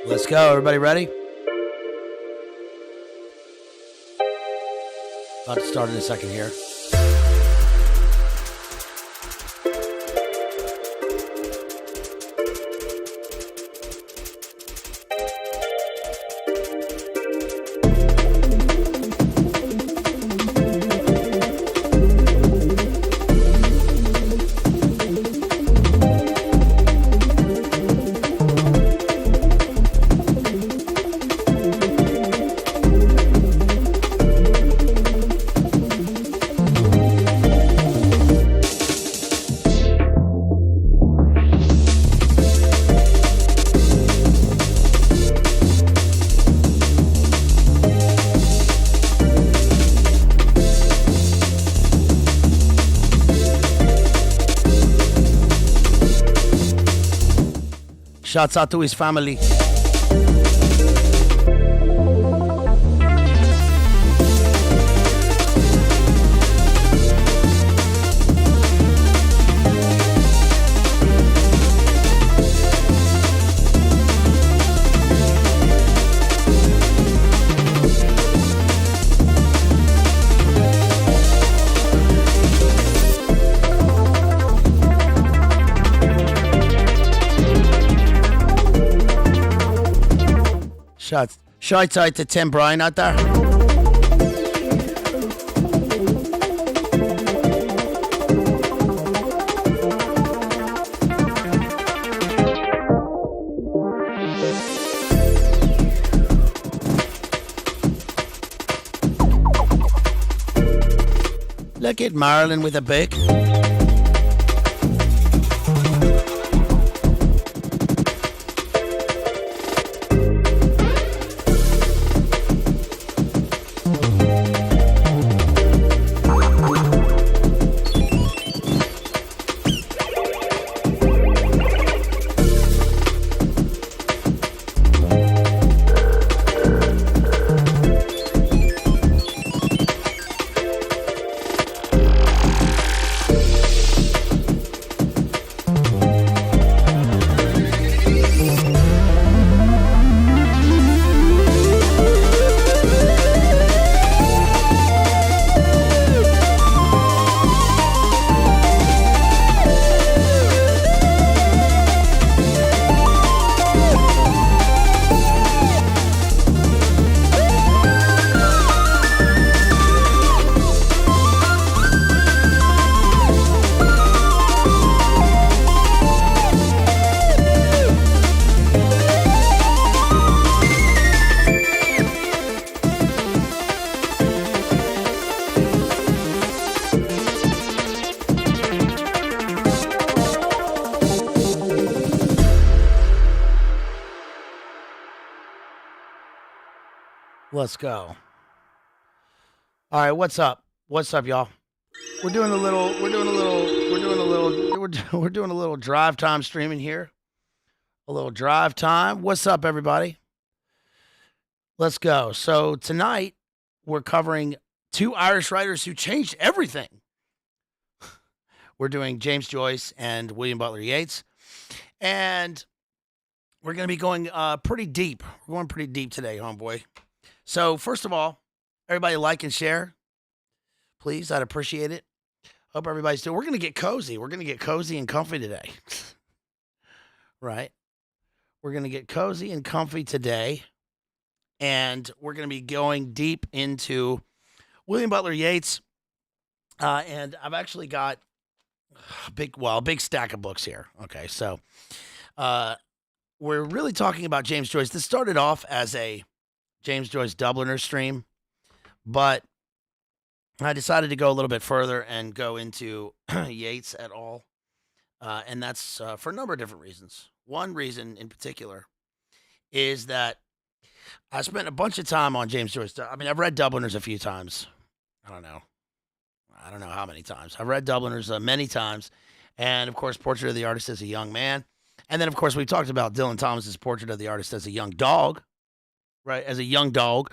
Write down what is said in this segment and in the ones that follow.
Let's go. Everybody ready? About to start in a second here. Shouts out to his family. Shouts out to Tim Bryan out there. Look at Marilyn with a book. Let's go. All right, what's up? What's up, y'all? We're doing a little drive time streaming here. A little drive time. What's up, everybody? Let's go. So tonight we're covering two Irish writers who changed everything. We're doing James Joyce and William Butler Yeats, and we're going to be going pretty deep. We're going pretty deep today, homeboy. So, first of all, everybody like and share. Please, I'd appreciate it. Hope everybody's doing. We're going to get cozy. We're going to get cozy and comfy today. Right? We're going to get cozy and comfy today. And we're going to be going deep into William Butler Yeats. And I've actually got a big stack of books here. Okay, so we're really talking about James Joyce. This started off as a James Joyce Dubliners stream, but I decided to go a little bit further and go into Yeats et al. And that's for a number of different reasons. One reason in particular is that I spent a bunch of time on James Joyce. I mean, I've read Dubliners a few times. I don't know how many times. I've read Dubliners many times. And, of course, Portrait of the Artist as a Young Man. And then, of course, we talked about Dylan Thomas's Portrait of the Artist as a Young Dog. Right, as a young dog.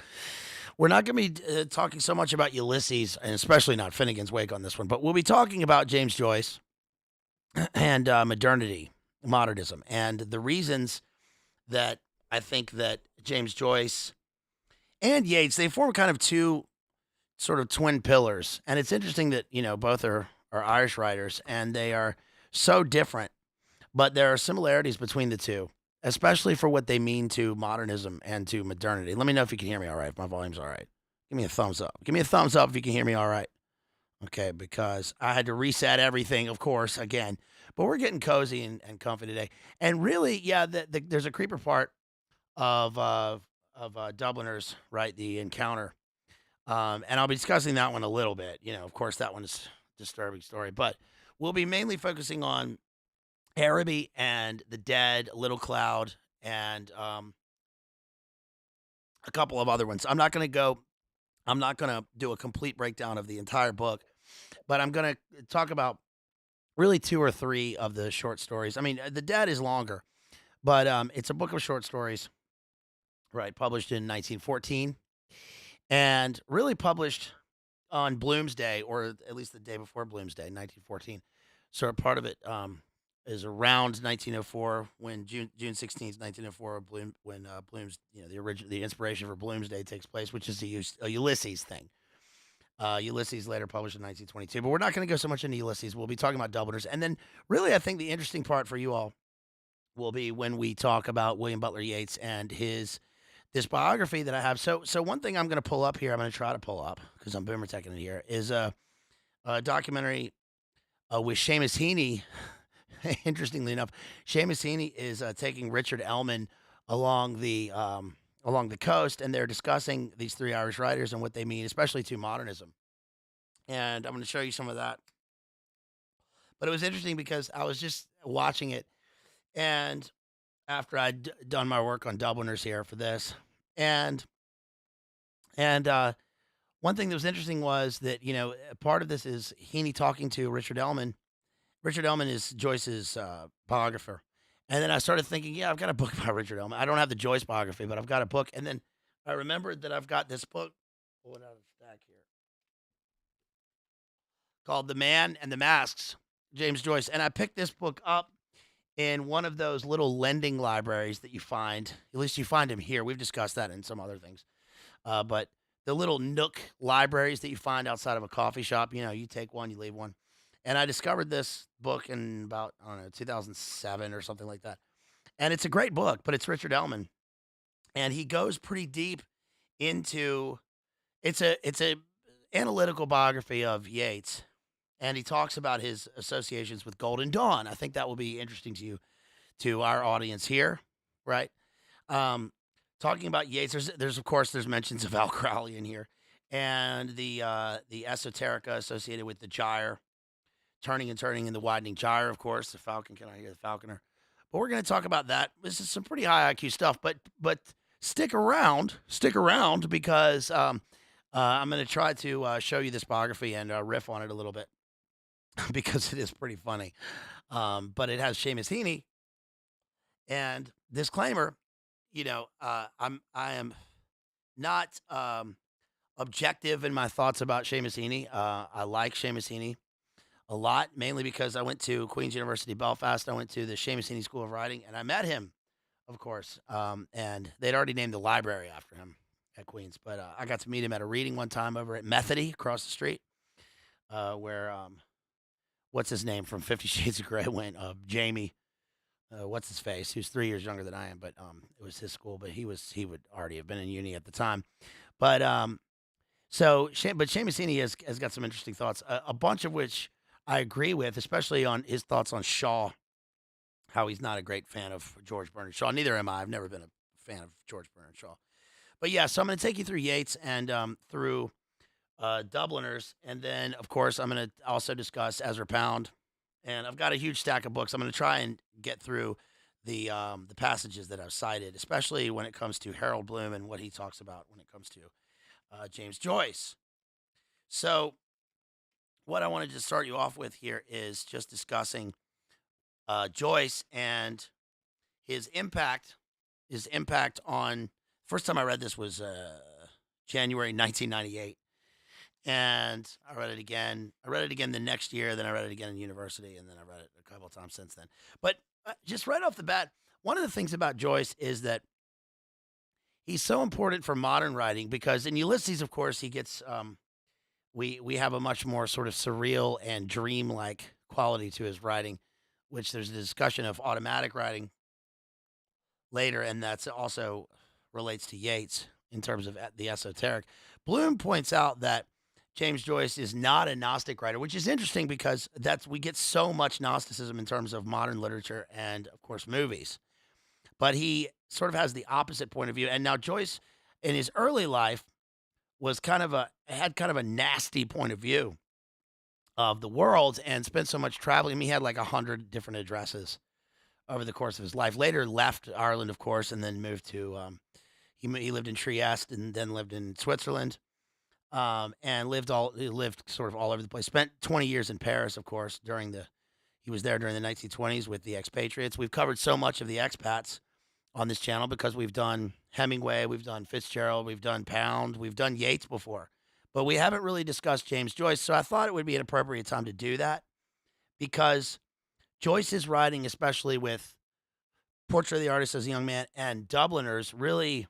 We're not going to be talking so much about Ulysses, and especially not Finnegan's Wake on this one, but we'll be talking about James Joyce and modernity, modernism, and the reasons that I think that James Joyce and Yeats, they form kind of two sort of twin pillars. And it's interesting that, both are Irish writers and they are so different, but there are similarities between the two, especially for what they mean to modernism and to modernity. Let me know if you can hear me all right, if my volume's all right. Give me a thumbs up. Give me a thumbs up if you can hear me all right. Okay, because I had to reset everything, of course, again. But we're getting cozy and comfy today. And really, yeah, there's a creeper part of Dubliners, right? The encounter, and I'll be discussing that one a little bit. Of course, that one is a disturbing story, but we'll be mainly focusing on Araby and the Dead, Little Cloud, and a couple of other ones. I'm not going to do a complete breakdown of the entire book, but I'm going to talk about really two or three of the short stories. I mean, the Dead is longer, but it's a book of short stories, right? Published in 1914 and really published on Bloomsday, or at least the day before Bloomsday, 1914. So part of it is around 1904, when June 16th, 1904, when Bloom's, the inspiration for Bloomsday takes place, which is a Ulysses thing. Ulysses later published in 1922, but we're not going to go so much into Ulysses. We'll be talking about Dubliners, and then really, I think the interesting part for you all will be when we talk about William Butler Yeats and this biography that I have. So one thing I'm going to pull up here, I'm going to try to pull up because I'm boomer teching it here, is a documentary with Seamus Heaney. Interestingly enough, Seamus Heaney is taking Richard Ellman along the coast, and they're discussing these three Irish writers and what they mean, especially to modernism. And I'm going to show you some of that. But it was interesting because I was just watching it, and after I'd done my work on Dubliners here for this, and one thing that was interesting was that part of this is Heaney talking to Richard Ellman. Richard Ellman is Joyce's biographer. And then I started thinking, yeah, I've got a book by Richard Ellman. I don't have the Joyce biography, but I've got a book. And then I remembered that I've got this book, pull it out of the stack here, called The Man and the Masks, James Joyce. And I picked this book up in one of those little lending libraries that you find. At least you find them here. We've discussed that in some other things. But the little nook libraries that you find outside of a coffee shop, you take one, you leave one. And I discovered this book in about, I don't know, 2007 or something like that. And it's a great book, but it's Richard Ellman. And he goes pretty deep into it's a analytical biography of Yeats. And he talks about his associations with Golden Dawn. I think that will be interesting to our audience here, right? Talking about Yeats, there's mentions of Al Crowley in here, and the esoterica associated with the gyre. Turning and turning in the widening gyre, of course. The falcon, can I hear the falconer? But we're going to talk about that. This is some pretty high IQ stuff, but stick around because I'm going to try to show you this biography and riff on it a little bit because it is pretty funny. But it has Seamus Heaney, and disclaimer, I am not objective in my thoughts about Seamus Heaney. I like Seamus Heaney a lot, mainly because I went to Queen's University Belfast. I went to the Seamus Heaney School of Writing, and I met him, of course. And they'd already named the library after him at Queen's. But I got to meet him at a reading one time over at Methody across the street, where what's his name from 50 Shades of Grey went. Jamie, what's his face? Who's 3 years younger than I am, but it was his school. But he would already have been in uni at the time. But but Seamus Heaney has got some interesting thoughts, a bunch of which I agree with, especially on his thoughts on Shaw, how he's not a great fan of George Bernard Shaw. Neither am I. I've never been a fan of George Bernard Shaw. But yeah, so I'm going to take you through Yeats and through Dubliners. And then, of course, I'm going to also discuss Ezra Pound. And I've got a huge stack of books. I'm going to try and get through the passages that I've cited, especially when it comes to Harold Bloom and what he talks about when it comes to James Joyce. So what I wanted to start you off with here is just discussing Joyce and his impact on. First time I read this was January 1998, and I read it again. I read it again the next year. Then I read it again in university, and then I read it a couple of times since then. But just right off the bat, one of the things about Joyce is that he's so important for modern writing because in Ulysses, of course, he gets we have a much more sort of surreal and dreamlike quality to his writing, which there's a discussion of automatic writing later, and that's also relates to Yeats in terms of the esoteric. Bloom points out that James Joyce is not a Gnostic writer, which is interesting because that's we get so much Gnosticism in terms of modern literature and, of course, movies. But he sort of has the opposite point of view. And now Joyce, in his early life, was had kind of a nasty point of view of the world and spent so much traveling. I mean, he had like 100 different addresses over the course of his life. Later, left Ireland, of course, and then moved to. He lived in Trieste and then lived in Switzerland, and he lived sort of all over the place. Spent 20 years in Paris, of course. He was there during the 1920s with the expatriates. We've covered so much of the expats on this channel because we've done Hemingway, we've done Fitzgerald, we've done Pound, we've done Yeats before, but we haven't really discussed James Joyce. So I thought it would be an appropriate time to do that because Joyce's writing, especially with Portrait of the Artist as a Young Man and Dubliners, really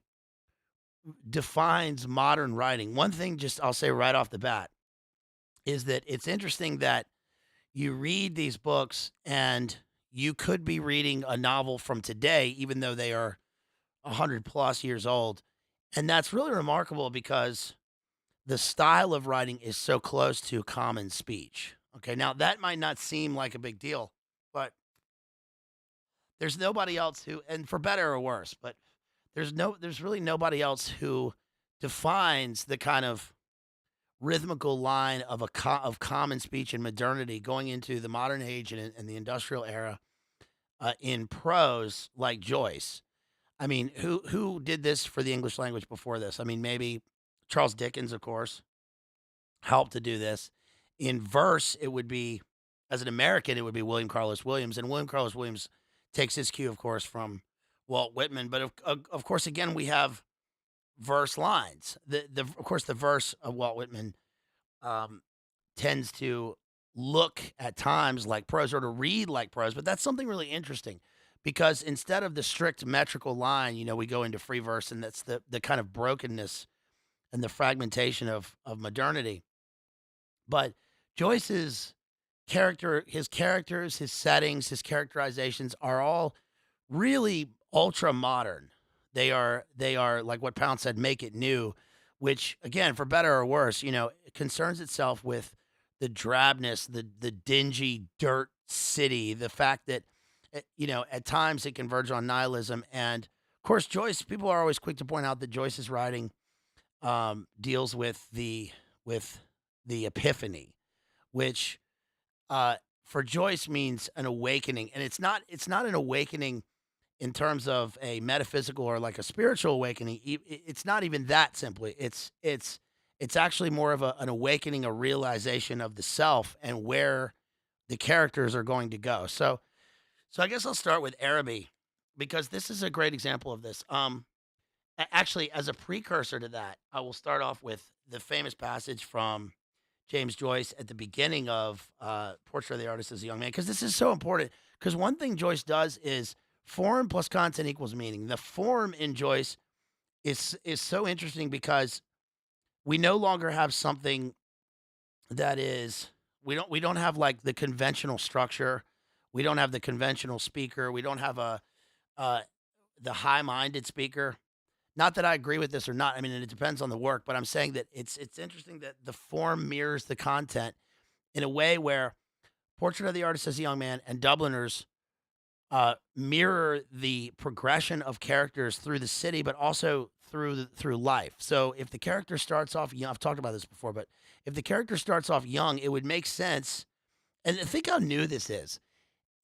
defines modern writing. One thing, just I'll say right off the bat, is that it's interesting that you read these books and you could be reading a novel from today, even though they are 100 plus years old. And that's really remarkable because the style of writing is so close to common speech. Okay, now that might not seem like a big deal, but there's nobody else who, and for better or worse, but there's really nobody else who defines the kind of rhythmical line of of common speech and modernity going into the modern age and the industrial era in prose like Joyce. I mean, who did this for the English language before this? I mean, maybe Charles Dickens, of course, helped to do this. In verse, it would be, as an American, it would be William Carlos Williams, and William Carlos Williams takes his cue, of course, from Walt Whitman. But of course, again, we have verse lines. Of course, the verse of Walt Whitman um, tends to look at times like prose or to read like prose, but that's something really interesting because instead of the strict metrical line, we go into free verse, and that's the kind of brokenness and the fragmentation of modernity. But Joyce's his characters, his settings, his characterizations are all really ultra modern. They are like what Pound said, make it new, which again, for better or worse, concerns itself with the drabness, the dingy dirt city, the fact that at times it can verge on nihilism. And of course, Joyce, people are always quick to point out that Joyce's writing deals with the epiphany, which for Joyce means an awakening, and it's not an awakening in terms of a metaphysical or like a spiritual awakening. It's not even that simply. It's actually more of an awakening, a realization of the self and where the characters are going to go. So I guess I'll start with Araby because this is a great example of this. Actually, as a precursor to that, I will start off with the famous passage from James Joyce at the beginning of Portrait of the Artist as a Young Man, because this is so important. Because one thing Joyce does is form plus content equals meaning. The form in Joyce is so interesting because we no longer have something that is we don't have like the conventional structure. We don't have the conventional speaker. We don't have the high-minded speaker. Not that I agree with this or not. I mean, it depends on the work, but I'm saying that it's interesting that the form mirrors the content in a way where Portrait of the Artist as a Young Man and Dubliners mirror the progression of characters through the city, but also through life. So if the character starts off young, I've talked about this before, but if the character starts off young, it would make sense. And think how new this is.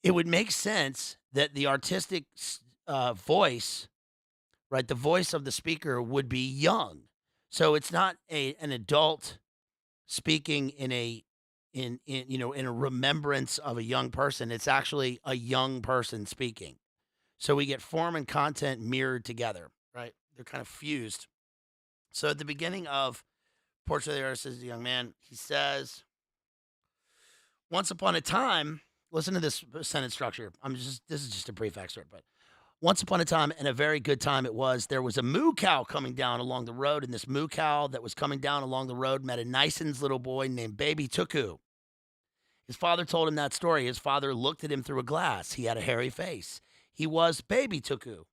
It would make sense that the artistic voice, right, the voice of the speaker would be young. So it's not an adult speaking in a remembrance of a young person. It's actually a young person speaking. So we get form and content mirrored together, right? They're kind of fused. So at the beginning of Portrait of the Artist as a Young Man, he says, once upon a time, listen to this sentence structure. This is just a brief excerpt, but Once upon a time, and a very good time it was, there was a moo cow coming down along the road, and this moo cow that was coming down along the road met a nicens little boy named Baby Tuku. His father told him that story. His father looked at him through a glass. He had a hairy face. He was Baby Tuku.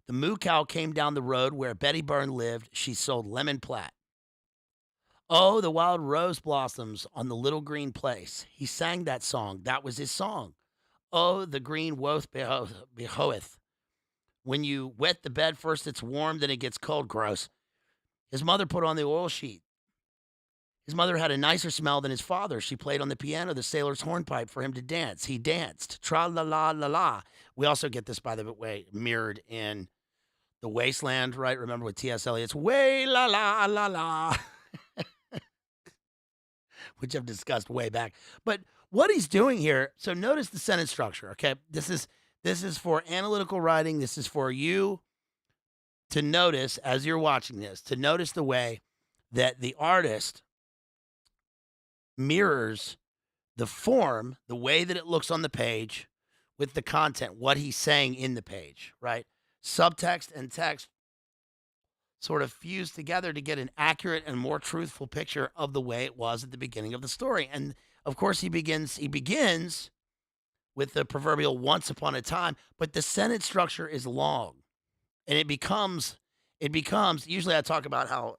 The moo cow came down the road where Betty Byrne lived. She sold lemon platt. Oh, the wild rose blossoms on the little green place. He sang that song. That was his song. Oh, the green woth behoeth. When you wet the bed, first it's warm, then it gets cold. Gross. His mother put on the oil sheet. His mother had a nicer smell than his father. She played on the piano the sailor's hornpipe for him to dance. He danced. Tra-la-la-la-la. We also get this, by the way, mirrored in The Wasteland, right? Remember with T.S. Eliot's way-la-la-la-la, which I've discussed way back. But what he's doing here, so notice the sentence structure, okay? This is for analytical writing. This is for you to notice, as you're watching this, to notice the way that the artist mirrors the form, the way that it looks on the page, with the content, what he's saying in the page, right? Subtext and text sort of fuse together to get an accurate and more truthful picture of the way it was at the beginning of the story. And of course, he begins with the proverbial once upon a time, but the sentence structure is long. And it becomes, usually I talk about how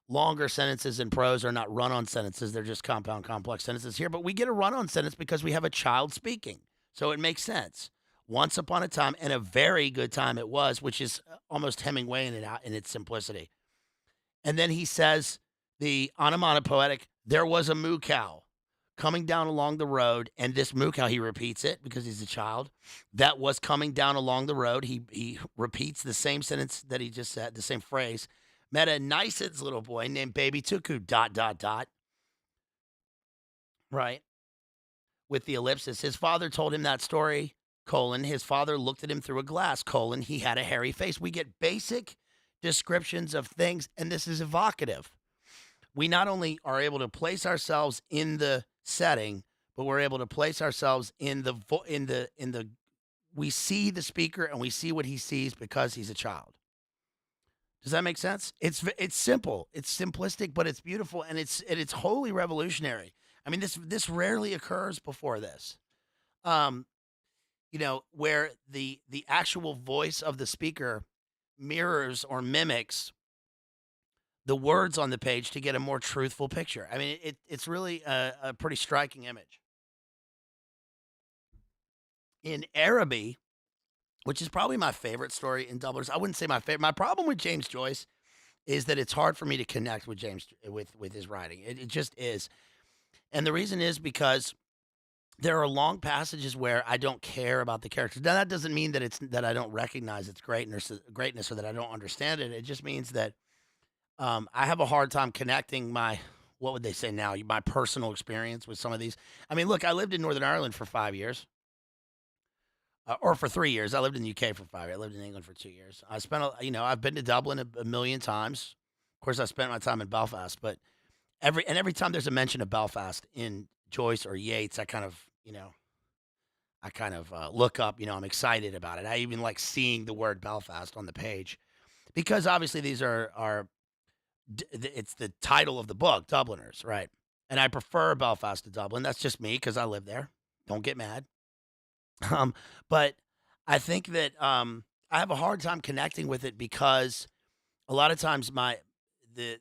longer sentences in prose are not run-on sentences. They're just compound, complex sentences here. But we get a run-on sentence because we have a child speaking. So it makes sense. Once upon a time, and a very good time it was, which is almost Hemingway in its simplicity. And then he says the onomatopoetic, there was a moo cow coming down along the road, and this moo cow, he repeats it because he's a child, that was coming down along the road. He repeats the same sentence that he just said, the same phrase. Met a nicens little boy named Baby Tuku, ... Right? With the ellipsis. His father told him that story, ... His father looked at him through a glass, ... He had a hairy face. We get basic descriptions of things, and this is evocative. We not only are able to place ourselves in the setting, but we're able to place ourselves in the we see the speaker and we see what he sees because he's a child. Does that make sense? It's simple, it's simplistic, but it's beautiful, and it's wholly revolutionary. I mean, this rarely occurs before this. Where the actual voice of the speaker mirrors or mimics the words on the page to get a more truthful picture. I mean, it's really a pretty striking image. In Araby, which is probably my favorite story in Dubliners, I wouldn't say my favorite. My problem with James Joyce is that it's hard for me to connect with James with his writing. It just is. And the reason is because there are long passages where I don't care about the characters. Now, that doesn't mean that I don't recognize its greatness or that I don't understand it. It just means that I have a hard time connecting what would they say now, my personal experience with some of these. I mean, look, I lived in Northern Ireland for 5 years. Or for 3 years. I lived in the UK for 5 years. I lived in England for 2 years. I've been to Dublin a million times. Of course, I spent my time in Belfast, but every time there's a mention of Belfast in Joyce or Yeats, I kind of look up, I'm excited about it. I even like seeing the word Belfast on the page because obviously these it's the title of the book, Dubliners, right? And I prefer Belfast to Dublin. That's just me because I live there. Don't get mad. But I think that I have a hard time connecting with it because a lot of times the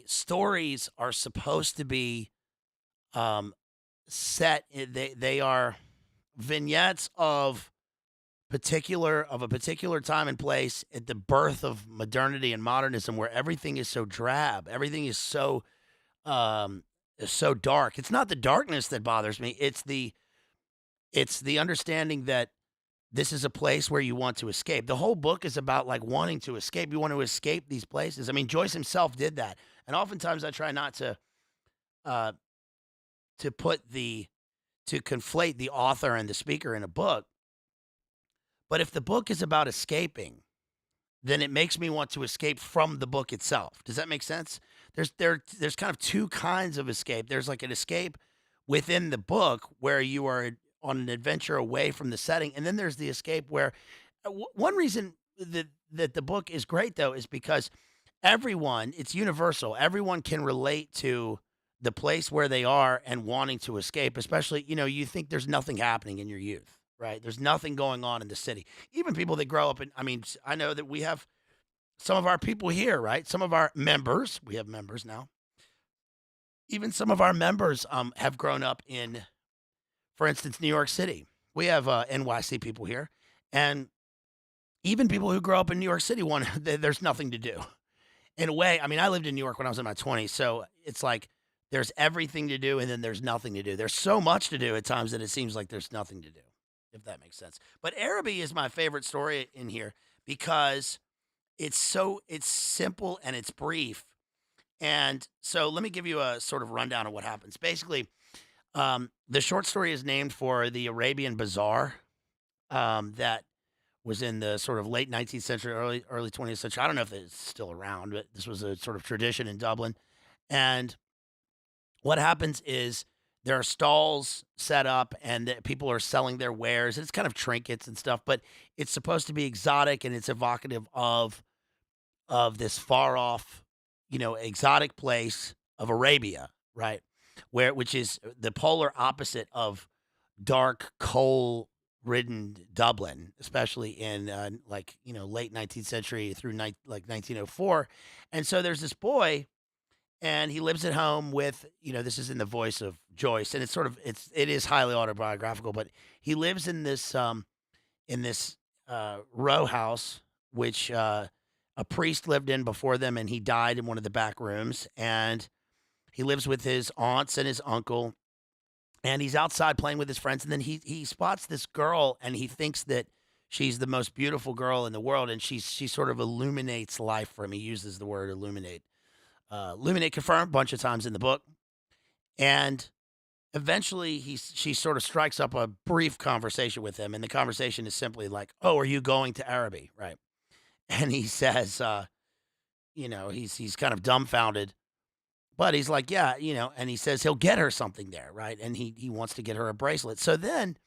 stories are supposed to be set. They are vignettes of a particular time and place at the birth of modernity and modernism, where everything is so drab, everything is so dark. It's not the darkness that bothers me. It's the understanding that this is a place where you want to escape. The whole book is about like wanting to escape. You want to escape these places. I mean, Joyce himself did that. And oftentimes I try not to conflate the author and the speaker in a book. But if the book is about escaping, then it makes me want to escape from the book itself. Does that make sense? There's kind of two kinds of escape. There's like an escape within the book where you are on an adventure away from the setting, and then there's the escape where one reason that the book is great though is because it's universal. Everyone can relate to the place where they are and wanting to escape, especially, you think there's nothing happening in your youth, right? There's nothing going on in the city. Even people that grow up in, I mean, I know that we have some of our people here, right? Some of our members, we have members now. Even some of our members have grown up in, for instance, New York City. We have NYC people here, and even people who grow up in New York City want there's nothing to do. In a way, I mean, I lived in New York when I was in my 20s, so it's like there's everything to do and then there's nothing to do. There's so much to do at times that it seems like there's nothing to do, if that makes sense. But Araby is my favorite story in here because it's simple and it's brief. And so let me give you a sort of rundown of what happens. Basically, the short story is named for the Arabian Bazaar that was in the sort of late 19th century, early 20th century. I don't know if it's still around, but this was a sort of tradition in Dublin. And what happens is there are stalls set up and people are selling their wares. It's kind of trinkets and stuff, but it's supposed to be exotic and it's evocative of this far off, exotic place of Arabia, right? Which is the polar opposite of dark, coal ridden Dublin, especially in late 19th century through 1904. And so there's this boy and he lives at home with, this is in the voice of Joyce, and it is highly autobiographical, but he lives in this row house which a priest lived in before them, and he died in one of the back rooms, and he lives with his aunts and his uncle, and he's outside playing with his friends, and then he spots this girl, and he thinks that she's the most beautiful girl in the world, and she sort of illuminates life for him. He uses the word illuminate. Illuminate confirmed a bunch of times in the book, and eventually she sort of strikes up a brief conversation with him, and the conversation is simply like, "Oh, are you going to Araby?" Right? And he says, he's kind of dumbfounded, but he's like, "Yeah," and he says he'll get her something there, right? And he wants to get her a bracelet. So then,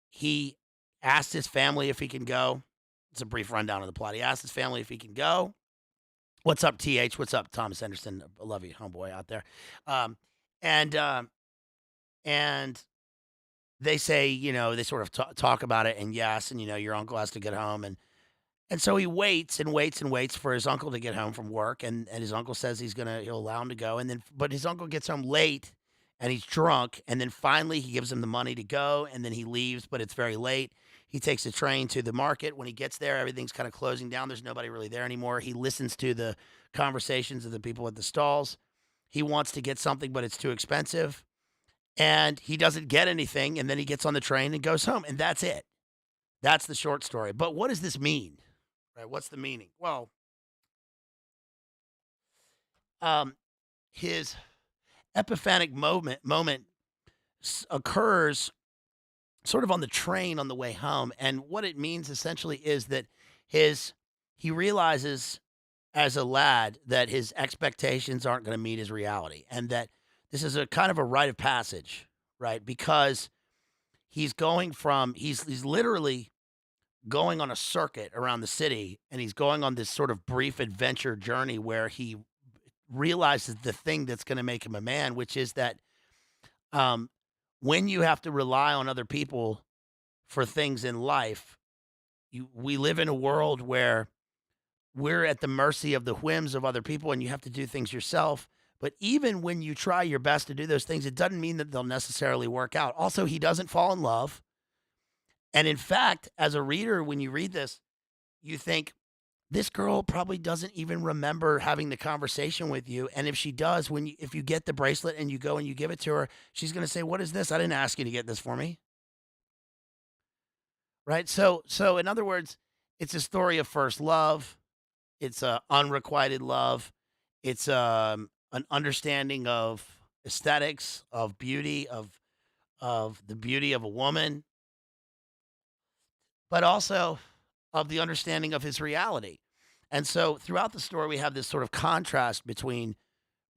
he asked his family if he can go. It's a brief rundown of the plot. He asked his family if he can go. What's up, TH? What's up, Thomas Henderson? I love you, homeboy out there. And they say, they sort of talk about it, and yes, and your uncle has to get home, and so he waits and waits and waits for his uncle to get home from work, and his uncle says he'll allow him to go, but his uncle gets home late, and he's drunk, and then finally he gives him the money to go, and then he leaves, but it's very late. He takes a train to the market. When he gets there, everything's kind of closing down. There's nobody really there anymore. He listens to the conversations of the people at the stalls. He wants to get something, but it's too expensive. And he doesn't get anything. And then he gets on the train and goes home. And that's it. That's the short story. But what does this mean? Right? What's the meaning? Well, his epiphanic moment occurs sort of on the train on the way home. And what it means essentially is that he realizes as a lad that his expectations aren't going to meet his reality, and that this is a kind of a rite of passage, right? Because he's literally going on a circuit around the city, and he's going on this sort of brief adventure journey where he realizes the thing that's going to make him a man, which is that when you have to rely on other people for things in life, we live in a world where we're at the mercy of the whims of other people, and you have to do things yourself. But even when you try your best to do those things, it doesn't mean that they'll necessarily work out. Also, he doesn't fall in love. And in fact, as a reader, when you read this, you think, this girl probably doesn't even remember having the conversation with you. And if she does, if you get the bracelet and you go and you give it to her, she's going to say, "What is this? I didn't ask you to get this for me." Right? So in other words, it's a story of first love. It's unrequited love. It's an understanding of aesthetics, of beauty, of the beauty of a woman, but also of the understanding of his reality. And so throughout the story, we have this sort of contrast between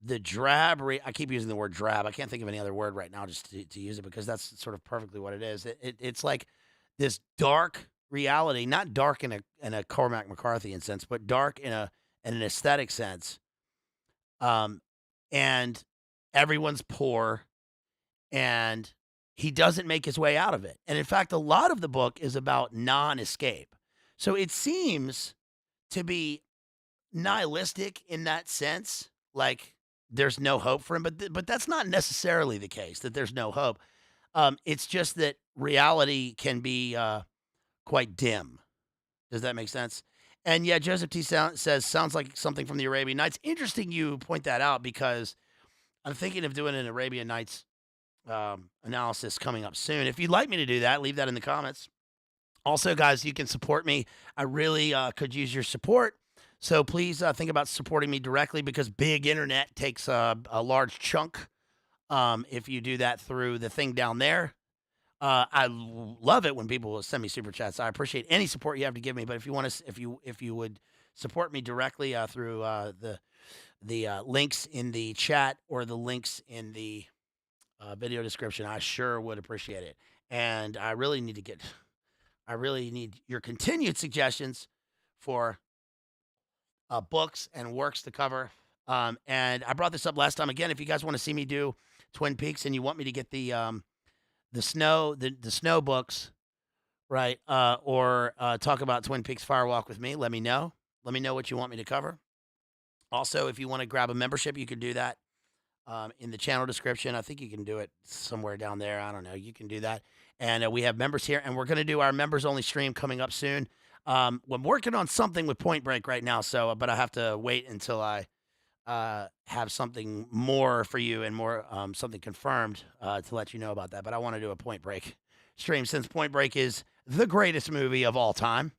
the drab. I keep using the word drab. I can't think of any other word right now just to use it because that's sort of perfectly what it is. It's like this dark reality, not dark in a Cormac McCarthy sense, but dark in an aesthetic sense. And everyone's poor, and he doesn't make his way out of it. And in fact, a lot of the book is about non-escape. So it seems to be nihilistic in that sense, like there's no hope for him. But that's not necessarily the case. That there's no hope. It's just that reality can be quite dim. Does that make sense? And yeah, Joseph T. says sounds like something from the Arabian Nights. Interesting, you point that out because I'm thinking of doing an Arabian Nights analysis coming up soon. If you'd like me to do that, leave that in the comments. Also, guys, you can support me. I really could use your support. So please think about supporting me directly because big internet takes a large chunk. If you do that through the thing down there, I love it when people send me super chats. I appreciate any support you have to give me. But if you want to, if you would support me directly through the links in the chat or the links in the video description, I sure would appreciate it. And I really need your continued suggestions for books and works to cover. And I brought this up last time. Again, if you guys want to see me do Twin Peaks and you want me to get the snow books, right? Or talk about Twin Peaks Firewalk with me, let me know. Let me know what you want me to cover. Also, if you want to grab a membership, you can do that in the channel description. I think you can do it somewhere down there. I don't know. You can do that. And we have members here, and we're going to do our members-only stream coming up soon. I'm working on something with Point Break right now, but I have to wait until I have something more for you and more something confirmed to let you know about that. But I want to do a Point Break stream since Point Break is the greatest movie of all time.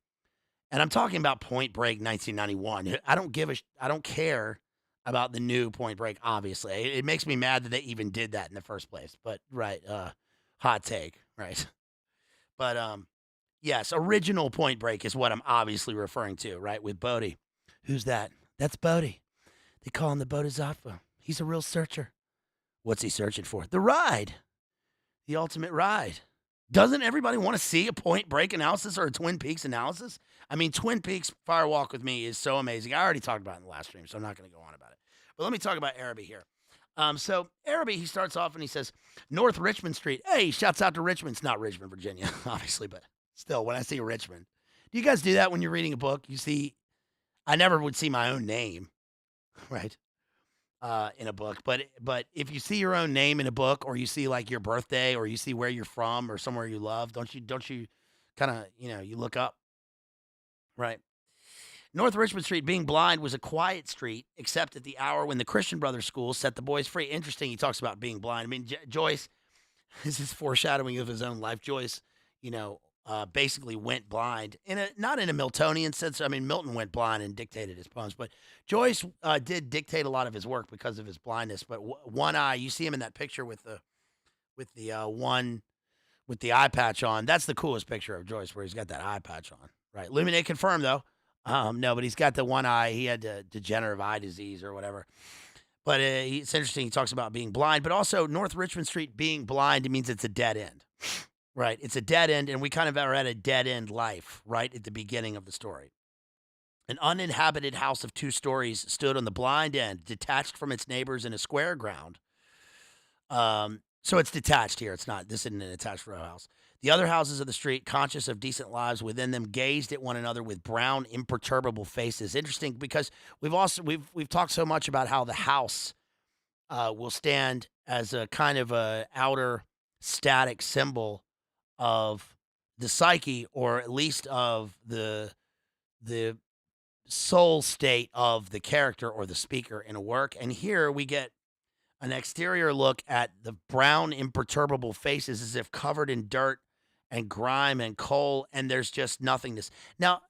And I'm talking about Point Break 1991. I don't care about the new Point Break, obviously. It makes me mad that they even did that in the first place. But, right, hot take, right? But, yes, original Point Break is what I'm obviously referring to, right, with Bodhi. Who's that? That's Bodhi. They call him the Bodhisattva. He's a real searcher. What's he searching for? The ride. The ultimate ride. Doesn't everybody want to see a Point Break analysis or a Twin Peaks analysis? I mean, Twin Peaks Firewalk with me is so amazing. I already talked about it in the last stream, so I'm not going to go on about it. But let me talk about Araby here. So Araby, he starts off and he says, North Richmond Street. Hey, shouts out to Richmond. It's not Richmond, Virginia, obviously, but still, when I see Richmond. Do you guys do that when you're reading a book? You see, I never would see my own name, right, in a book. But if you see your own name in a book, or you see like your birthday, or you see where you're from, or somewhere you love, don't you kind of, you look up, right? North Richmond Street, being blind, was a quiet street, except at the hour when the Christian Brothers School set the boys free. Interesting, he talks about being blind. I mean, Joyce, this is foreshadowing of his own life. Joyce, basically went blind not in a Miltonian sense. I mean, Milton went blind and dictated his poems, but Joyce did dictate a lot of his work because of his blindness. But one eye, you see him in that picture with the eye patch on. That's the coolest picture of Joyce, where he's got that eye patch on. Right, Luminate confirmed though. No, but he's got the one eye. He had degenerative eye disease or whatever. But it's interesting. He talks about being blind, but also North Richmond Street being blind, it means it's a dead end. Right. It's a dead end, and we kind of are at a dead end life right at the beginning of the story. An uninhabited house of 2 stories stood on the blind end, detached from its neighbors in a square ground. So it's detached here. This isn't an attached row house. The other houses of the street, conscious of decent lives within them, gazed at one another with brown, imperturbable faces. Interesting, because we've talked so much about how the house will stand as a kind of a outer static symbol of the psyche, or at least of the soul state of the character or the speaker in a work. And here we get an exterior look at the brown, imperturbable faces as if covered in dirt and grime and coal, and there's just nothingness. Now,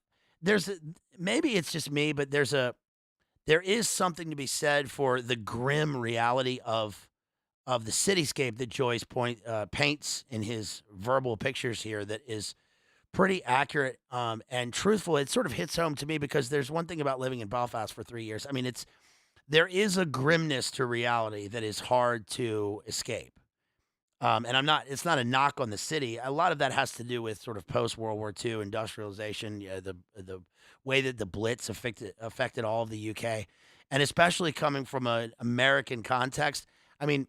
maybe it's just me, but there is something to be said for the grim reality of the cityscape that Joyce paints in his verbal pictures here that is pretty accurate and truthful. It sort of hits home to me because there's one thing about living in Belfast for 3 years. I mean, there is a grimness to reality that is hard to escape. And it's not a knock on the city. A lot of that has to do with sort of post World War II industrialization, the way that the Blitz affected all of the UK, and especially coming from an American context. I mean,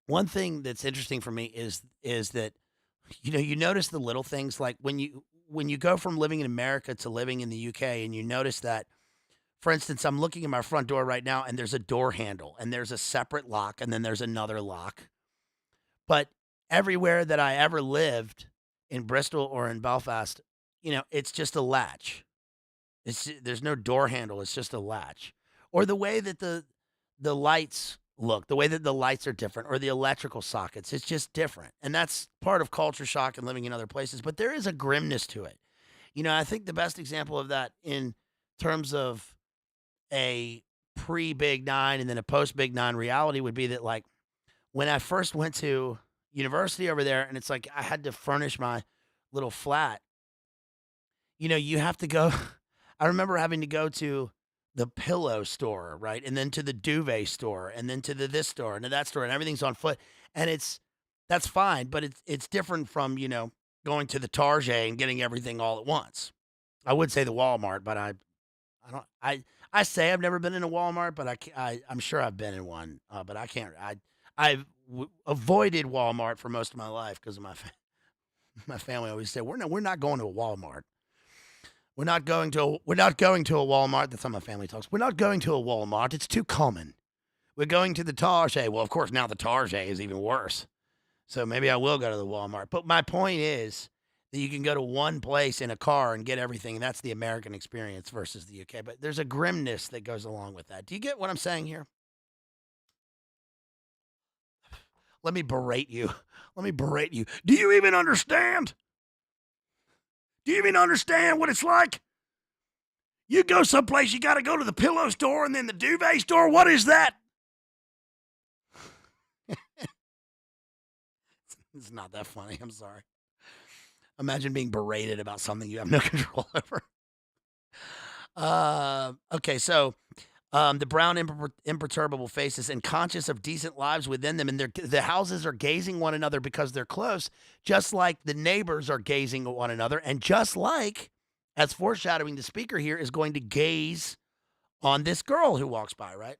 one thing that's interesting for me is that you notice the little things like when you go from living in America to living in the UK, and you notice that, for instance, I'm looking at my front door right now, and there's a door handle, and there's a separate lock, and then there's another lock. But everywhere that I ever lived in Bristol or in Belfast, it's just a latch. There's no door handle. It's just a latch. Or the way that the lights look, the way that the lights are different, or the electrical sockets, it's just different. And that's part of culture shock and living in other places. But there is a grimness to it. I think the best example of that in terms of a pre Big Nine and then a post Big Nine reality would be that, like, when I first went to university over there, and it's like I had to furnish my little flat, you have to go. I remember having to go to the pillow store, right? And then to the duvet store, and then to this store, and to that store, and everything's on foot. And that's fine, but it's different from, going to the Target and getting everything all at once. I would say the Walmart, but I don't. I say I've never been in a Walmart, but I'm sure I've been in one. But I can't. I've avoided Walmart for most of my life because of my family always say we're not going to a Walmart. We're not going to a Walmart. That's how my family talks. We're not going to a Walmart. It's too common. We're going to the Target. Well, of course, now the Target is even worse. So maybe I will go to the Walmart. But my point is that you can go to one place in a car and get everything, and that's the American experience versus the UK. But there's a grimness that goes along with that. Do you get what I'm saying here? Let me berate you. Do you even understand? Do you even understand what it's like? You go someplace, you got to go to the pillow store and then the duvet store. What is that? It's not that funny. I'm sorry. Imagine being berated about something you have no control over. Okay, so the brown imperturbable faces and conscious of decent lives within them, and the houses are gazing one another because they're close, just like the neighbors are gazing at one another, and just like, as foreshadowing, the speaker here is going to gaze on this girl who walks by, right?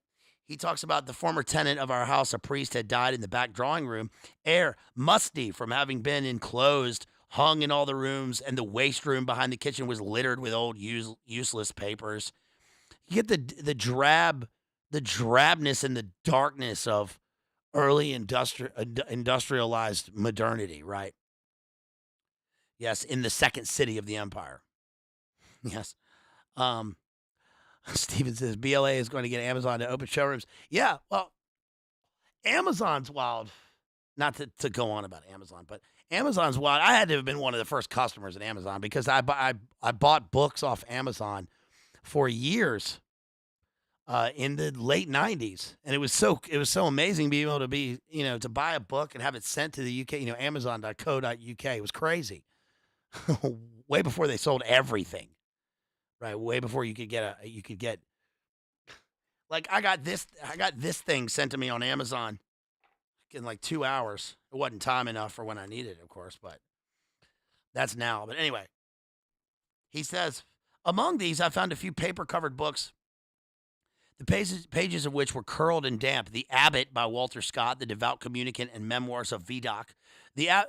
He talks about the former tenant of our house, a priest, had died in the back drawing room. Air musty from having been enclosed, hung in all the rooms, and the waste room behind the kitchen was littered with old useless papers. You get the drabness and the darkness of early industrialized modernity, right? Yes, in the second city of the empire. Yes. Steven says BLA is going to get Amazon to open showrooms. Yeah, well, Amazon's wild. Not to go on about Amazon, but Amazon's wild. I had to have been one of the first customers at Amazon because I bought books off Amazon for years in the late 90s, and it was so amazing being able to be to buy a book and have it sent to the UK. Amazon.co.uk. It was crazy. Way before they sold everything, right? Way before you could get like I got this thing sent to me on Amazon in like 2 hours. It wasn't time enough for when I needed it, of course, but that's now. But anyway, he says, among these, I found a few paper-covered books, the pages of which were curled and damp. The Abbot by Walter Scott, The Devout Communicant, and Memoirs of Vidocq.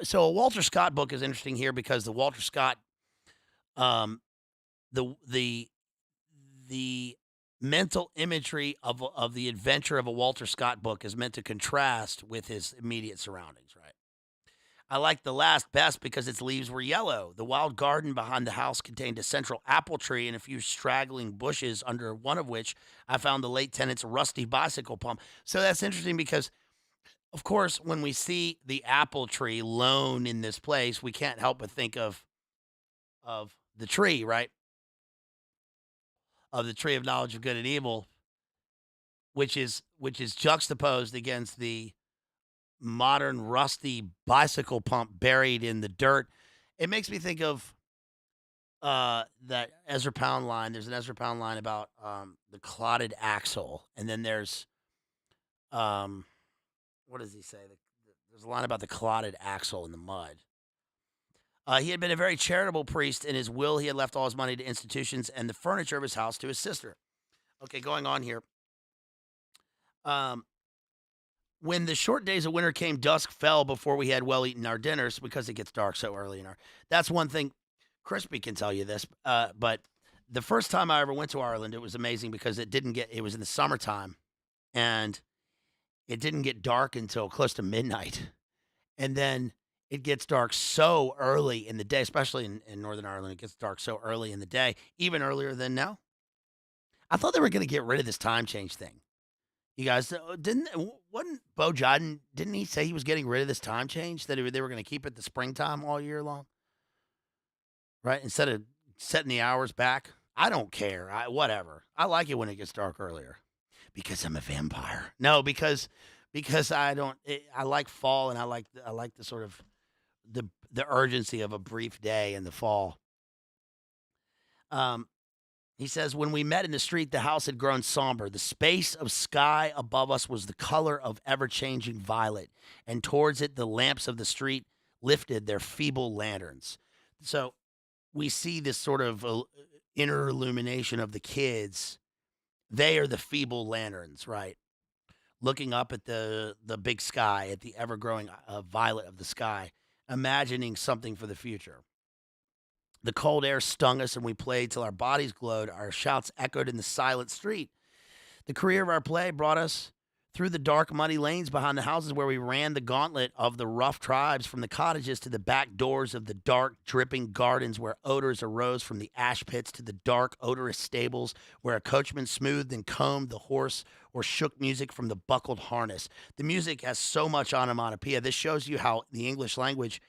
So a Walter Scott book is interesting here because the Walter Scott, the mental imagery of the adventure of a Walter Scott book is meant to contrast with his immediate surroundings, right? I liked the last best because its leaves were yellow. The wild garden behind the house contained a central apple tree and a few straggling bushes, under one of which I found the late tenant's rusty bicycle pump. So that's interesting because, of course, when we see the apple tree lone in this place, we can't help but think of the tree, right? Of the tree of knowledge of good and evil, which is juxtaposed against the modern rusty bicycle pump buried in the dirt. It makes me think of that Ezra Pound line. There's an Ezra Pound line about the clotted axle, and then there's um, what does he say? There's a line about the clotted axle in the mud. He had been a very charitable priest. In his will, he had left all his money to institutions and the furniture of his house to his sister. Okay, going on here. Um, when the short days of winter came, dusk fell before we had well eaten our dinners because it gets dark so early in our. That's one thing. Crispy can tell you this, but the first time I ever went to Ireland, it was amazing because it was in the summertime, and it didn't get dark until close to midnight. And then it gets dark so early in the day, especially in Northern Ireland. It gets dark so early in the day, even earlier than now. I thought they were going to get rid of this time change thing. You guys wasn't Bo Jodin, didn't he say he was getting rid of this time change, that they were going to keep it the springtime all year long? Right? Instead of setting the hours back. I don't care. Whatever. I like it when it gets dark earlier because I'm a vampire. No, because I don't. I like fall, and I like the sort of the urgency of a brief day in the fall. He says, when we met in the street, the house had grown somber. The space of sky above us was the color of ever-changing violet, and towards it the lamps of the street lifted their feeble lanterns. So we see this sort of inner illumination of the kids. They are the feeble lanterns, right? Looking up at the big sky, at the ever-growing violet of the sky, imagining something for the future. The cold air stung us, and we played till our bodies glowed. Our shouts echoed in the silent street. The career of our play brought us through the dark, muddy lanes behind the houses where we ran the gauntlet of the rough tribes, from the cottages to the back doors of the dark, dripping gardens where odors arose from the ash pits, to the dark, odorous stables where a coachman smoothed and combed the horse or shook music from the buckled harness. The music has so much onomatopoeia. This shows you how the English language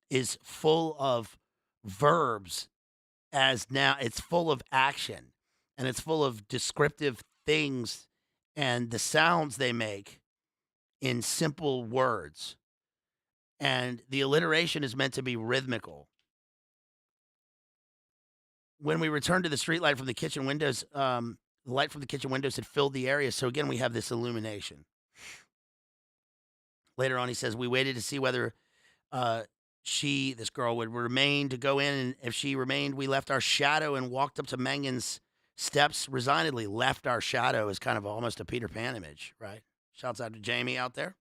is full of verbs, as now it's full of action, and it's full of descriptive things and the sounds they make in simple words. And the alliteration is meant to be rhythmical. When we returned to the streetlight from the kitchen windows, the light from the kitchen windows had filled the area. So again, we have this illumination. Later on, he says, we waited to see whether this girl, would remain to go in, and if she remained, we left our shadow and walked up to Mangan's steps resignedly. Left our shadow is kind of almost a Peter Pan image, right? Shouts out to Jamie out there.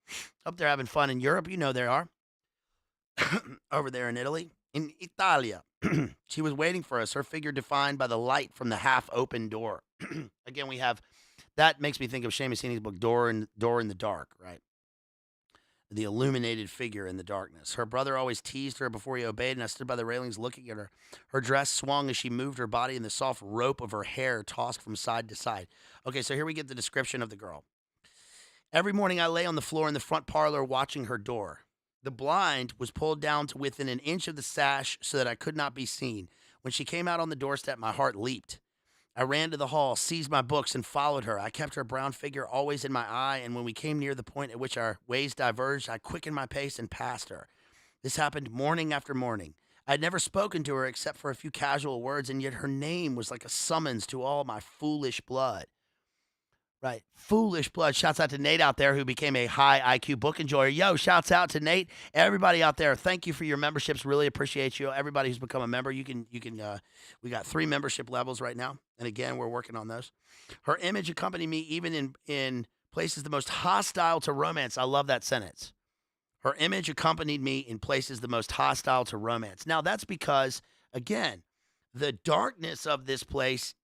Hope they're having fun in Europe. You know they are. Over there in Italy. In Italia. She was waiting for us, her figure defined by the light from the half-open door. Again, we have, that makes me think of Seamus Heaney's book, Door in the Dark, right? The illuminated figure in the darkness. Her brother always teased her before he obeyed, and I stood by the railings looking at her. Her dress swung as she moved her body, and the soft rope of her hair tossed from side to side. Okay, so here we get the description of the girl. Every morning I lay on the floor in the front parlor watching her door. The blind was pulled down to within an inch of the sash so that I could not be seen. When she came out on the doorstep, my heart leaped. I ran to the hall, seized my books, and followed her. I kept her brown figure always in my eye, and when we came near the point at which our ways diverged, I quickened my pace and passed her. This happened morning after morning. I had never spoken to her except for a few casual words, and yet her name was like a summons to all my foolish blood. Right. Foolish blood. Shouts out to Nate out there, who became a high IQ book enjoyer. Yo, shouts out to Nate. Everybody out there, thank you for your memberships. Really appreciate you. Everybody who's become a member, we got 3 membership levels right now. And again, we're working on those. Her image accompanied me even in places the most hostile to romance. I love that sentence. Her image accompanied me in places the most hostile to romance. Now, that's because, again, the darkness of this place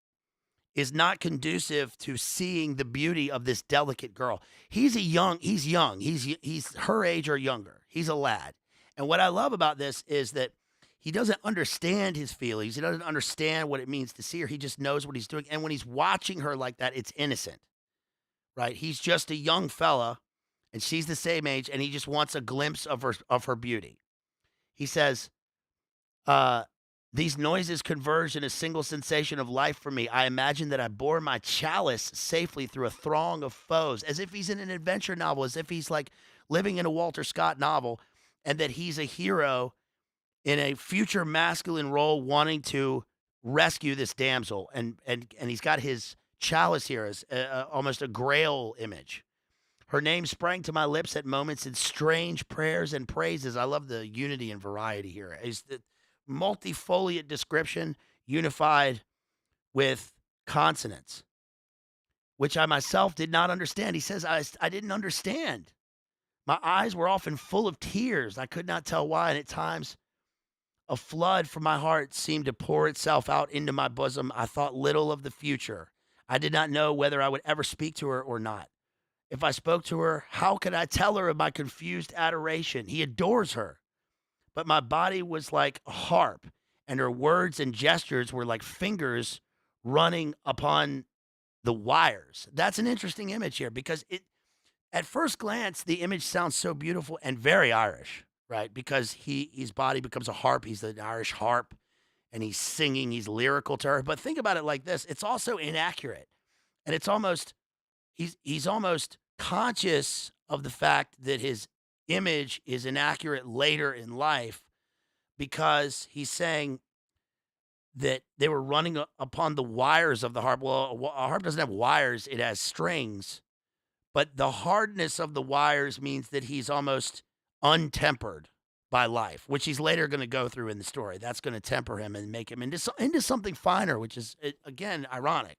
is not conducive to seeing the beauty of this delicate girl. He's young. He's her age or younger. He's a lad. And what I love about this is that he doesn't understand his feelings. He doesn't understand what it means to see her. He just knows what he's doing. And when he's watching her like that, it's innocent, right? He's just a young fella, and she's the same age, and he just wants a glimpse of her beauty. He says, these noises converged in a single sensation of life for me. I imagined that I bore my chalice safely through a throng of foes, as if he's in an adventure novel, as if he's like living in a Walter Scott novel, and that he's a hero in a future masculine role wanting to rescue this damsel, and he's got his chalice here as almost a grail image. Her name sprang to my lips at moments in strange prayers and praises. I love the unity and variety here. Is the multifoliate description unified with consonants, which I myself did not understand. He says, I didn't understand. My eyes were often full of tears. I could not tell why, and at times a flood from my heart seemed to pour itself out into my bosom. I thought little of the future. I did not know whether I would ever speak to her or not. If I spoke to her, how could I tell her of my confused adoration? He adores her. But my body was like a harp, and her words and gestures were like fingers running upon the wires. That's an interesting image here because at first glance, the image sounds so beautiful and very Irish, right? Because his body becomes a harp. He's an Irish harp, and he's singing. He's lyrical to her. But think about it like this. It's also inaccurate. And it's almost, he's almost conscious of the fact that his image is inaccurate later in life because he's saying that they were running upon the wires of the harp. Well, a harp doesn't have wires. It has strings. But the hardness of the wires means that he's almost untempered by life, which he's later going to go through in the story. That's going to temper him and make him into something finer, which is, again, ironic.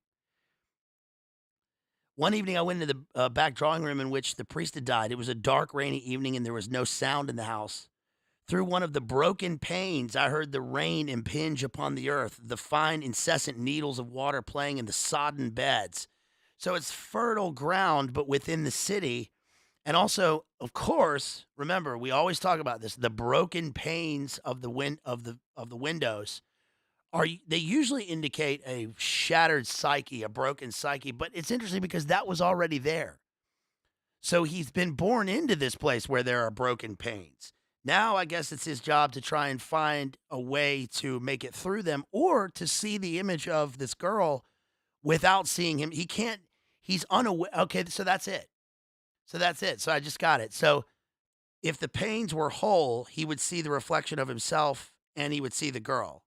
One evening, I went into the back drawing room in which the priest had died. It was a dark, rainy evening, and there was no sound in the house. Through one of the broken panes, I heard the rain impinge upon the earth, the fine, incessant needles of water playing in the sodden beds. So it's fertile ground, but within the city. And also, of course, remember, we always talk about this, the broken panes of the windows they usually indicate a shattered psyche, a broken psyche, but it's interesting because that was already there. So he's been born into this place where there are broken panes. Now I guess it's his job to try and find a way to make it through them or to see the image of this girl without seeing him. He can't, he's unaware. Okay, so that's it. So I just got it. So if the panes were whole, he would see the reflection of himself and he would see the girl.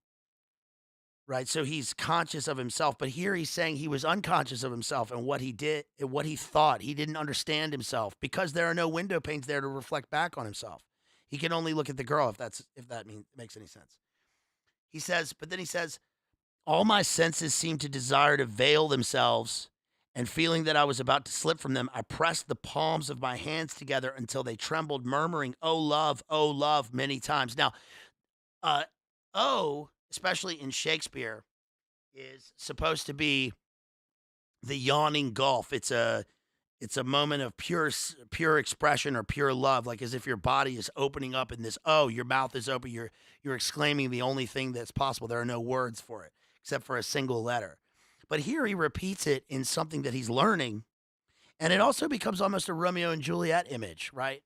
Right, so he's conscious of himself, but here he's saying he was unconscious of himself and what he did, and what he thought. He didn't understand himself because there are no window panes there to reflect back on himself. He can only look at the girl if that makes any sense. He says, but then he says, all my senses seemed to desire to veil themselves, and feeling that I was about to slip from them, I pressed the palms of my hands together until they trembled, murmuring, oh, love, many times. Now, especially in Shakespeare, is supposed to be the yawning gulf. It's a moment of pure expression or pure love, like as if your body is opening up in this, your mouth is open, you're exclaiming the only thing that's possible. There are no words for it except for a single letter. But here he repeats it in something that he's learning, and it also becomes almost a Romeo and Juliet image, right?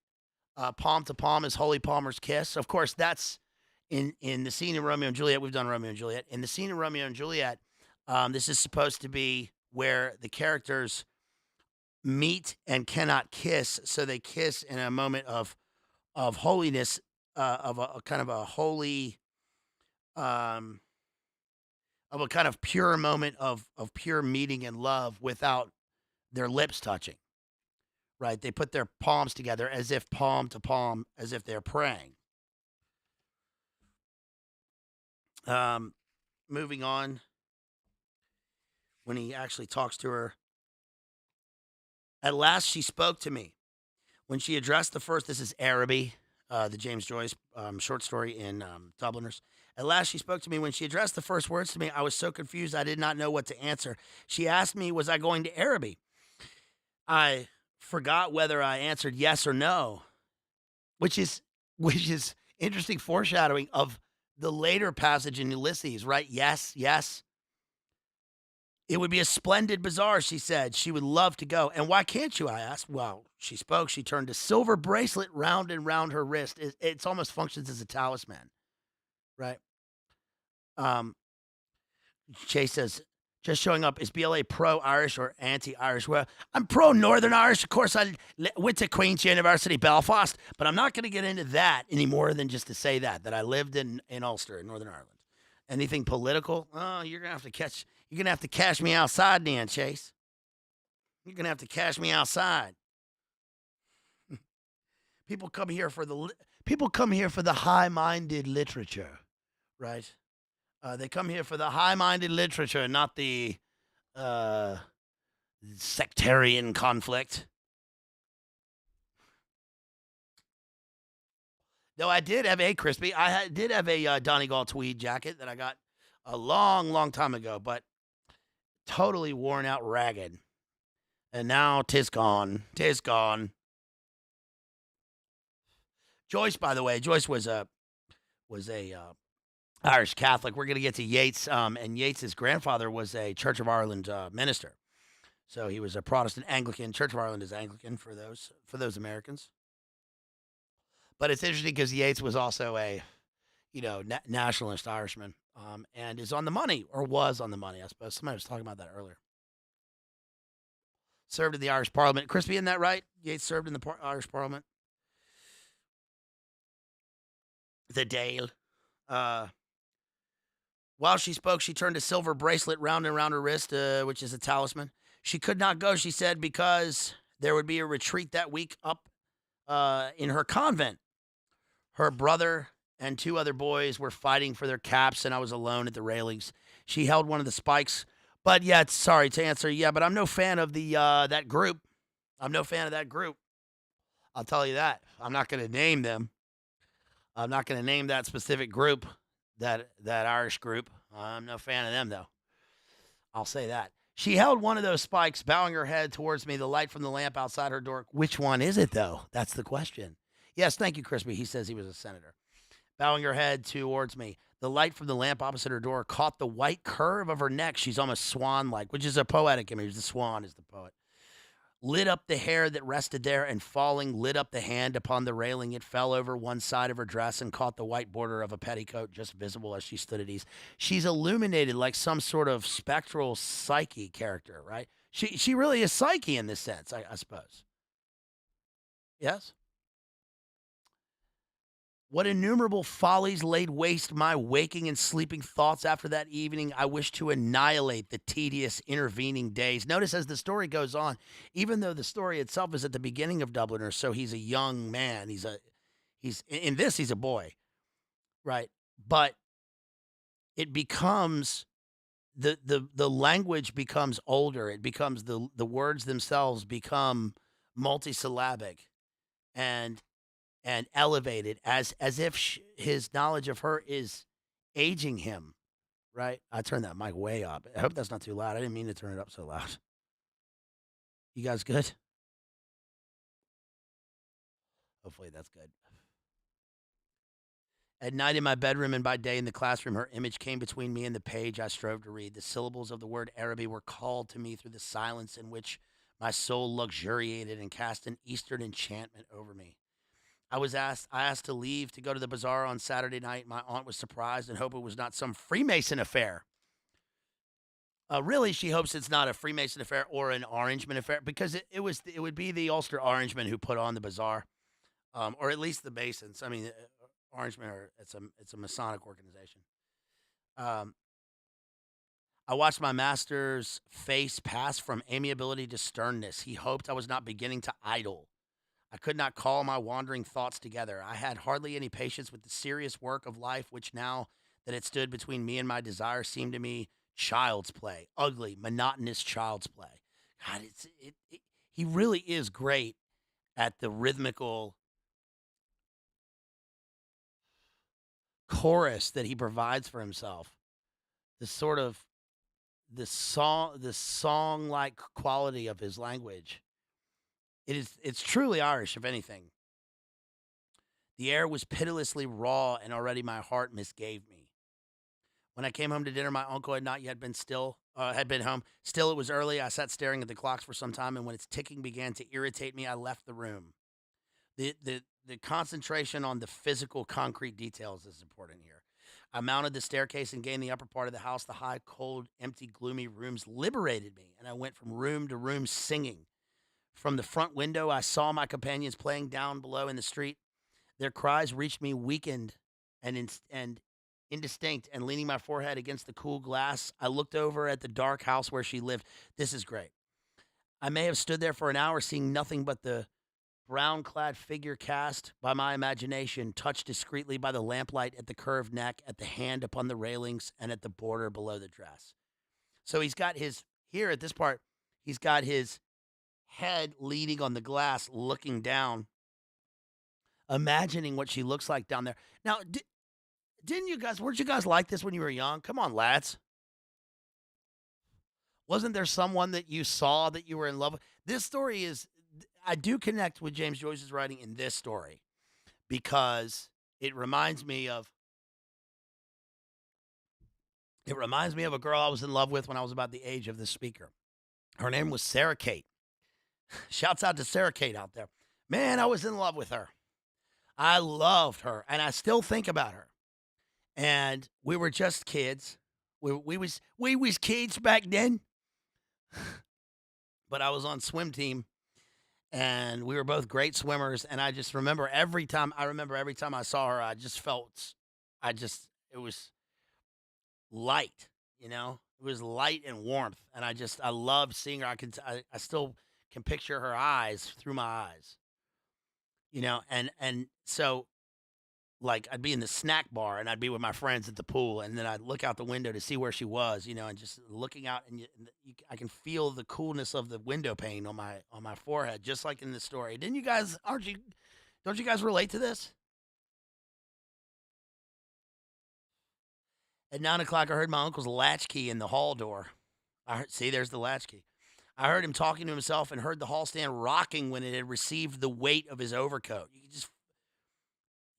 Palm to palm is Holy Palmer's kiss. Of course, that's in the scene in Romeo and Juliet. We've done Romeo and Juliet. In the scene in Romeo and Juliet, this is supposed to be where the characters meet and cannot kiss, so they kiss in a moment of holiness, of a kind of a holy, of a kind of pure moment of pure meeting and love without their lips touching. Right? They put their palms together as if palm to palm, as if they're praying. Moving on, when he actually talks to her. At last she spoke to me. When she addressed the first, this is Araby, the James Joyce short story in Dubliners. At last she spoke to me. When she addressed the first words to me, I was so confused I did not know what to answer. She asked me, was I going to Araby? I forgot whether I answered yes or no, which is interesting foreshadowing of the later passage in Ulysses, right? Yes, yes. It would be a splendid bazaar, she said. She would love to go. And why can't you, I asked. Well, she spoke. She turned a silver bracelet round and round her wrist. It almost functions as a talisman, right? Chase says, just showing up, is BLA pro-Irish or anti-Irish? Well, I'm pro-Northern Irish. Of course, I went to Queen's University, Belfast, but I'm not going to get into that any more than just to say that I lived in Ulster, in Northern Ireland. Anything political? Oh, you're gonna have to catch. You're gonna have to cash me outside, Dan Chase. You're gonna have to cash me outside. People come here for the high-minded literature, right? They come here for the high-minded literature, not the uh, sectarian conflict. No, I did have a crispy. Did have a Donegal tweed jacket that I got a long, long time ago, but totally worn out, ragged, and now 'tis gone. 'Tis gone. Joyce, by the way, Joyce was a Irish Catholic. We're gonna get to Yeats, and Yeats's grandfather was a Church of Ireland minister, so he was a Protestant Anglican. Church of Ireland is Anglican for those Americans. But it's interesting because Yeats was also a, nationalist Irishman, and is on the money, or was on the money, I suppose. Somebody was talking about that earlier. Served in the Irish Parliament. Crispy, isn't that right? Yeats served in the Irish Parliament. The Dale. While she spoke, she turned a silver bracelet round and round her wrist, which is a talisman. She could not go, she said, because there would be a retreat that week up in her convent. Her brother and two other boys were fighting for their caps, and I was alone at the railings. She held one of the spikes. But yeah, sorry to answer. Yeah, but I'm no fan of that group. I'm no fan of that group. I'll tell you that. I'm not going to name them. I'm not going to name that specific group, that Irish group. I'm no fan of them, though. I'll say that. She held one of those spikes, bowing her head towards me, the light from the lamp outside her door. Which one is it, though? That's the question. Yes, thank you, Crispy. He says he was a senator. Bowing her head towards me, the light from the lamp opposite her door caught the white curve of her neck. She's almost swan-like, which is a poetic image. The swan is the poet. Lit up the hair that rested there, and falling, lit up the hand upon the railing. It fell over one side of her dress and caught the white border of a petticoat, just visible as she stood at ease. She's illuminated like some sort of spectral Psyche character, right? She really is Psyche in this sense, I suppose. Yes? What innumerable follies laid waste my waking and sleeping thoughts after that evening. I wish to annihilate the tedious intervening days. Notice as the story goes on, even though the story itself is at the beginning of Dubliners, so he's a young man. He's a boy, right? But it becomes the language becomes older. It becomes the words themselves become multisyllabic, and elevated, as if his knowledge of her is aging him, right? I turned that mic way up. I hope that's not too loud. I didn't mean to turn it up so loud. You guys good? Hopefully that's good. At night in my bedroom and by day in the classroom, her image came between me and the page I strove to read. The syllables of the word Araby were called to me through the silence in which my soul luxuriated and cast an Eastern enchantment over me. I asked to leave to go to the bazaar on Saturday night. My aunt was surprised and hoped it was not some Freemason affair. Really, she hopes it's not a Freemason affair or an Orangeman affair, because it would be the Ulster Orangemen who put on the bazaar, or at least the Masons. I mean, Orangemen it's a Masonic organization. I watched my master's face pass from amiability to sternness. He hoped I was not beginning to idle. I could not call my wandering thoughts together. I had hardly any patience with the serious work of life, which now that it stood between me and my desire seemed to me child's play, ugly, monotonous child's play. God, he really is great at the rhythmical chorus that he provides for himself. The sort of the song-like quality of his language. It's truly Irish, if anything. The air was pitilessly raw, and already my heart misgave me. When I came home to dinner, my uncle had not yet been home. Still, it was early. I sat staring at the clocks for some time, and when its ticking began to irritate me, I left the room. The concentration on the physical, concrete details is important here. I mounted the staircase and gained the upper part of the house. The high, cold, empty, gloomy rooms liberated me, and I went from room to room singing. From the front window, I saw my companions playing down below in the street. Their cries reached me weakened and indistinct, and leaning my forehead against the cool glass, I looked over at the dark house where she lived. This is great. I may have stood there for an hour, seeing nothing but the brown-clad figure cast by my imagination, touched discreetly by the lamplight at the curved neck, at the hand upon the railings, and at the border below the dress. So he's got his, here at this part, he's got his head leaning on the glass, looking down, imagining what she looks like down there. Now, weren't you guys like this when you were young? Come on, lads. Wasn't there someone that you saw that you were in love with? This story is, I do connect with James Joyce's writing in this story because it reminds me of a girl I was in love with when I was about the age of this speaker. Her name was Sarah Kate. Shouts out to Sarah Kate out there. Man, I was in love with her. I loved her, and I still think about her. And we were just kids. We was kids back then. But I was on swim team, and we were both great swimmers. And I just remember every time I saw her, it was light, you know? It was light and warmth. And I loved seeing her. I still can picture her eyes through my eyes, you know? And so, like, I'd be in the snack bar and I'd be with my friends at the pool, and then I'd look out the window to see where she was, you know, and just looking out, and I can feel the coolness of the window pane on my forehead, just like in the story. Don't you guys relate to this? At 9 o'clock, I heard my uncle's latchkey in the hall door. There's the latchkey. I heard him talking to himself and heard the hall stand rocking when it had received the weight of his overcoat.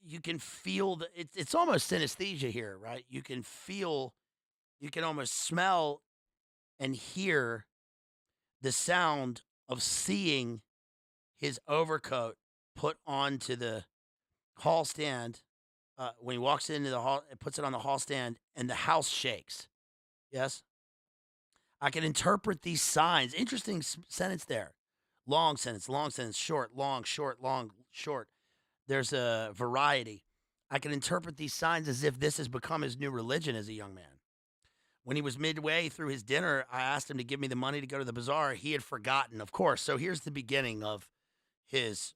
You can feel it's almost synesthesia here, right? You can almost smell and hear the sound of seeing his overcoat put onto the hall stand. When he walks into the hall, it puts it on the hall stand, and the house shakes. Yes? I can interpret these signs. Interesting sentence there. Long sentence, short, long, short, long, short. There's a variety. I can interpret these signs as if this has become his new religion as a young man. When he was midway through his dinner, I asked him to give me the money to go to the bazaar. He had forgotten, of course. So here's the beginning of his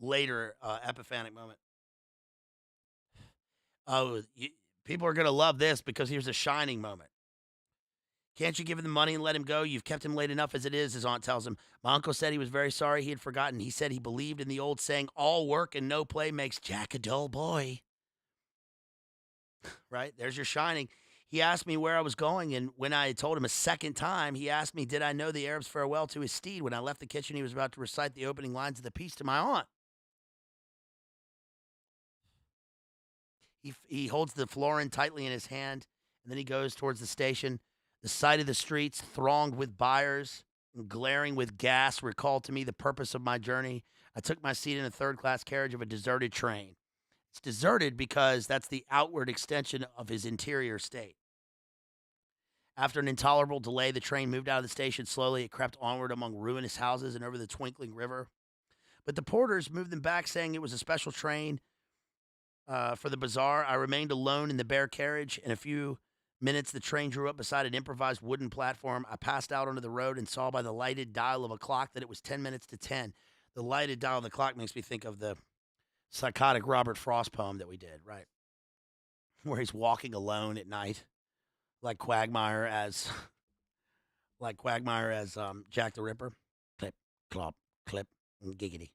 later epiphanic moment. People are going to love this because here's a shining moment. Can't you give him the money and let him go? You've kept him late enough as it is, his aunt tells him. My uncle said he was very sorry he had forgotten. He said he believed in the old saying, all work and no play makes Jack a dull boy. Right? There's your shining. He asked me where I was going, and when I told him a second time, he asked me, did I know the Arab's farewell to his steed? When I left the kitchen, he was about to recite the opening lines of the piece to my aunt. He holds the florin tightly in his hand, and then he goes towards the station. The sight of the streets thronged with buyers and glaring with gas recalled to me the purpose of my journey. I took my seat in a third-class carriage of a deserted train. It's deserted because that's the outward extension of his interior state. After an intolerable delay, the train moved out of the station slowly. It crept onward among ruinous houses and over the twinkling river. But the porters moved them back, saying it was a special train for the bazaar. I remained alone in the bare carriage. In a few minutes, the train drew up beside an improvised wooden platform. I passed out onto the road and saw by the lighted dial of a clock that it was 10 minutes to 10. The lighted dial of the clock makes me think of the psychotic Robert Frost poem that we did, right? Where he's walking alone at night, like Quagmire as Jack the Ripper. Clip, clop, clip, and giggity.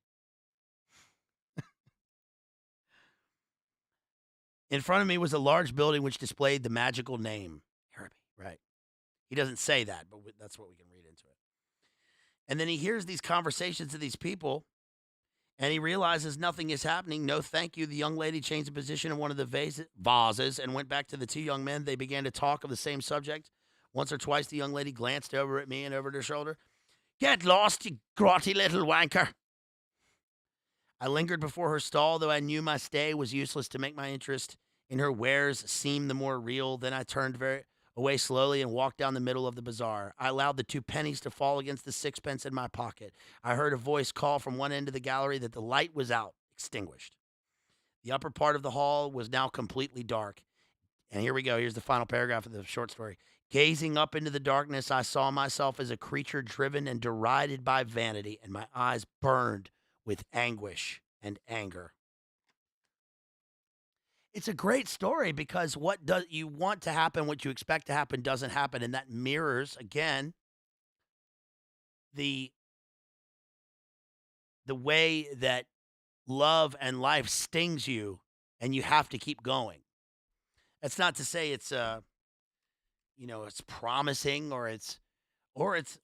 In front of me was a large building which displayed the magical name, Harrowby, right? He doesn't say that, but that's what we can read into it. And then he hears these conversations of these people, and he realizes nothing is happening. No, thank you. The young lady changed the position in one of the vases and went back to the two young men. They began to talk of the same subject. Once or twice, the young lady glanced over at me and over her shoulder. Get lost, you grotty little wanker. I lingered before her stall, though I knew my stay was useless to make my interest in her wares seem the more real. Then I turned away slowly and walked down the middle of the bazaar. I allowed the 2 pennies to fall against the 6pence in my pocket. I heard a voice call from one end of the gallery that the light was out, extinguished. The upper part of the hall was now completely dark. And here we go. Here's the final paragraph of the short story. Gazing up into the darkness, I saw myself as a creature driven and derided by vanity, and my eyes burned with anguish and anger. It's a great story because what does you want to happen, what you expect to happen, doesn't happen, and that mirrors again the way that love and life stings you, and you have to keep going. That's not to say it's it's promising or it's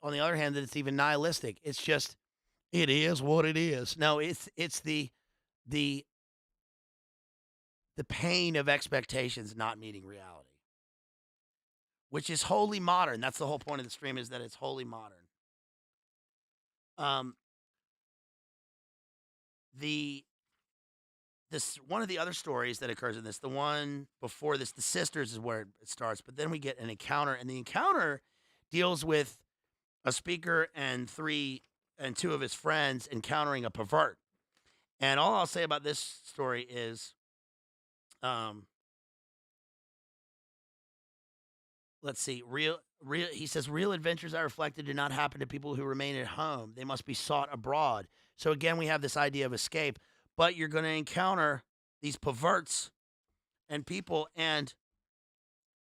on the other hand that it's even nihilistic. It's just it is what it is. No, it's the pain of expectations not meeting reality, which is wholly modern. That's the whole point of the stream, is that it's wholly modern. This one of the other stories that occurs in this, the one before this, the sisters, is where it starts, but then we get an encounter, and the encounter deals with a speaker and two of his friends encountering a pervert. And all I'll say about this story is, let's see, he says, real adventures I reflected do not happen to people who remain at home. They must be sought abroad. So again, we have this idea of escape, but you're going to encounter these perverts and people, and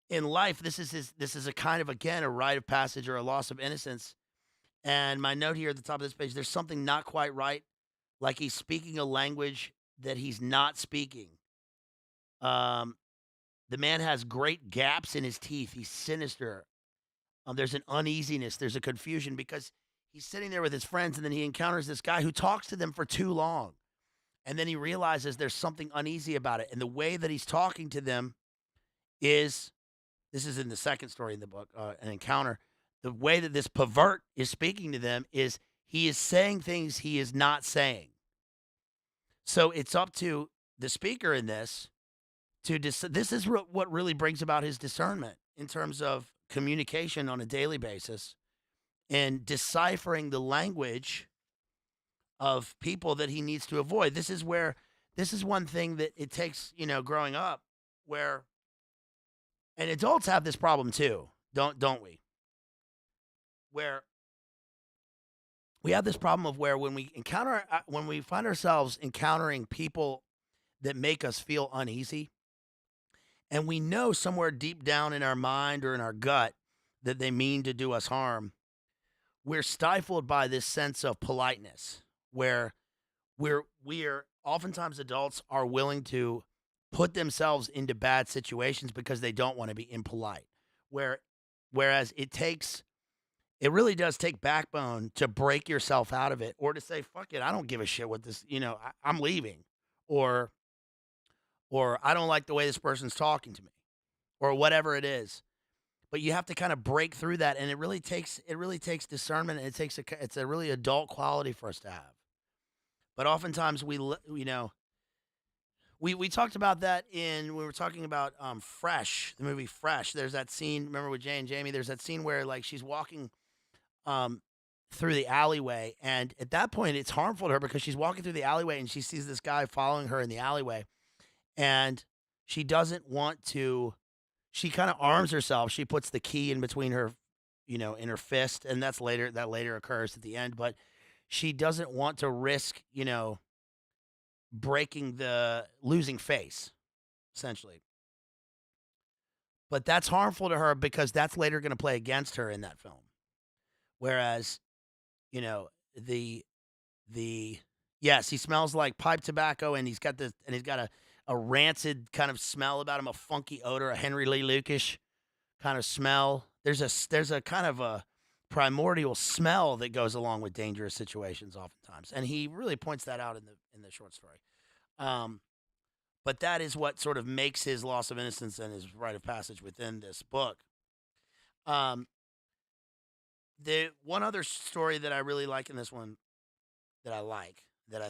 in life, this is a kind of, again, a rite of passage or a loss of innocence. And my note here at the top of this page, there's something not quite right, like he's speaking a language that he's not speaking. The man has great gaps in his teeth. He's sinister. There's an uneasiness. There's a confusion because he's sitting there with his friends, and then he encounters this guy who talks to them for too long. And then he realizes there's something uneasy about it. And the way that he's talking to them is, this is in the second story in the book, an encounter. The way that this pervert is speaking to them is he is saying things he is not saying. So it's up to the speaker in this this is what really brings about his discernment in terms of communication on a daily basis and deciphering the language of people that he needs to avoid. This is one thing that it takes, growing up, where, and adults have this problem too, don't we? Where we have this problem of where when we find ourselves encountering people that make us feel uneasy, and we know somewhere deep down in our mind or in our gut that they mean to do us harm, we're stifled by this sense of politeness, where we're oftentimes, adults are willing to put themselves into bad situations because they don't want to be impolite. Whereas it really does take backbone to break yourself out of it, or to say, fuck it, I don't give a shit what this, I'm leaving, or I don't like the way this person's talking to me, or whatever it is. But you have to kind of break through that, and it really takes discernment, and it's a really adult quality for us to have. But oftentimes we talked about that we were talking about Fresh, the movie Fresh. There's that scene, remember, with Jay and Jamie, there's that scene where, like, she's walking through the alleyway, and at that point it's harmful to her because she's walking through the alleyway and she sees this guy following her in the alleyway, and she doesn't want to. She kind of arms herself. She puts the key in between her, in her fist, and that later occurs at the end. But she doesn't want to risk, losing face, essentially. But that's harmful to her because that's later going to play against her in that film. Whereas, yes, he smells like pipe tobacco, and he's got a rancid kind of smell about him, a funky odor, a Henry Lee Lucas kind of smell. There's a kind of a primordial smell that goes along with dangerous situations oftentimes, and he really points that out in the short story. But that is what sort of makes his loss of innocence and his rite of passage within this book. The one other story that I really like in this one, that I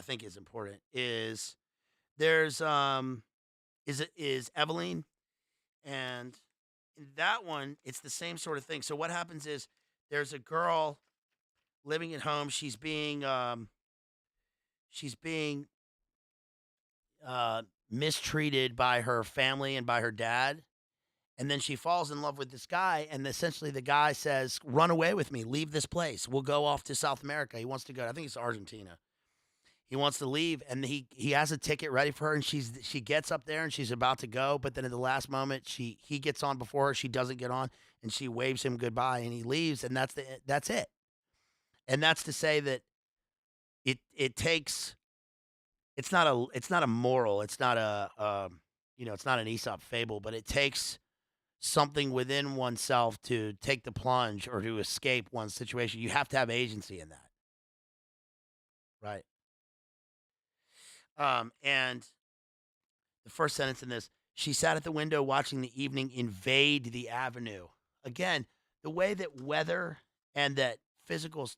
think is important, is there's is Eveline, and in that one it's the same sort of thing. So what happens is there's a girl living at home. She's being mistreated by her family and by her dad, And then she falls in love with this guy, and essentially the guy says, "Run away with me, leave this place. We'll go off to South America." He wants to go. I think it's Argentina. He wants to leave, and he has a ticket ready for her, and she gets up there and she's about to go, but then at the last moment he gets on before her. She doesn't get on, and she waves him goodbye, and he leaves, and that's it. And that's to say that it takes. It's not a moral. It's not it's not an Aesop fable, but it takes something within oneself to take the plunge or to escape one's situation. You have to have agency in that, right? And the first sentence in this, she sat at the window watching the evening invade the avenue. Again, the way that weather and that physical,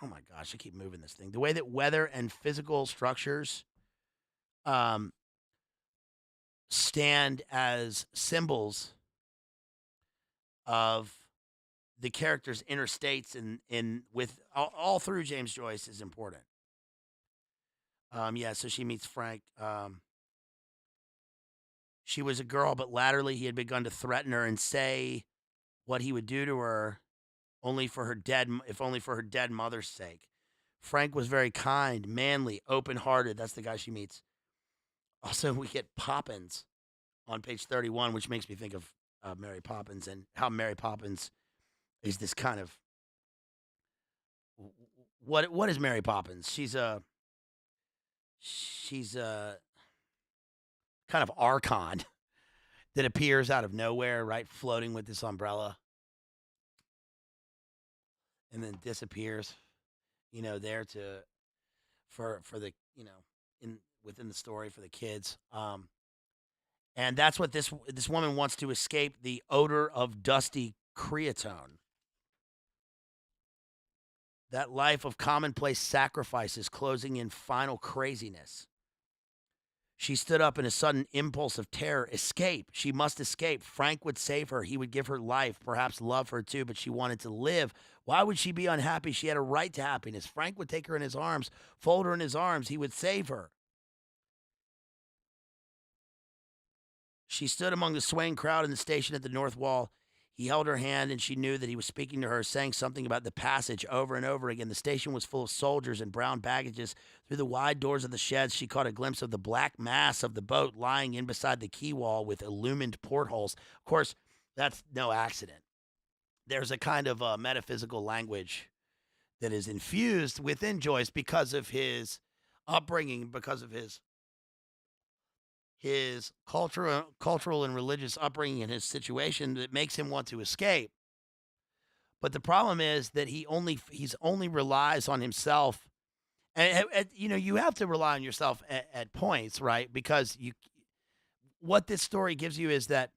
oh my gosh, I keep moving this thing. The way that weather and physical structures um, stand as symbols of the character's inner states in with all through James Joyce is important. Yeah, so she meets Frank. She was a girl, but latterly he had begun to threaten her and say what he would do to her, if only for her dead mother's sake. Frank was very kind, manly, open-hearted. That's the guy she meets. Also, we get Poppins on page 31, which makes me think of Mary Poppins and how Mary Poppins is this kind of what is Mary Poppins? She's a kind of archon that appears out of nowhere, right, floating with this umbrella, and then disappears. There to for the in within the story for the kids. And that's what this woman wants to escape the odor of dusty creatone. That life of commonplace sacrifices closing in final craziness. She stood up in a sudden impulse of terror. Escape. She must escape. Frank would save her. He would give her life, perhaps love her too, but she wanted to live. Why would she be unhappy? She had a right to happiness. Frank would take her in his arms, fold her in his arms. He would save her. She stood among the swaying crowd in the station at the north wall. He held her hand, and she knew that he was speaking to her, saying something about the passage over and over again. The station was full of soldiers and brown baggages. Through the wide doors of the sheds, she caught a glimpse of the black mass of the boat lying in beside the quay wall with illumined portholes. Of course, that's no accident. There's a kind of metaphysical language that is infused within Joyce because of his upbringing, because of his cultural and religious upbringing and his situation that makes him want to escape. But the problem is that he's only relies on himself, and you have to rely on yourself at points, right? Because what this story gives you is that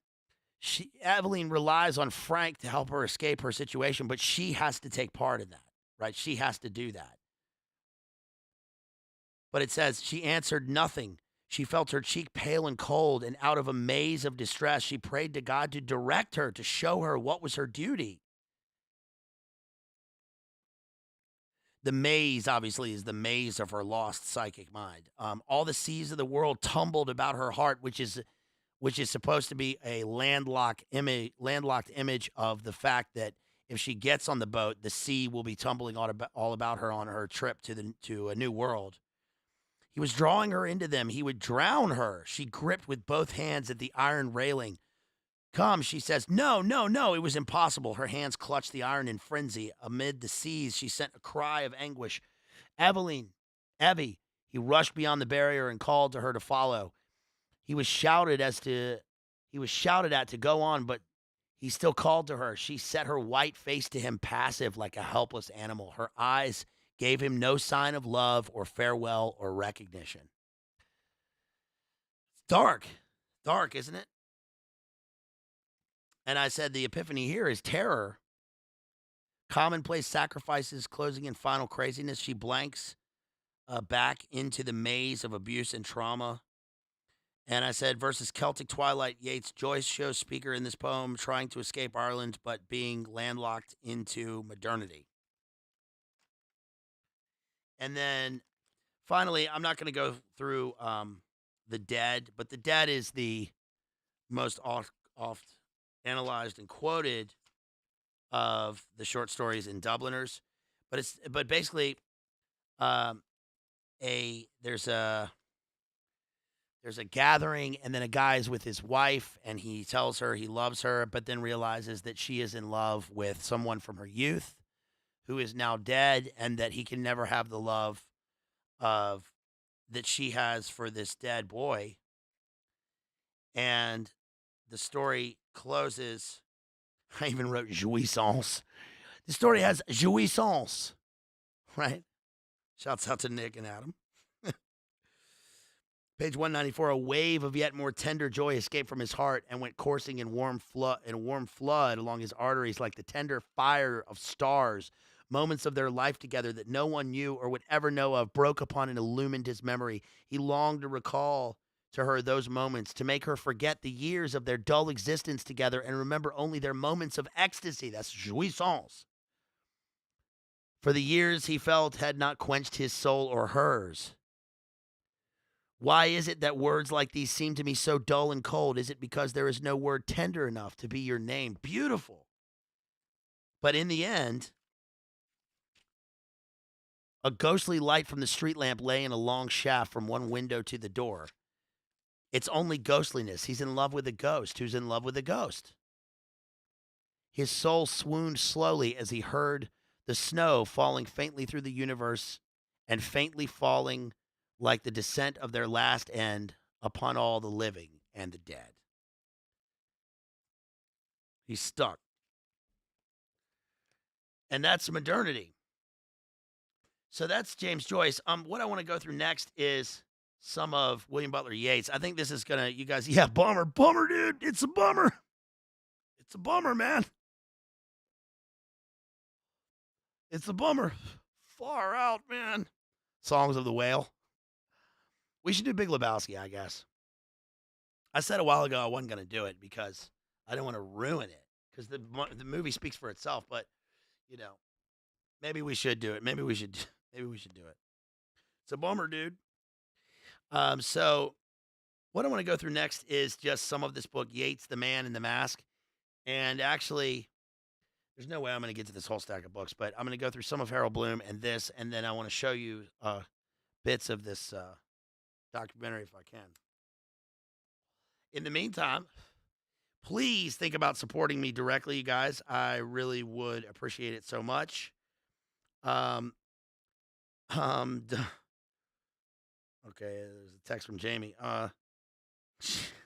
Eveline relies on Frank to help her escape her situation, but she has to take part in that, right? She has to do that. But it says she answered nothing. She felt her cheek pale and cold, and out of a maze of distress, she prayed to God to direct her, to show her what was her duty. The maze, obviously, is the maze of her lost psychic mind. All the seas of the world tumbled about her heart, which is supposed to be a landlocked image of the fact that if she gets on the boat, the sea will be tumbling all about her on her trip to a new world. He was drawing her into them. He would drown her. She gripped with both hands at the iron railing. Come, she says. No, no, no. It was impossible. Her hands clutched the iron in frenzy. Amid the seas, she sent a cry of anguish. Eveline, Evie. He rushed beyond the barrier and called to her to follow. He was shouted at to go on, but he still called to her. She set her white face to him, passive like a helpless animal. Her eyes gave him no sign of love or farewell or recognition. Dark, isn't it? And I said the epiphany here is terror. Commonplace sacrifices closing in final craziness. She blanks back into the maze of abuse and trauma. And I said versus Celtic Twilight, Yeats, Joyce shows speaker in this poem trying to escape Ireland but being landlocked into modernity. And then finally, I'm not going to go through The Dead, but The Dead is the most analyzed and quoted of the short stories in Dubliners, but basically um, there's a gathering, and then a guy's with his wife, and he tells her he loves her, but then realizes that she is in love with someone from her youth who is now dead, and that he can never have the love of that she has for this dead boy. And the story closes. I even wrote jouissance. The story has jouissance, right? Shouts out to Nick and Adam. Page 194, a wave of yet more tender joy escaped from his heart and went coursing in warm flood along his arteries like the tender fire of stars. Moments of their life together that no one knew or would ever know of broke upon and illumined his memory. He longed to recall to her those moments, to make her forget the years of their dull existence together and remember only their moments of ecstasy. That's jouissance. For the years he felt had not quenched his soul or hers. Why is it that words like these seem to me so dull and cold? Is it because there is no word tender enough to be your name? Beautiful. But in the end, a ghostly light from the street lamp lay in a long shaft from one window to the door. It's only ghostliness. He's in love with a ghost who's in love with a ghost. His soul swooned slowly as he heard the snow falling faintly through the universe and faintly falling like the descent of their last end upon all the living and the dead. He's stuck. And that's modernity. So that's James Joyce. What I want to go through next is some of William Butler Yeats. I think this is going to, you guys, yeah, bummer, dude. It's a bummer. It's a bummer, man. It's a bummer. Far out, man. Songs of the Whale. We should do Big Lebowski, I guess. I said a while ago I wasn't going to do it because I didn't want to ruin it, because the movie speaks for itself. But maybe we should do it. Maybe we should do it. It's a bummer, dude. So what I want to go through next is just some of this book, Yeats, The Man in the Mask. And actually, there's no way I'm going to get to this whole stack of books, but I'm going to go through some of Harold Bloom and this, and then I want to show you bits of this documentary if I can. In the meantime, please think about supporting me directly, you guys. I really would appreciate it so much. Okay, there's a text from Jamie.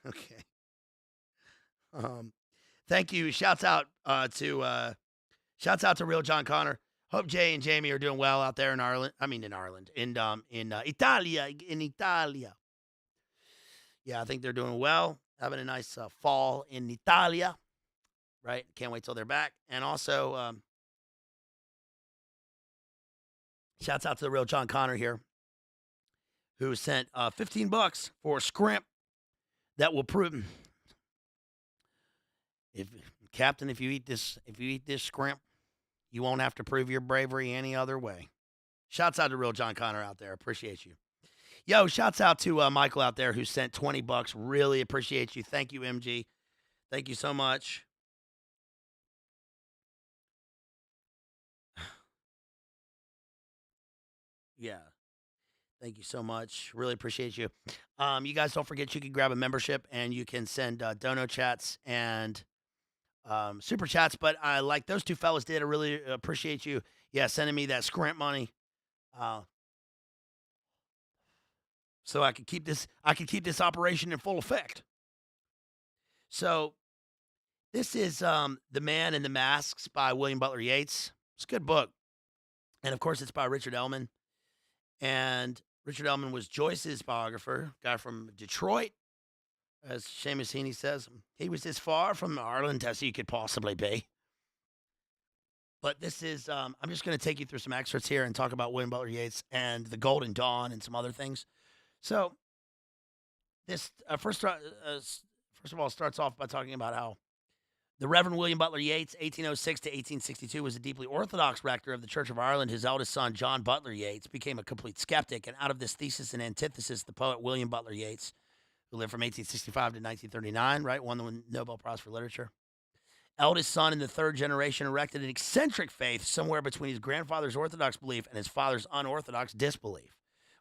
Okay. Thank you. Shouts out to Real John Connor. Hope Jay and Jamie are doing well out there in Ireland. In Italia. Yeah, I think they're doing well. Having a nice fall in Italia. Right? Can't wait till they're back. And also, shouts out to the Real John Connor here, who sent $15 for a scrimp that will prove, if you eat this scrimp, you won't have to prove your bravery any other way. Shouts out to Real John Connor out there. Appreciate you. Yo, shouts out to Michael out there who sent $20. Really appreciate you. Thank you, MG. Thank you so much. Yeah. Thank you so much. Really appreciate you. You guys don't forget you can grab a membership and you can send dono chats and super chats. But like those two fellas did, I really appreciate you. Yeah, sending me that scrimp money. So I could keep this operation in full effect. So this is The Man in the Masks by William Butler Yeats. It's a good book. And of course it's by Richard Ellman. And Richard Ellman was Joyce's biographer, guy from Detroit. As Seamus Heaney says, he was as far from Ireland as he could possibly be. But this is, I'm just going to take you through some excerpts here and talk about William Butler Yeats and the Golden Dawn and some other things. So this, first of all, starts off by talking about how the Reverend William Butler Yeats, 1806 to 1862, was a deeply Orthodox rector of the Church of Ireland. His eldest son, John Butler Yeats, became a complete skeptic, and out of this thesis and antithesis, the poet William Butler Yeats, who lived from 1865 to 1939, right, won the Nobel Prize for Literature. eldest son in the third generation, erected an eccentric faith somewhere between his grandfather's Orthodox belief and his father's unorthodox disbelief,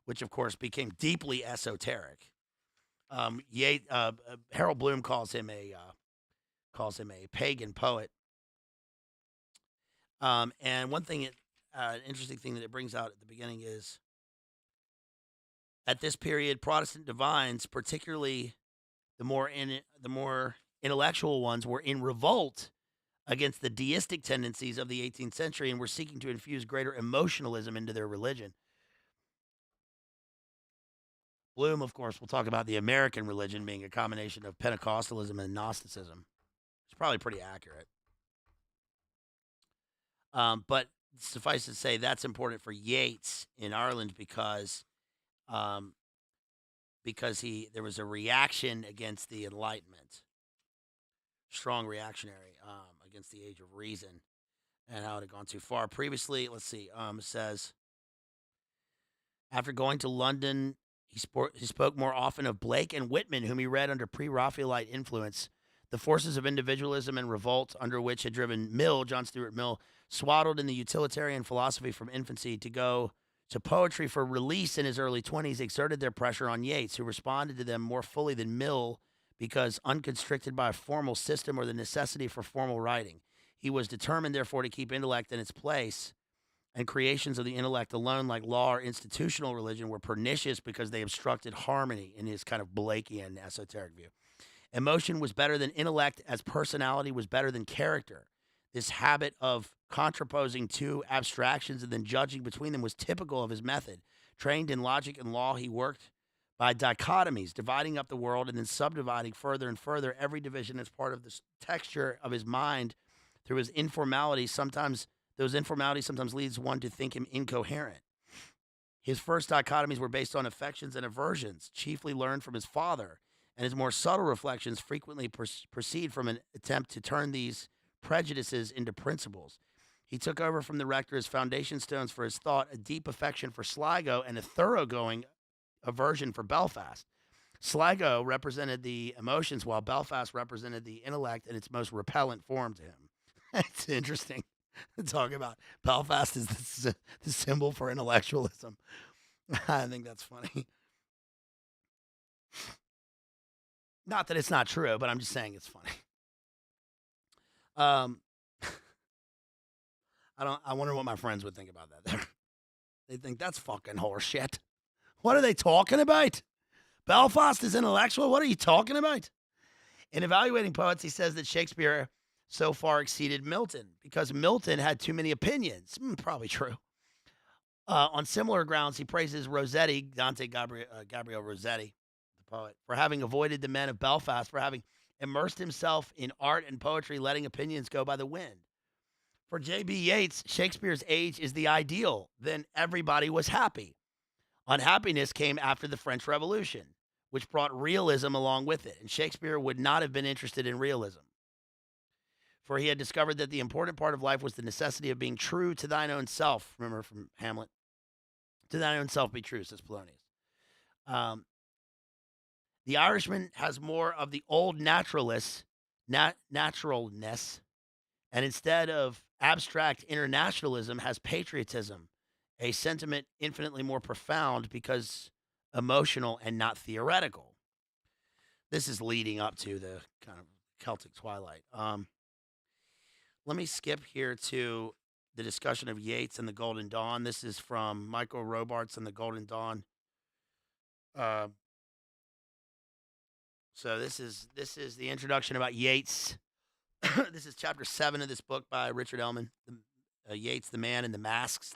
which, of course, became deeply esoteric. Harold Bloom calls him a pagan poet. And one thing, an interesting thing that it brings out at the beginning is, at this period, Protestant divines, particularly the more intellectual ones, were in revolt against the deistic tendencies of the 18th century and were seeking to infuse greater emotionalism into their religion. Bloom, of course, will talk about the American religion being a combination of Pentecostalism and Gnosticism. It's probably pretty accurate. But suffice to say, that's important for Yeats in Ireland because there was a reaction against the Enlightenment, strong reactionary against the age of reason, and how it had gone too far. Previously, let's see, it says, after going to London, he spoke more often of Blake and Whitman, whom he read under pre-Raphaelite influence. The forces of individualism and revolt under which had driven Mill, John Stuart Mill, swaddled in the utilitarian philosophy from infancy to go to poetry for release in his early 20s, exerted their pressure on Yeats, who responded to them more fully than Mill because unconstricted by a formal system or the necessity for formal writing. He was determined, therefore, to keep intellect in its place, and creations of the intellect alone, like law or institutional religion, were pernicious because they obstructed harmony, in his kind of Blakean esoteric view. Emotion was better than intellect, as personality was better than character. This habit of contraposing two abstractions and then judging between them was typical of his method. Trained in logic and law, he worked by dichotomies, dividing up the world and then subdividing further and further every division as part of the texture of his mind through his informality. Sometimes those informalities sometimes leads one to think him incoherent. His first dichotomies were based on affections and aversions, chiefly learned from his father, and his more subtle reflections frequently proceed from an attempt to turn these prejudices into principles. He took over from the rector as foundation stones for his thought a deep affection for Sligo and a thoroughgoing aversion for Belfast. Sligo represented the emotions, while Belfast represented the intellect in its most repellent form to him. It's interesting to talk about Belfast as the symbol for intellectualism. I think that's funny. Not that it's not true, but I'm just saying it's funny. I wonder what my friends would think about that. They think that's fucking horseshit. What are they talking about? Belfast is intellectual? What are you talking about? In evaluating poets, he says that Shakespeare so far exceeded Milton because Milton had too many opinions. Probably true. On similar grounds, he praises Rossetti, Dante Gabriel Rossetti, the poet, for having avoided the men of Belfast, for having immersed himself in art and poetry, letting opinions go by the wind. For J.B. Yeats, Shakespeare's age is the ideal. Then everybody was happy. Unhappiness came after the French Revolution, which brought realism along with it, and Shakespeare would not have been interested in realism. For he had discovered that the important part of life was the necessity of being true to thine own self. Remember from Hamlet? To thine own self be true, says Polonius. The Irishman has more of the old naturalness, and instead of abstract internationalism, has patriotism, a sentiment infinitely more profound because emotional and not theoretical. This is leading up to the kind of Celtic twilight. Let me skip here to the discussion of Yeats and the Golden Dawn. This is from Michael Robarts and the Golden Dawn. So this is the introduction about Yeats. This is chapter 7 of this book by Richard Ellman. Yeats, the Man in the Masks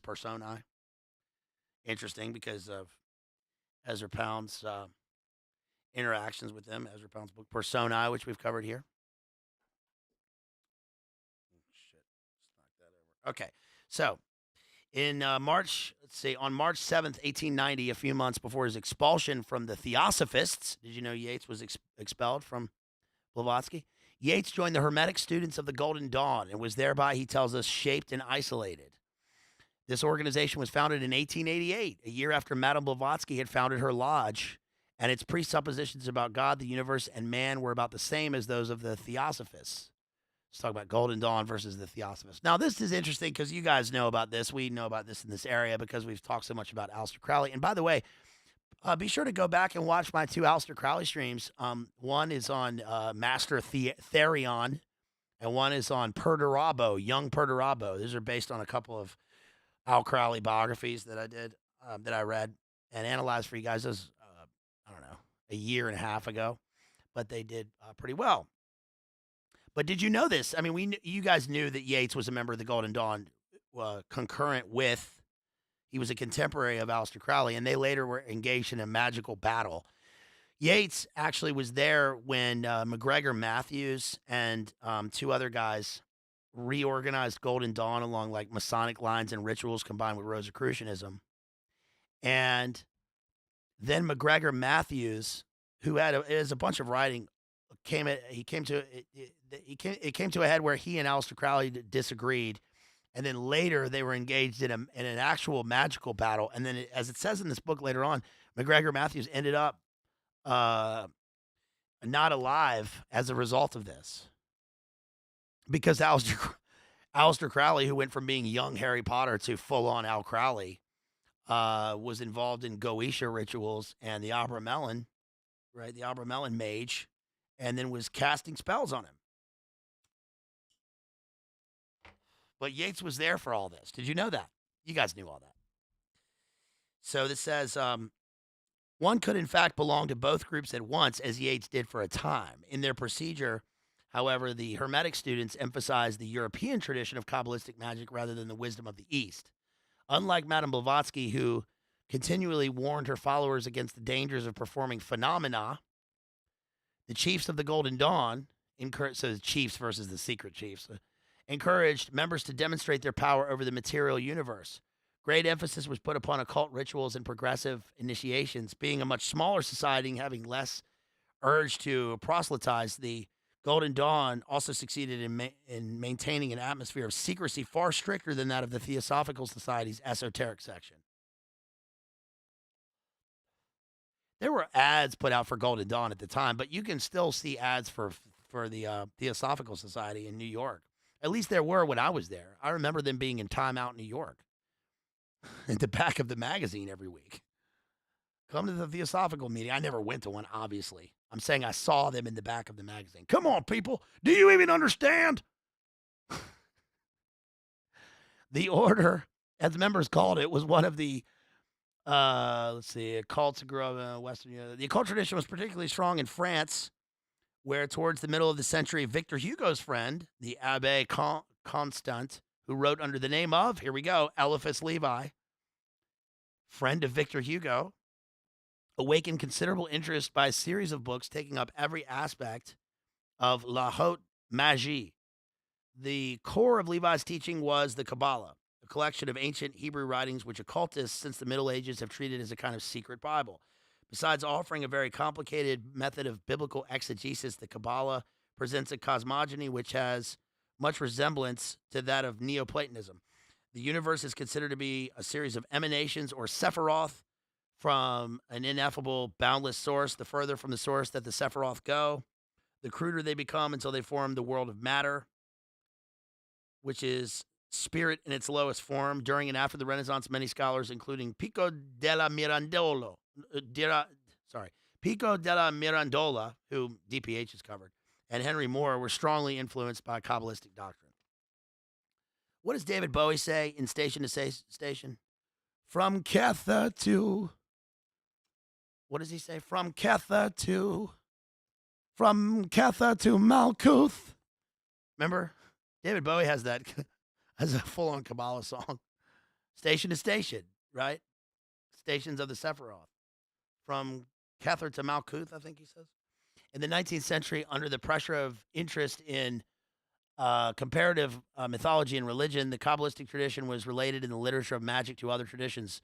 personae. Interesting because of Ezra Pound's interactions with them. Ezra Pound's book Personae, which we've covered here. Okay, so in March 7th, 1890, a few months before his expulsion from the Theosophists, did you know Yeats was expelled from Blavatsky? Yeats joined the Hermetic students of the Golden Dawn and was thereby, he tells us, shaped and isolated. This organization was founded in 1888, a year after Madame Blavatsky had founded her lodge, and its presuppositions about God, the universe, and man were about the same as those of the Theosophists. Let's talk about Golden Dawn versus the Theosophists. Now, this is interesting because you guys know about this. We know about this in this area because we've talked so much about Aleister Crowley. And by the way, be sure to go back and watch my 2 Aleister Crowley streams. One is on Master Therion, and one is on Perdurabo, Young Perdurabo. These are based on a couple of Al Crowley biographies that I did, that I read and analyzed for you guys. This was, I don't know, a year and a half ago, but they did pretty well. But did you know this? I mean, you guys knew that Yeats was a member of the Golden Dawn, concurrent with, he was a contemporary of Aleister Crowley, and they later were engaged in a magical battle. Yeats actually was there when MacGregor Matthews and 2 other guys reorganized Golden Dawn along like Masonic lines and rituals combined with Rosicrucianism. And then MacGregor Matthews, who had a bunch of writing, it came to a head where he and Aleister Crowley disagreed, and then later they were engaged in an actual magical battle. And then, as it says in this book later on, MacGregor Matthews ended up not alive as a result of this, because Aleister Crowley, who went from being young Harry Potter to full-on Al Crowley, was involved in Goetia rituals and the Abramelin, right? The Abramelin mage, and then was casting spells on him. But Yeats was there for all this. Did you know that? You guys knew all that. So this says, one could in fact belong to both groups at once, as Yeats did for a time. In their procedure, however, the Hermetic students emphasized the European tradition of Kabbalistic magic rather than the wisdom of the East. Unlike Madame Blavatsky, who continually warned her followers against the dangers of performing phenomena, the chiefs of the Golden Dawn, so the chiefs versus the secret chiefs, encouraged members to demonstrate their power over the material universe. Great emphasis was put upon occult rituals and progressive initiations. Being a much smaller society and having less urge to proselytize, the Golden Dawn also succeeded in maintaining an atmosphere of secrecy far stricter than that of the Theosophical Society's esoteric section. There were ads put out for Golden Dawn at the time, but you can still see ads for the Theosophical Society in New York. At least there were when I was there. I remember them being in Time Out, New York, at the back of the magazine every week. Come to the Theosophical meeting. I never went to one, obviously. I'm saying I saw them in the back of the magazine. Come on, people. Do you even understand? The order, as members called it, was one of the, occults grew up in Western Europe. The occult tradition was particularly strong in France, where towards the middle of the century, Victor Hugo's friend, the Abbé Constant, who wrote under the name of, here we go, Eliphas Levi, friend of Victor Hugo, awakened considerable interest by a series of books taking up every aspect of La Haute Magie. The core of Levi's teaching was the Kabbalah, a collection of ancient Hebrew writings which occultists since the Middle Ages have treated as a kind of secret Bible. Besides offering a very complicated method of biblical exegesis, the Kabbalah presents a cosmogony which has much resemblance to that of Neoplatonism. The universe is considered to be a series of emanations or Sephiroth from an ineffable, boundless source. The further from the source that the Sephiroth go, the cruder they become until they form the world of matter, which is spirit in its lowest form. During and after the Renaissance, many scholars, including Pico della Mirandola, who DPH has covered, and Henry Moore, were strongly influenced by Kabbalistic doctrine. What does David Bowie say in Station to Station? From Ketha to... What does he say? From Ketha to Malkuth. Remember? David Bowie has that as a full-on Kabbalah song. Station to Station, right? Stations of the Sephiroth. From Kether to Malkuth, I think he says. In the 19th century, under the pressure of interest in comparative mythology and religion, the Kabbalistic tradition was related in the literature of magic to other traditions.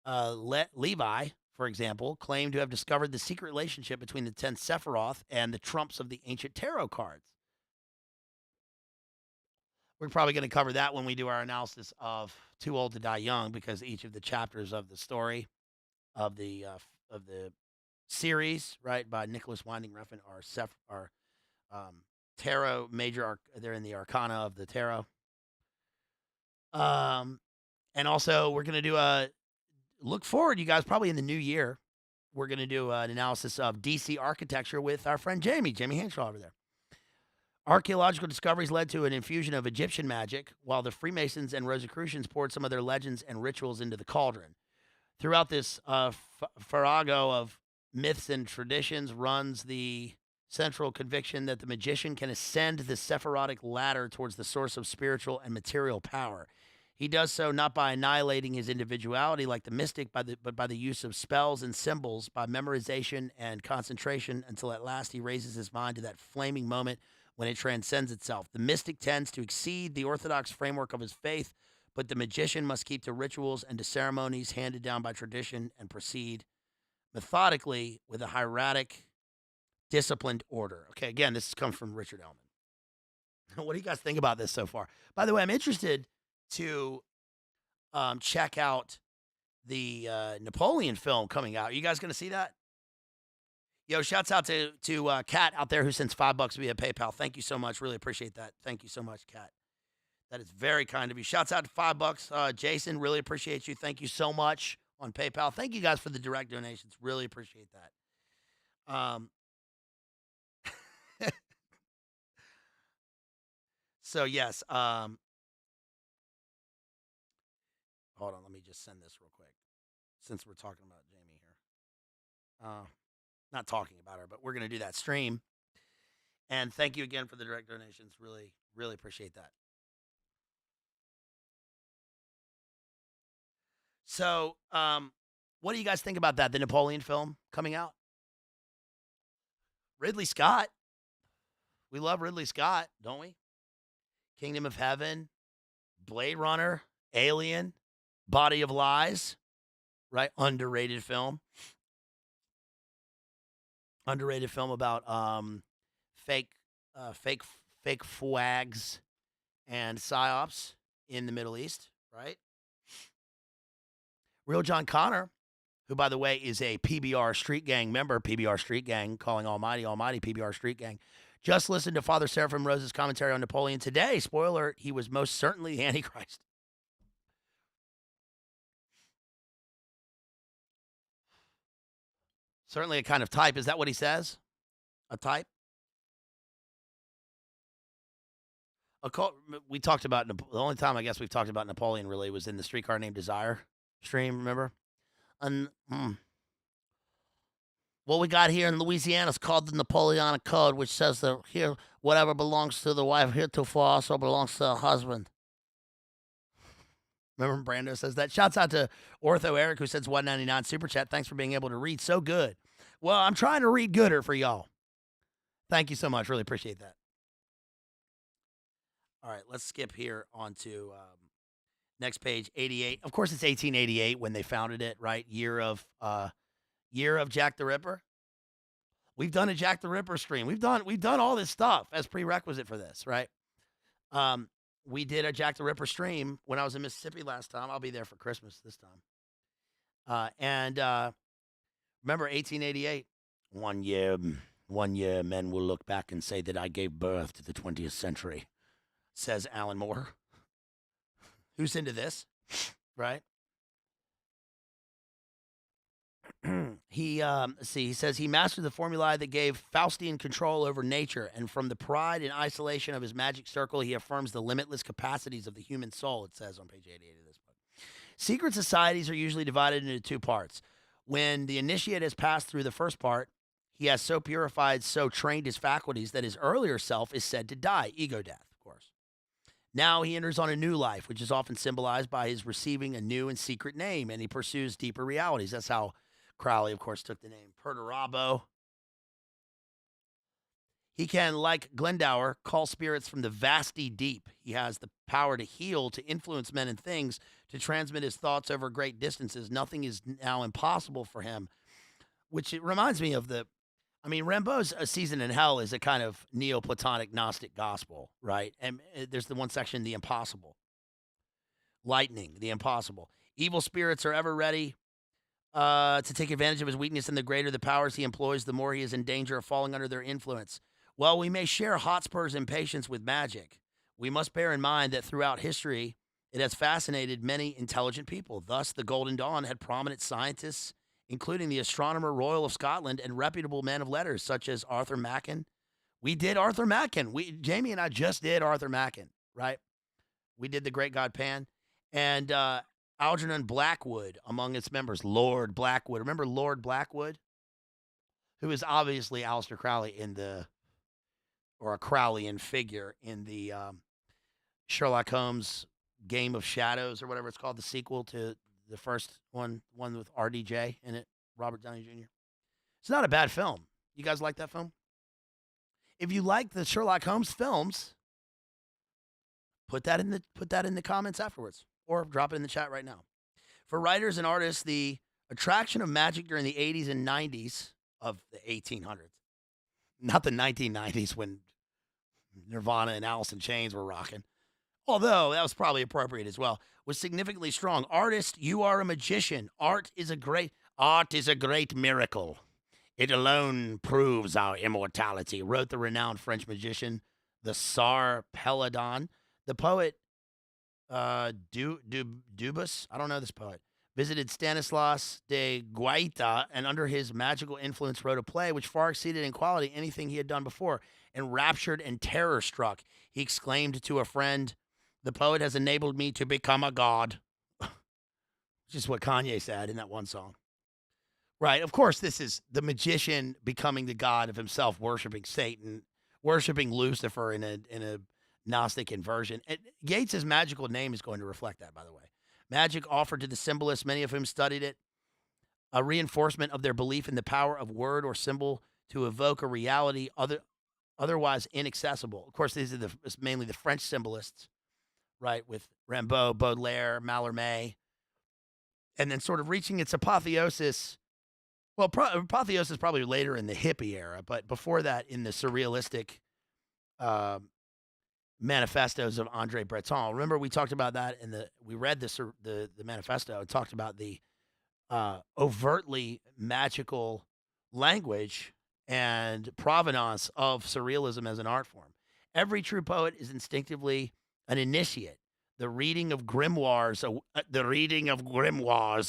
Levi, for example, claimed to have discovered the secret relationship between the 10 Sephiroth and the trumps of the ancient tarot cards. We're probably going to cover that when we do our analysis of Too Old to Die Young, because each of the chapters of the story of the series, right, by Nicholas Winding Refn are tarot they're in the arcana of the tarot. And also we're going to do look forward, you guys, probably in the new year. We're going to do an analysis of DC architecture with our friend Jamie Hanshaw over there. Archaeological discoveries led to an infusion of Egyptian magic, while the Freemasons and Rosicrucians poured some of their legends and rituals into the cauldron. Throughout this farrago of myths and traditions runs the central conviction that the magician can ascend the Sephirotic ladder towards the source of spiritual and material power. He does so not by annihilating his individuality like the mystic, but by the use of spells and symbols, by memorization and concentration, until at last he raises his mind to that flaming moment when it transcends itself. The mystic tends to exceed the orthodox framework of his faith, but the magician must keep to rituals and to ceremonies handed down by tradition and proceed methodically with a hieratic, disciplined order. Okay, again, this comes from Richard Ellman. What do you guys think about this so far? By the way, I'm interested to check out the Napoleon film coming out. Are you guys going to see that? Yo, shouts out to Kat out there who sends $5 via PayPal. Thank you so much. Really appreciate that. Thank you so much, Kat. That is very kind of you. Shouts out to $5. Jason, really appreciate you. Thank you so much on PayPal. Thank you guys for the direct donations. Really appreciate that. So yes. Hold on, let me just send this real quick, since we're talking about Jamie here. Not talking about her, but we're going to do that stream. And thank you again for the direct donations. Really, really appreciate that. So, what do you guys think about that? The Napoleon film coming out? Ridley Scott. We love Ridley Scott, don't we? Kingdom of Heaven, Blade Runner, Alien, Body of Lies, right? Underrated film. Underrated film about fake flags and psyops in the Middle East, right? Real John Connor, who, by the way, is a PBR Street Gang member, PBR Street Gang, calling Almighty, PBR Street Gang, just listened to Father Seraphim Rose's commentary on Napoleon today. Spoiler alert, he was most certainly the Antichrist. Certainly a kind of type. Is that what he says? A type? We talked about, the only time I guess we've talked about Napoleon really was in the Streetcar Named Desire stream, remember? What we got here in Louisiana is called the Napoleonic Code, which says that here, whatever belongs to the wife heretofore also belongs to the husband. Remember Brando says that? Shouts out to Ortho Eric, who sends $1.99 super chat. Thanks for being able to read so good. Well, I'm trying to read gooder for y'all. Thank you so much. Really appreciate that. All right, let's skip here on to next page, 88. Of course, it's 1888 when they founded it, right? Year of Jack the Ripper. We've done a Jack the Ripper stream. We've done all this stuff as prerequisite for this, right? We did a Jack the Ripper stream when I was in Mississippi last time. I'll be there for Christmas this time. And remember 1888? One year, men will look back and say that I gave birth to the 20th century, says Alan Moore. Who's into this, right? He says he mastered the formulae that gave Faustian control over nature, and from the pride and isolation of his magic circle, he affirms the limitless capacities of the human soul, it says on page 88 of this book. Secret societies are usually divided into two parts. When the initiate has passed through the first part, he has so purified, so trained his faculties that his earlier self is said to die, ego death, of course. Now he enters on a new life, which is often symbolized by his receiving a new and secret name, and he pursues deeper realities. That's how Crowley, of course, took the name Perturabo. He can, like Glendower, call spirits from the vasty deep. He has the power to heal, to influence men and things, to transmit his thoughts over great distances. Nothing is now impossible for him, which it reminds me of Rimbaud's A Season in Hell is a kind of Neoplatonic Gnostic gospel, right? And there's the one section, the impossible. Lightning, the impossible. Evil spirits are ever ready to take advantage of his weakness, and the greater the powers he employs, the more he is in danger of falling under their influence. While we may share Hotspur's impatience with magic, we must bear in mind that throughout history, it has fascinated many intelligent people. Thus, the Golden Dawn had prominent scientists, including the Astronomer Royal of Scotland and reputable men of letters such as Arthur Machen. We did Arthur Machen. Jamie and I just did Arthur Machen, right? We did the Great God Pan. And Algernon Blackwood among its members, Lord Blackwood. Remember Lord Blackwood? Who is obviously Aleister Crowley or a Crowleyan figure in the Sherlock Holmes Game of Shadows or whatever it's called, the sequel to the first one with RDJ in it, Robert Downey Jr. It's not a bad film. You guys like that film? If you like the Sherlock Holmes films, put that in the comments afterwards or drop it in the chat right now. For writers and artists, the attraction of magic during the 80s and 90s of the 1800s, not the 1990s when Nirvana and Alice in Chains were rocking, although that was probably appropriate as well, was significantly strong. Artist, you are a magician. Art is a great miracle. It alone proves our immortality, wrote the renowned French magician, the Tsar Peladon. The poet Dubus, I don't know this poet, visited Stanislas de Guaita and under his magical influence wrote a play which far exceeded in quality anything he had done before. Enraptured and terror-struck, he exclaimed to a friend, "The poet has enabled me to become a god." Which is what Kanye said in that one song. Right, of course, this is the magician becoming the god of himself, worshiping Satan, worshiping Lucifer in a Gnostic inversion. And Yeats' magical name is going to reflect that, by the way. Magic offered to the symbolists, many of whom studied it, a reinforcement of their belief in the power of word or symbol to evoke a reality otherwise inaccessible. Of course, these are mainly the French symbolists, right, with Rimbaud, Baudelaire, Mallarmé, and then sort of reaching its apotheosis. Well, apotheosis probably later in the hippie era, but before that in the surrealistic manifestos of André Breton. Remember, we talked about that we read the manifesto. It talked about the overtly magical language and provenance of surrealism as an art form. Every true poet is instinctively an initiate. The reading of grimoires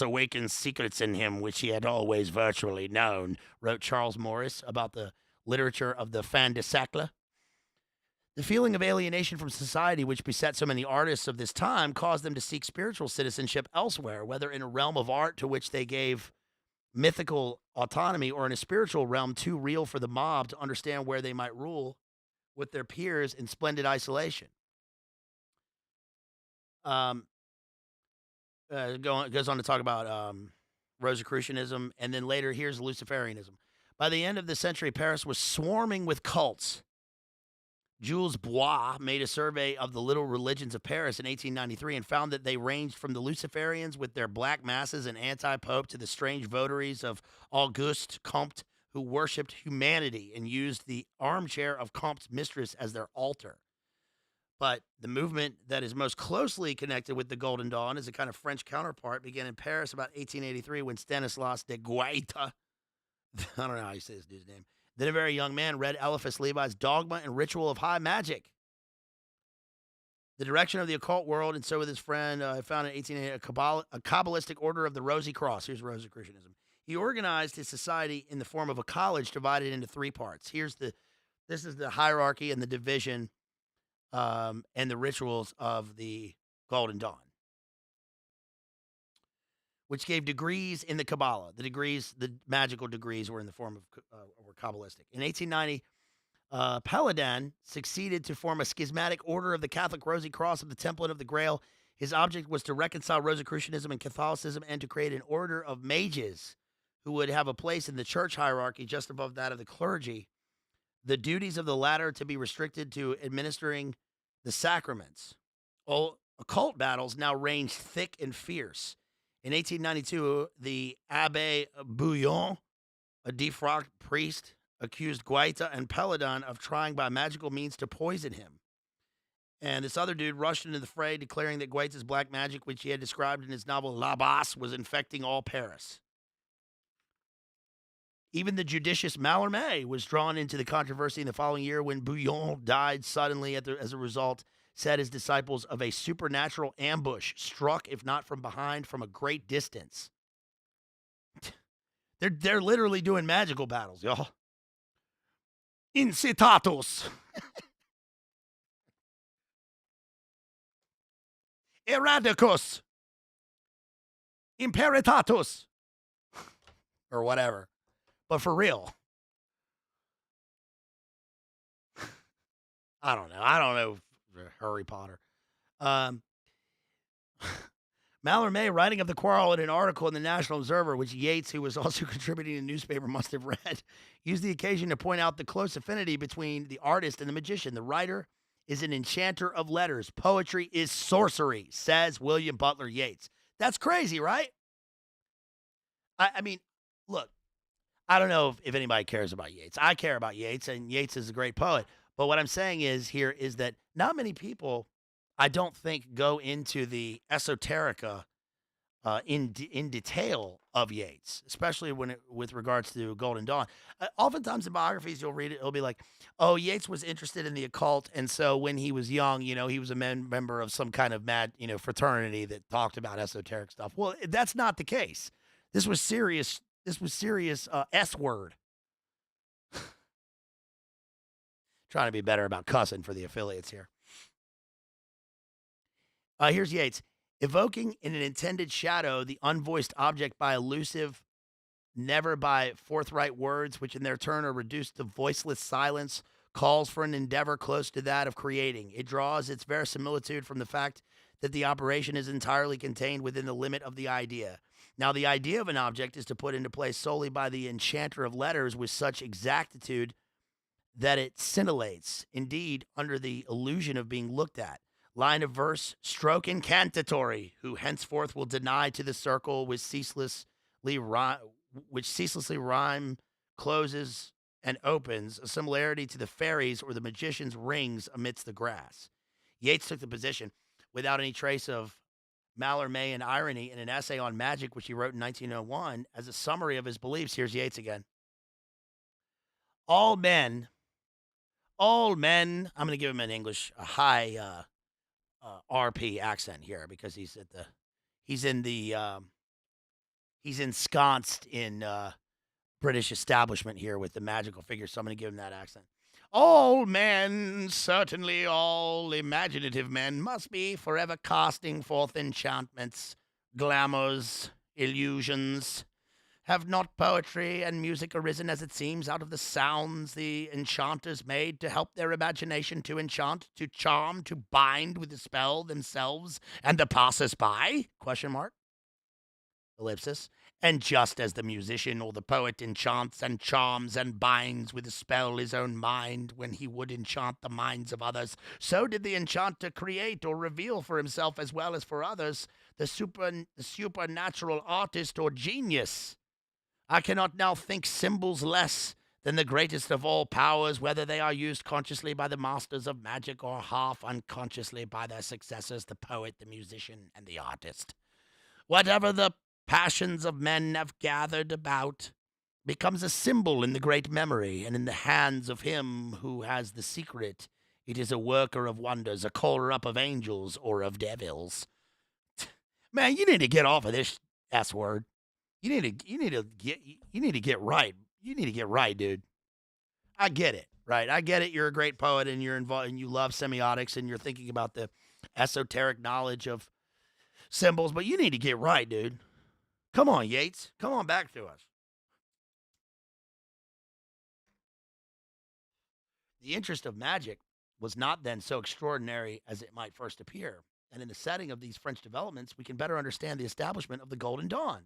awakens secrets in him which he had always virtually known, wrote Charles Morris about the literature of the fin de siècle. The feeling of alienation from society which beset so many artists of this time caused them to seek spiritual citizenship elsewhere, whether in a realm of art to which they gave mythical autonomy or in a spiritual realm too real for the mob to understand where they might rule with their peers in splendid isolation. Goes on to talk about Rosicrucianism, and then later here's Luciferianism. By the end of the century, Paris was swarming with cults. Jules Bois made a survey of the little religions of Paris in 1893 and found that they ranged from the Luciferians with their black masses and anti-pope to the strange votaries of Auguste Comte, who worshipped humanity and used the armchair of Comte's mistress as their altar. But the movement that is most closely connected with the Golden Dawn as a kind of French counterpart began in Paris about 1883 when Stanislas de Guaita, I don't know how you say this dude's name, then a very young man read Eliphas Levi's Dogma and Ritual of High Magic. The direction of the occult world, and so with his friend, found in 1880 a Kabbalistic order of the Rosy Cross. Here's Rosicrucianism. He organized his society in the form of a college divided into three parts. This is the hierarchy and the division and the rituals of the Golden Dawn, which gave degrees in the Kabbalah. The magical degrees were in the form of were Kabbalistic. In 1890, Peladon succeeded to form a schismatic order of the Catholic Rosy Cross of the Template of the Grail. His object was to reconcile Rosicrucianism and Catholicism and to create an order of mages who would have a place in the church hierarchy just above that of the clergy. The duties of the latter to be restricted to administering the sacraments. Occult battles now ranged thick and fierce. In 1892, the Abbé Bouillon, a defrocked priest, accused Guaita and Peladon of trying by magical means to poison him. And this other dude rushed into the fray, declaring that Guaita's black magic, which he had described in his novel La Basse, was infecting all Paris. Even the judicious Mallarmé was drawn into the controversy in the following year when Bouillon died suddenly as a result, said his disciples, of a supernatural ambush, struck, if not from behind, from a great distance. They're literally doing magical battles, y'all. Incitatus. Eradicus. Imperitatus. Or whatever. But for real. I don't know. Harry Potter. Mallarmé, writing of the quarrel in an article in the National Observer, which Yeats, who was also contributing to the newspaper, must have read, used the occasion to point out the close affinity between the artist and the magician. The writer is an enchanter of letters. Poetry is sorcery, says William Butler Yeats. That's crazy, right? I mean, look, I don't know if anybody cares about Yeats. I care about Yeats, and Yeats is a great poet. But what I'm saying is that not many people, I don't think, go into the esoterica in detail of Yeats, especially with regards to Golden Dawn. Oftentimes in biographies, you'll read it. It'll be like, "Oh, Yeats was interested in the occult, and so when he was young, he was a member of some kind of mad, fraternity that talked about esoteric stuff." Well, that's not the case. This was serious. This was serious S word. Trying to be better about cussing for the affiliates here. Here's Yeats. Evoking in an intended shadow the unvoiced object by elusive, never by forthright words, which in their turn are reduced to voiceless silence, calls for an endeavor close to that of creating. It draws its verisimilitude from the fact that the operation is entirely contained within the limit of the idea. Now, the idea of an object is to put into place solely by the enchanter of letters with such exactitude that it scintillates, indeed, under the illusion of being looked at. Line of verse, stroke incantatory, who henceforth will deny to the circle which ceaselessly rhyme, closes, and opens, a similarity to the fairies or the magician's rings amidst the grass. Yeats took the position, without any trace of Mallarméan irony, in an essay on magic which he wrote in 1901 as a summary of his beliefs. Here's Yeats again. All men, I'm going to give him in English a high RP accent here because he's ensconced in British establishment here with the magical figure, so I'm going to give him that accent. All men, certainly all imaginative men, must be forever casting forth enchantments, glamours, illusions. Have not poetry and music arisen, as it seems, out of the sounds the enchanters made to help their imagination to enchant, to charm, to bind with the spell themselves and the passers-by? Question mark. Ellipsis. And just as the musician or the poet enchants and charms and binds with a spell his own mind when he would enchant the minds of others, so did the enchanter create or reveal for himself as well as for others the supernatural artist or genius. I cannot now think symbols less than the greatest of all powers, whether they are used consciously by the masters of magic or half unconsciously by their successors, the poet, the musician, and the artist. Whatever the passions of men have gathered about becomes a symbol in the great memory and in the hands of him who has the secret. It is a worker of wonders, a caller up of angels or of devils. Man, you need to get off of this S word. You need to get right. You need to get right, dude. I get it, right? I get it. You're a great poet and you're involved and you love semiotics and you're thinking about the esoteric knowledge of symbols, but you need to get right, dude. Come on, Yeats. Come on back to us. The interest of magic was not then so extraordinary as it might first appear. And in the setting of these French developments, we can better understand the establishment of the Golden Dawn.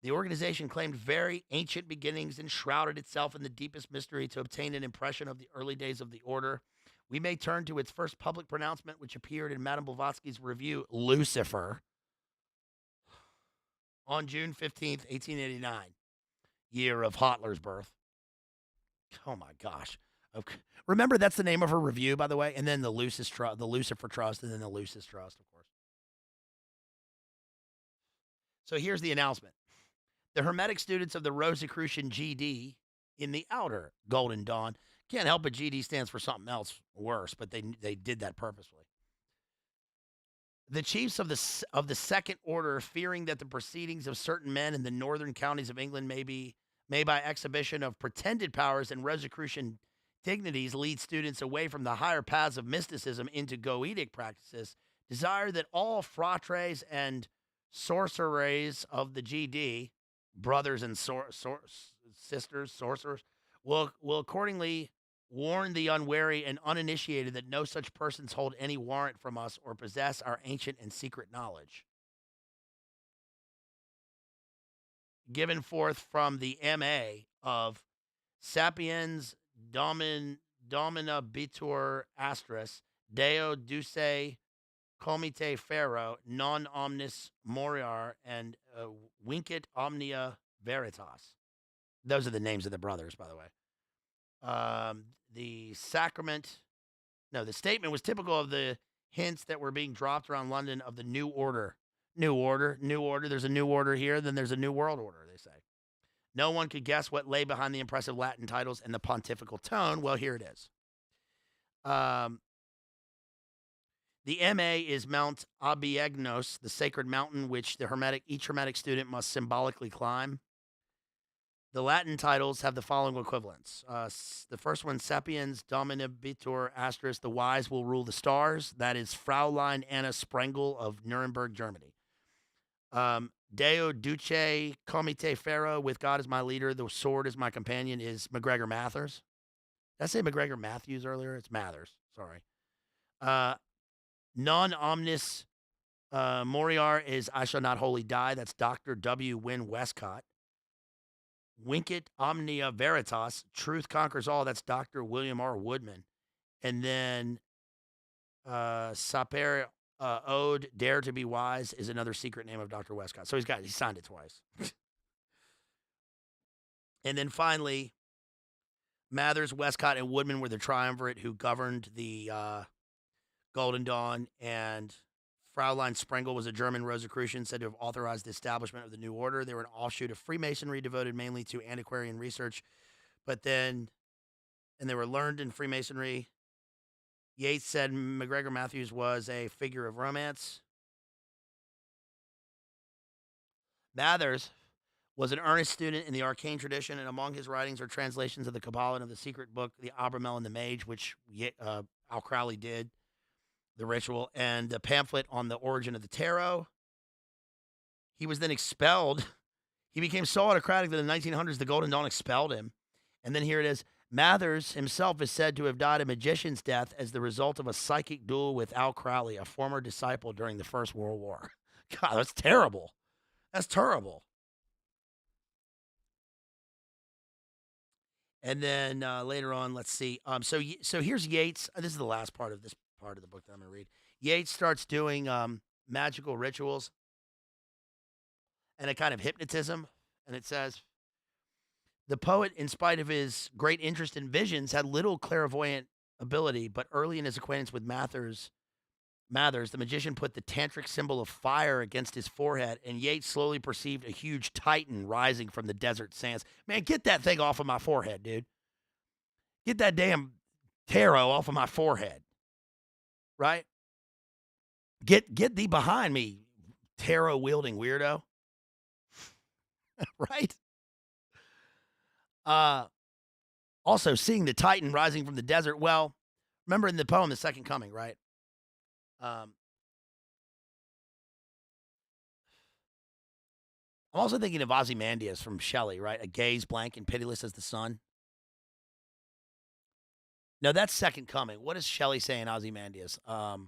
The organization claimed very ancient beginnings and shrouded itself in the deepest mystery to obtain an impression of the early days of the order. We may turn to its first public pronouncement, which appeared in Madame Blavatsky's review, Lucifer, on June 15th, 1889, year of Hitler's birth. Oh, my gosh. Okay. Remember, that's the name of her review, by the way, and then the Lucifer Trust, and then the Lucis Trust, of course. So here's the announcement. The Hermetic students of the Rosicrucian GD in the outer Golden Dawn. Can't help but GD stands for something else worse, but they did that purposefully. The chiefs of the Second Order, fearing that the proceedings of certain men in the northern counties of England may by exhibition of pretended powers and Rosicrucian dignities lead students away from the higher paths of mysticism into Goetic practices, desire that all fratres and sorceres of the GD, brothers and sisters, sorcerers, will accordingly warn the unwary and uninitiated that no such persons hold any warrant from us or possess our ancient and secret knowledge. Given forth from the M.A. of Sapiens Dominabitur Astris, Deo Duce Comite Ferro, Non Omnis Moriar, and Vincit Omnia Veritas. Those are the names of the brothers, by the way. The statement was typical of the hints that were being dropped around London of the New Order. New Order. There's a New Order here, then there's a New World Order, they say. No one could guess what lay behind the impressive Latin titles and the pontifical tone. Well, here it is. The M.A. is Mount Abiegnos, the sacred mountain which each Hermetic student must symbolically climb. The Latin titles have the following equivalents. The first one, Sapiens Dominabitur Astris, the wise will rule the stars. That is Fraulein Anna Sprengel of Nuremberg, Germany. Deo Duce Comite Ferro, with God as my leader, the sword as my companion, is MacGregor Mathers. Did I say MacGregor Matthews earlier? It's Mathers. Sorry. Non omnis Moriar is I shall not wholly die. That's Dr. W. Wynne Westcott. Vincit Omnia Veritas, truth conquers all. That's Dr. William R. Woodman. And then Saper Ode, Dare to be Wise, is another secret name of Dr. Westcott. So he signed it twice. And then finally, Mathers, Westcott, and Woodman were the triumvirate who governed the Golden Dawn, and Fraulein Sprengel was a German Rosicrucian said to have authorized the establishment of the New Order. They were an offshoot of Freemasonry devoted mainly to antiquarian research, and they were learned in Freemasonry. Yeats said MacGregor Matthews was a figure of romance. Mathers was an earnest student in the arcane tradition, and among his writings are translations of the Kabbalah and of the secret book, the Abramelin and the Mage, which Al Crowley did. The ritual, and the pamphlet on the origin of the tarot. He was then expelled. He became so autocratic that in the 1900s, the Golden Dawn expelled him. And then here it is. Mathers himself is said to have died a magician's death as the result of a psychic duel with Al Crowley, a former disciple during the First World War. God, that's terrible. That's terrible. And then later on, let's see. So here's Yeats. This is the last part of this part of the book that I'm going to read. Yeats starts doing magical rituals and a kind of hypnotism. And it says, the poet, in spite of his great interest in visions, had little clairvoyant ability, but early in his acquaintance with Mathers, the magician put the tantric symbol of fire against his forehead, and Yeats slowly perceived a huge titan rising from the desert sands. Man, get that thing off of my forehead, dude. Get that damn tarot off of my forehead. Right? Get thee behind me, tarot-wielding weirdo. Right? Also, seeing the Titan rising from the desert. Well, remember in the poem, The Second Coming, right? I'm also thinking of Ozymandias from Shelley, right? A gaze blank and pitiless as the sun. No, that's Second Coming. What does Shelley say in Ozymandias? The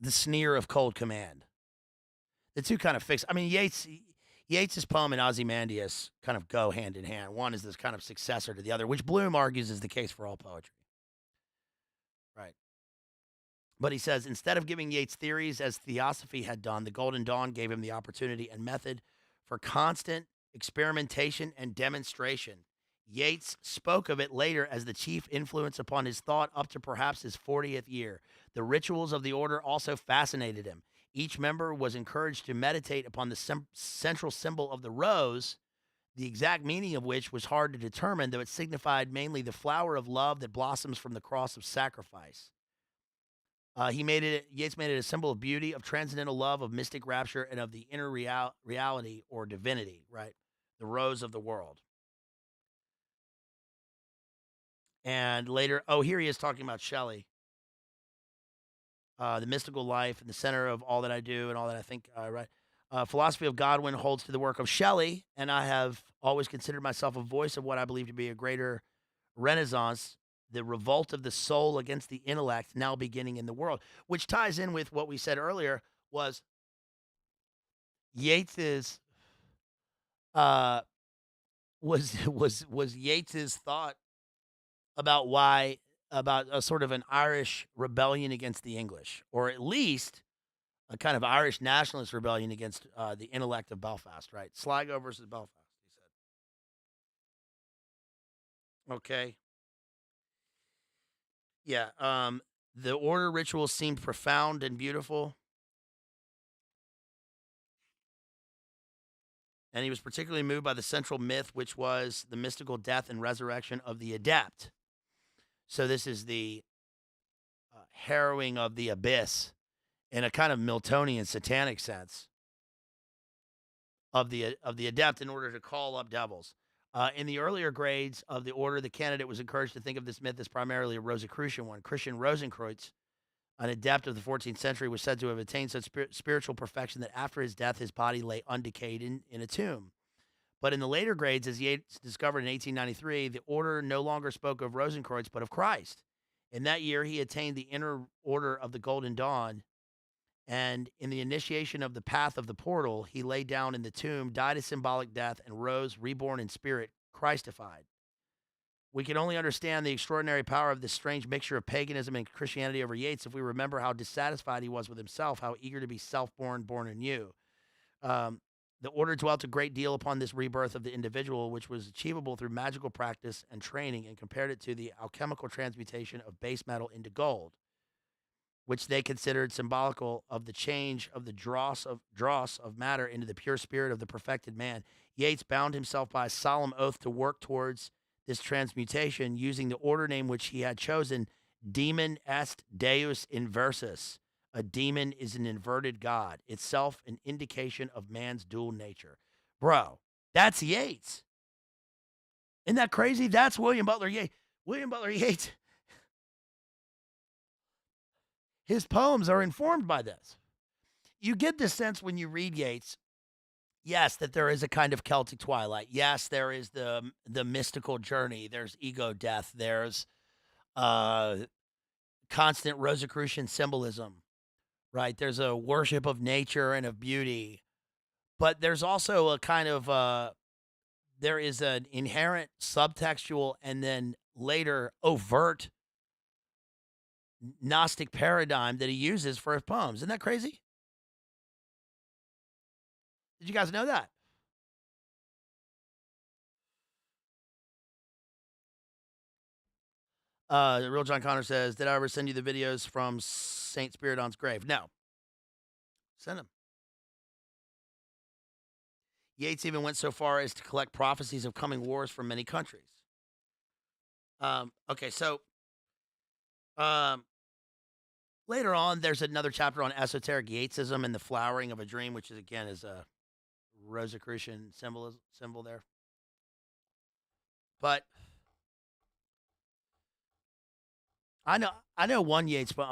sneer of cold command. The two kind of fix. I mean, Yeats's poem and Ozymandias kind of go hand in hand. One is this kind of successor to the other, which Bloom argues is the case for all poetry. Right. But he says, instead of giving Yeats theories as Theosophy had done, the Golden Dawn gave him the opportunity and method for constant experimentation and demonstration. Yeats spoke of it later as the chief influence upon his thought up to perhaps his 40th year. The rituals of the order also fascinated him. Each member was encouraged to meditate upon the central symbol of the rose, the exact meaning of which was hard to determine, though it signified mainly the flower of love that blossoms from the cross of sacrifice. Yeats made it a symbol of beauty, of transcendental love, of mystic rapture, and of the inner reality or divinity, right? The rose of the world. And later, here he is talking about Shelley. The mystical life and the center of all that I do and all that I think I write. Philosophy of Godwin holds to the work of Shelley, and I have always considered myself a voice of what I believe to be a greater renaissance, the revolt of the soul against the intellect now beginning in the world, which ties in with what we said earlier was Yeats's was Yeats's thought about a sort of an Irish rebellion against the English, or at least a kind of Irish nationalist rebellion against the intellect of Belfast, right? Sligo versus Belfast, he said. Okay. Yeah. The order ritual seemed profound and beautiful. And he was particularly moved by the central myth, which was the mystical death and resurrection of the adept. So this is the harrowing of the abyss in a kind of Miltonian satanic sense of the adept in order to call up devils. In the earlier grades of the order, the candidate was encouraged to think of this myth as primarily a Rosicrucian one. Christian Rosenkreuz, an adept of the 14th century, was said to have attained such spiritual perfection that after his death, his body lay undecayed in a tomb. But in the later grades, as Yeats discovered in 1893, the order no longer spoke of Rosenkreuz, but of Christ. In that year, he attained the inner order of the Golden Dawn, and in the initiation of the path of the portal, he lay down in the tomb, died a symbolic death, and rose, reborn in spirit, Christified. We can only understand the extraordinary power of this strange mixture of paganism and Christianity over Yeats if we remember how dissatisfied he was with himself, how eager to be self-born, born anew. The order dwelt a great deal upon this rebirth of the individual, which was achievable through magical practice and training, and compared it to the alchemical transmutation of base metal into gold, which they considered symbolical of the change of the dross of matter into the pure spirit of the perfected man. Yeats bound himself by a solemn oath to work towards this transmutation using the order name which he had chosen, Demon est Deus inversus. A demon is an inverted god, itself an indication of man's dual nature. Bro, that's Yeats. Isn't that crazy? That's William Butler Yeats. William Butler Yeats. His poems are informed by this. You get the sense when you read Yeats, yes, that there is a kind of Celtic twilight. Yes, there is the mystical journey. There's ego death. There's constant Rosicrucian symbolism, right? There's a worship of nature and of beauty. But there's also a kind of, there is an inherent subtextual and then later overt Gnostic paradigm that he uses for his poems. Isn't that crazy? Did you guys know that? The real John Connor says, did I ever send you the videos from St. Spiridon's grave? No. Send them. Yeats even went so far as to collect prophecies of coming wars from many countries. Okay, so later on, there's another chapter on esoteric Yeatsism and the flowering of a dream, which is again is a Rosicrucian symbol there. But I know one Yeats, but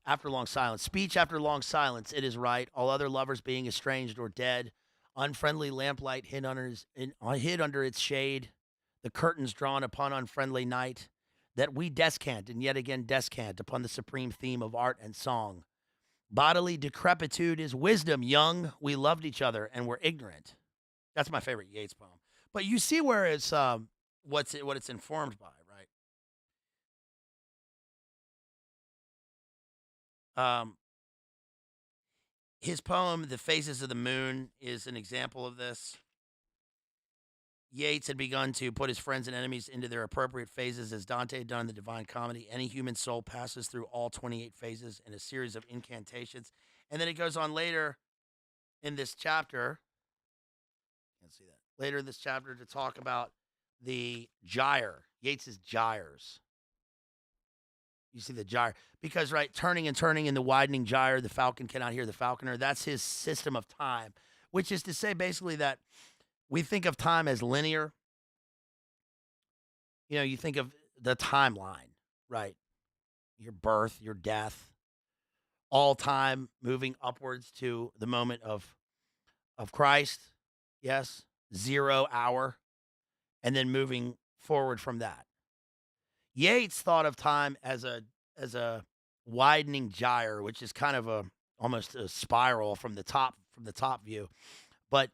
after long silence, speech after long silence, it is right. All other lovers being estranged or dead, unfriendly lamplight hid under its shade, the curtains drawn upon unfriendly night, that we descant and yet again descant upon the supreme theme of art and song. Bodily decrepitude is wisdom. Young, we loved each other and were ignorant. That's my favorite Yeats poem. But you see where it's what it's informed by, right? His poem, The Phases of the Moon, is an example of this. Yeats had begun to put his friends and enemies into their appropriate phases as Dante had done in the Divine Comedy. Any human soul passes through all 28 phases in a series of incantations. And then it goes on later in this chapter. Can't see that. Later in this chapter to talk about the gyre, Yeats's gyres. You see the gyre. Because, right, turning and turning in the widening gyre, the falcon cannot hear the falconer. That's his system of time, which is to say basically that we think of time as linear. You know, you think of the timeline, right? Your birth, your death, all time moving upwards to the moment of Christ. Yes, 0 hour, and then moving forward from that. Yeats thought of time as a widening gyre, which is kind of almost a spiral from the top view, but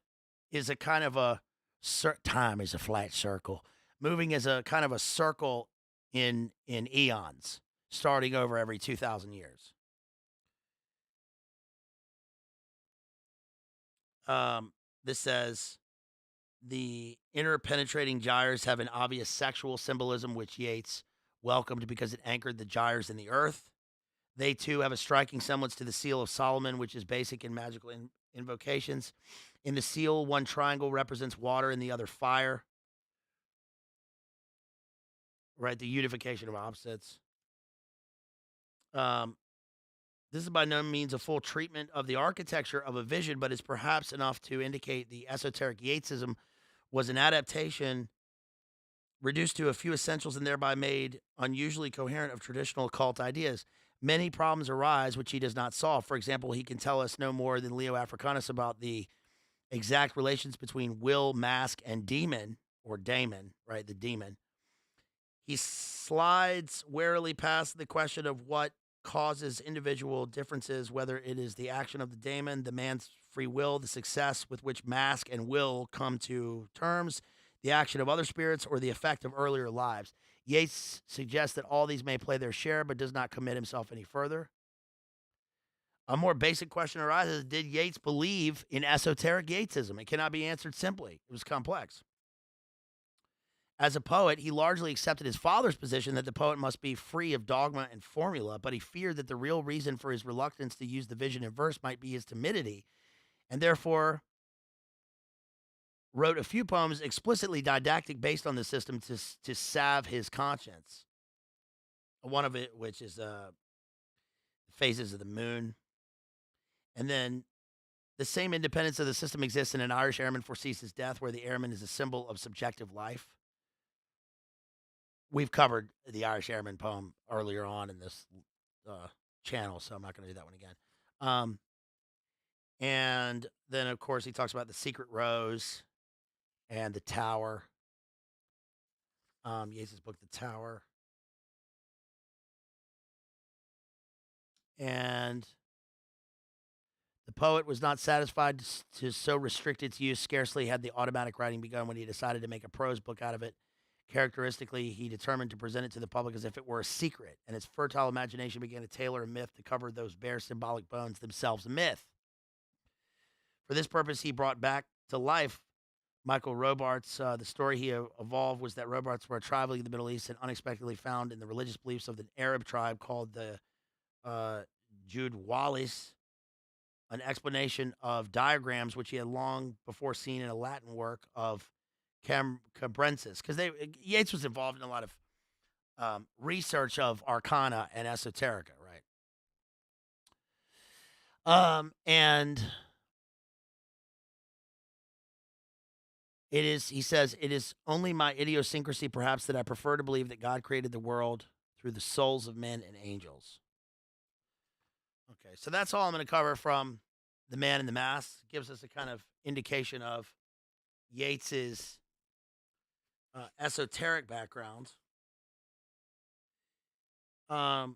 is a kind of a time is a flat circle, moving as a kind of a circle in eons, starting over every 2,000 years. This says the interpenetrating gyres have an obvious sexual symbolism, which Yeats welcomed because it anchored the gyres in the earth. They too have a striking semblance to the seal of Solomon, which is basic in magical invocations. In the seal, one triangle represents water and the other fire. Right, the unification of opposites. This is by no means a full treatment of the architecture of a vision, but is perhaps enough to indicate the esoteric Yeatsism was an adaptation reduced to a few essentials and thereby made unusually coherent of traditional occult ideas. Many problems arise which he does not solve. For example, he can tell us no more than Leo Africanus about the exact relations between will, mask, and demon, or daemon, right, the demon. He slides warily past the question of what causes individual differences, whether it is the action of the daemon, the man's free will, the success with which mask and will come to terms, the action of other spirits, or the effect of earlier lives. Yeats suggests that all these may play their share, but does not commit himself any further. A more basic question arises: did Yeats believe in esoteric Yeatsism? It cannot be answered simply. It was complex. As a poet, he largely accepted his father's position that the poet must be free of dogma and formula, but he feared that the real reason for his reluctance to use the vision in verse might be his timidity, and therefore wrote a few poems explicitly didactic based on the system to salve his conscience. One of it, which is Phases of the Moon. And then the same independence of the system exists in An Irish Airman Foresees His Death, where the airman is a symbol of subjective life. We've covered the Irish Airman poem earlier on in this channel, so I'm not going to do that one again. And then, of course, he talks about the Secret Rose and the Tower. Yeats' book, The Tower. And the poet was not satisfied to so restrict its use. Scarcely had the automatic writing begun when he decided to make a prose book out of it. Characteristically, he determined to present it to the public as if it were a secret, and his fertile imagination began to tailor a myth to cover those bare symbolic bones, themselves a myth. For this purpose, he brought back to life Michael Robarts. The story he evolved was that Robarts were traveling in the Middle East and unexpectedly found in the religious beliefs of the Arab tribe called the Jude Wallis an explanation of diagrams which he had long before seen in a Latin work of Cambrensis, because Yeats was involved in a lot of research of arcana and esoterica, right? And it is, he says, it is only my idiosyncrasy, perhaps, that I prefer to believe that God created the world through the souls of men and angels. Okay, so that's all I'm going to cover from The Man in the Mask. It gives us a kind of indication of Yeats's esoteric background. Do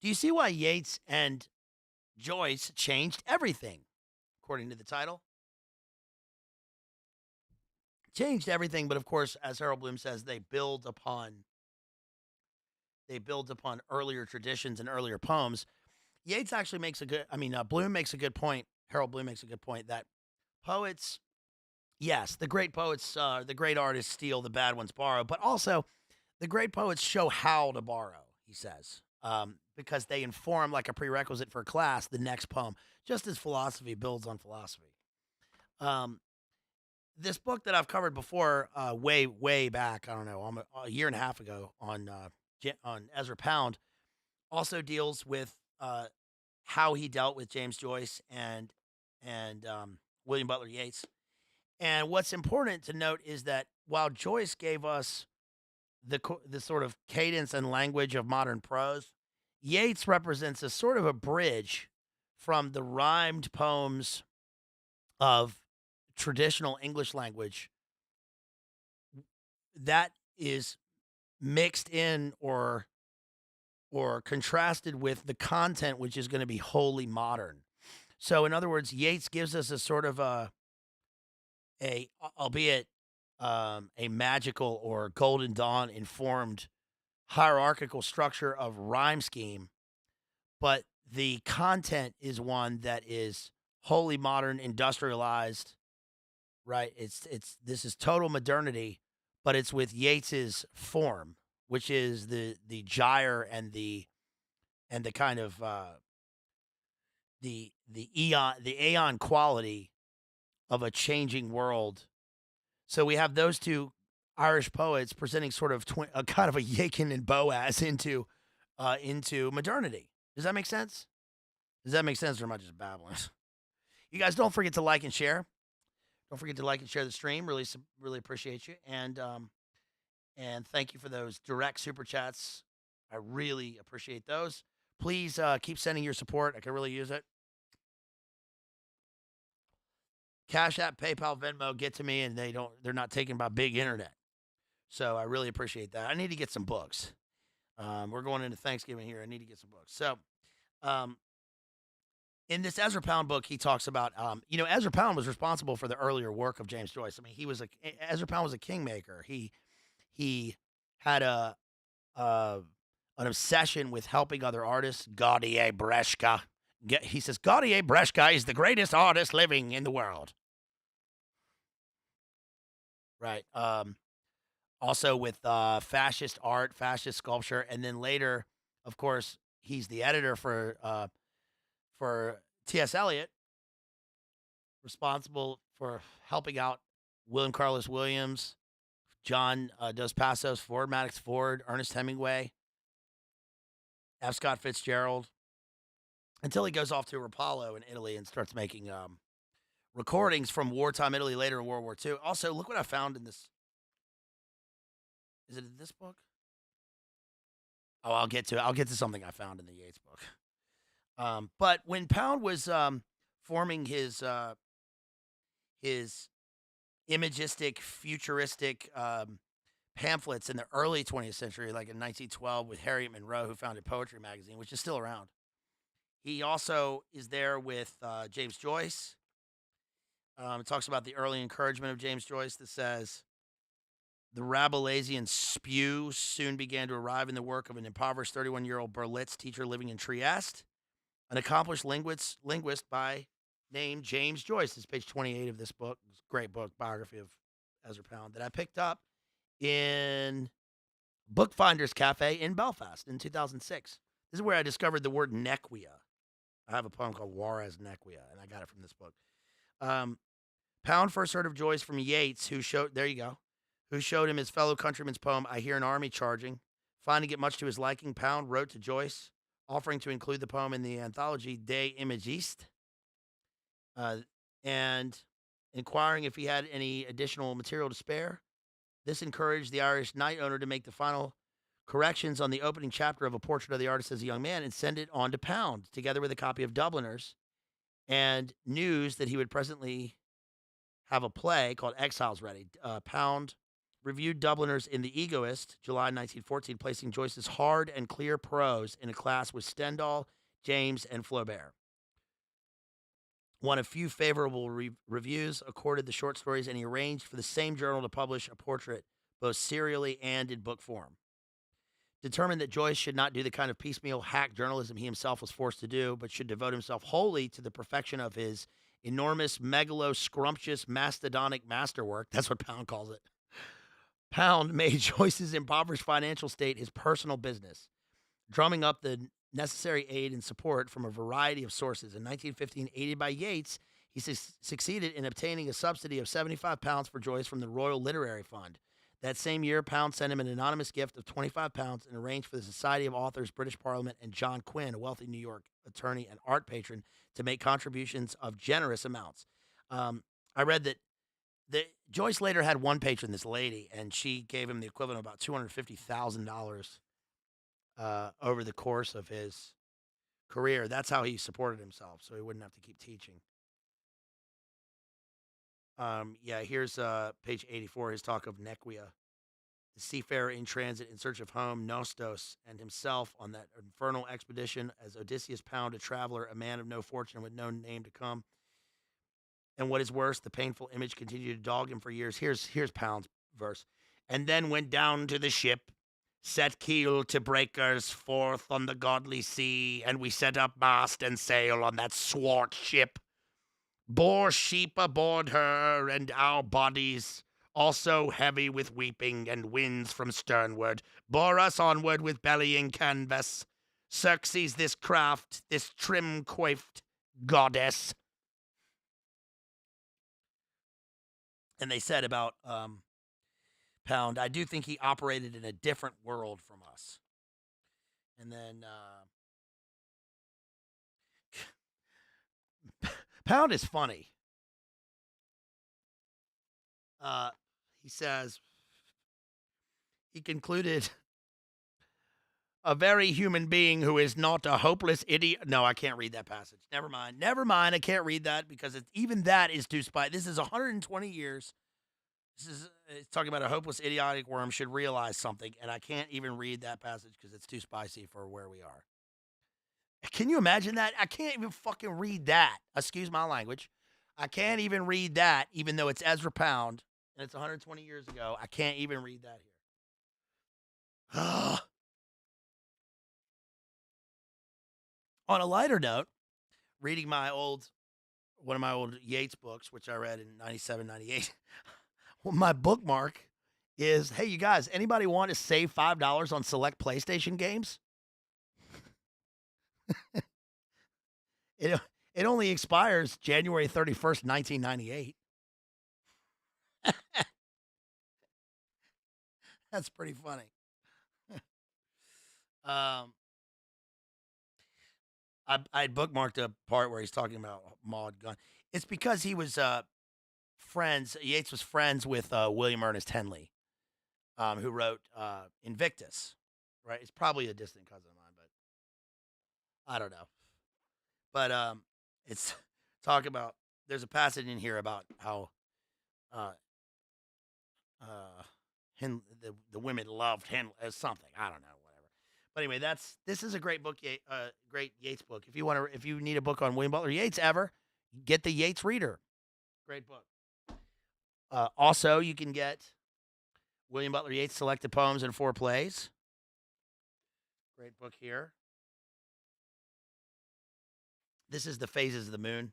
you see why Yeats and Joyce changed everything, according to the title? Changed everything, but of course, as Harold Bloom says, they build upon earlier traditions and earlier poems. Yeats actually makes Bloom makes a good point. Harold Bloom makes a good point that poets, yes, the great poets, the great artists steal, the bad ones borrow, but also the great poets show how to borrow, he says. because they inform, like a prerequisite for class, the next poem, just as philosophy builds on philosophy. Um, this book that I've covered before, way back, I don't know, a year and a half ago on Ezra Pound, also deals with how he dealt with James Joyce and William Butler Yeats. And what's important to note is that while Joyce gave us the sort of cadence and language of modern prose, Yeats represents a sort of a bridge from the rhymed poems of traditional English language that is mixed in or contrasted with the content, which is going to be wholly modern. So, in other words, Yeats gives us a sort of albeit a magical or Golden Dawn informed hierarchical structure of rhyme scheme, but the content is one that is wholly modern, industrialized. Right? This is total modernity, but it's with Yeats's form, which is the gyre and the kind of the aeon quality of a changing world. So we have those two Irish poets presenting sort of a kind of a Yakin and Boaz into modernity. Does that make sense? Does that make sense, or am I just babbling? You guys don't forget to like and share. Don't forget to like and share the stream. Really appreciate you, and thank you for those direct super chats. I really appreciate those. Please keep sending your support. I can really use it. Cash App, PayPal, Venmo, get to me, and they're not taken by big internet. So I really appreciate that. I need to get some books. We're going into Thanksgiving here. I need to get some books. So, in this Ezra Pound book, he talks about, Ezra Pound was responsible for the earlier work of James Joyce. I mean, Ezra Pound was a kingmaker. He had an obsession with helping other artists. Gaudier Breshka. He says, Gaudier Breshka is the greatest artist living in the world. Right. Also with fascist art, fascist sculpture. And then later, of course, he's the editor for T.S. Eliot, responsible for helping out William Carlos Williams, John Dos Passos, Ford, Maddox Ford, Ernest Hemingway, F. Scott Fitzgerald, until he goes off to Rapallo in Italy and starts making recordings from wartime Italy later in World War II. Also, look what I found in this. Is it in this book? Oh, I'll get to something I found in the Yeats book. But when Pound was forming his imagistic, futuristic pamphlets in the early 20th century, like in 1912 with Harriet Monroe, who founded Poetry Magazine, which is still around. He also is there with James Joyce. It talks about the early encouragement of James Joyce that says, the Rabelaisian spew soon began to arrive in the work of an impoverished 31-year-old Berlitz teacher living in Trieste, an accomplished linguist by name James Joyce. It's page 28 of this book. It's a great book, biography of Ezra Pound, that I picked up in Bookfinder's Cafe in Belfast in 2006. This is where I discovered the word nequia. I have a poem called Juarez Nequia, and I got it from this book. Pound first heard of Joyce from Yeats, who showed him his fellow countryman's poem, I Hear an Army Charging. Finding it much to his liking, Pound wrote to Joyce, offering to include the poem in the anthology Des Imagistes, and inquiring if he had any additional material to spare. This encouraged the Irish Knight owner to make the final corrections on the opening chapter of a portrait of the artist as a young man and send it on to Pound, together with a copy of Dubliners, and news that he would presently have a play called Exiles ready. Pound reviewed Dubliners in The Egoist, July 1914, placing Joyce's hard and clear prose in a class with Stendhal, James, and Flaubert. One of few favorable reviews accorded the short stories, and he arranged for the same journal to publish a portrait both serially and in book form. Determined that Joyce should not do the kind of piecemeal hack journalism he himself was forced to do, but should devote himself wholly to the perfection of his enormous, megalo-scrumptious, mastodonic masterwork, that's what Pound calls it, Pound made Joyce's impoverished financial state his personal business, drumming up the necessary aid and support from a variety of sources. In 1915, aided by Yeats, he succeeded in obtaining a subsidy of £75 for Joyce from the Royal Literary Fund. That same year, Pound sent him an anonymous gift of £25 and arranged for the Society of Authors, British Parliament, and John Quinn, a wealthy New York attorney and art patron, to make contributions of generous amounts. I read that Joyce later had one patron, this lady, and she gave him the equivalent of about $250,000 over the course of his career. That's how he supported himself, so he wouldn't have to keep teaching. Here's page 84, his talk of Nequia. The seafarer in transit in search of home, Nostos, and himself on that infernal expedition as Odysseus Pound, a traveler, a man of no fortune with no name to come. And what is worse, the painful image continued to dog him for years. Here's Pound's verse. And then went down to the ship, set keel to breakers forth on the godly sea, and we set up mast and sail on that swart ship. Bore sheep aboard her, and our bodies, also heavy with weeping, and winds from sternward, bore us onward with bellying canvas. Xerxes this craft, this trim-coiffed goddess. And they said about Pound, I do think he operated in a different world from us. And then Pound is funny. He says, he concluded, a very human being who is not a hopeless idiot. No, I can't read that passage. Never mind. I can't read that because even that is too spicy. This is 120 years. It's talking about a hopeless, idiotic worm should realize something, and I can't even read that passage because it's too spicy for where we are. Can you imagine that? I can't even fucking read that. Excuse my language. I can't even read that, even though it's Ezra Pound, and it's 120 years ago. I can't even read that here. On a lighter note, reading one of my old Yeats books, which I read in 97, 98. Well, my bookmark is, hey, you guys, anybody want to save $5 on select PlayStation games? It only expires January 31st, 1998. That's pretty funny. I bookmarked a part where he's talking about Maud Gunn. It's because he was Yeats was friends with William Ernest Henley, who wrote Invictus, right? It's probably a distant cousin of mine, but I don't know. But it's talk about, there's a passage in here about how the women loved Henley as something. I don't know, whatever. But anyway, this is a great book, great Yeats book. If you need a book on William Butler Yeats ever, get the Yeats Reader. Great book. Also, you can get William Butler Yeats Selected Poems and 4 Plays. Great book here. This is the Phases of the Moon,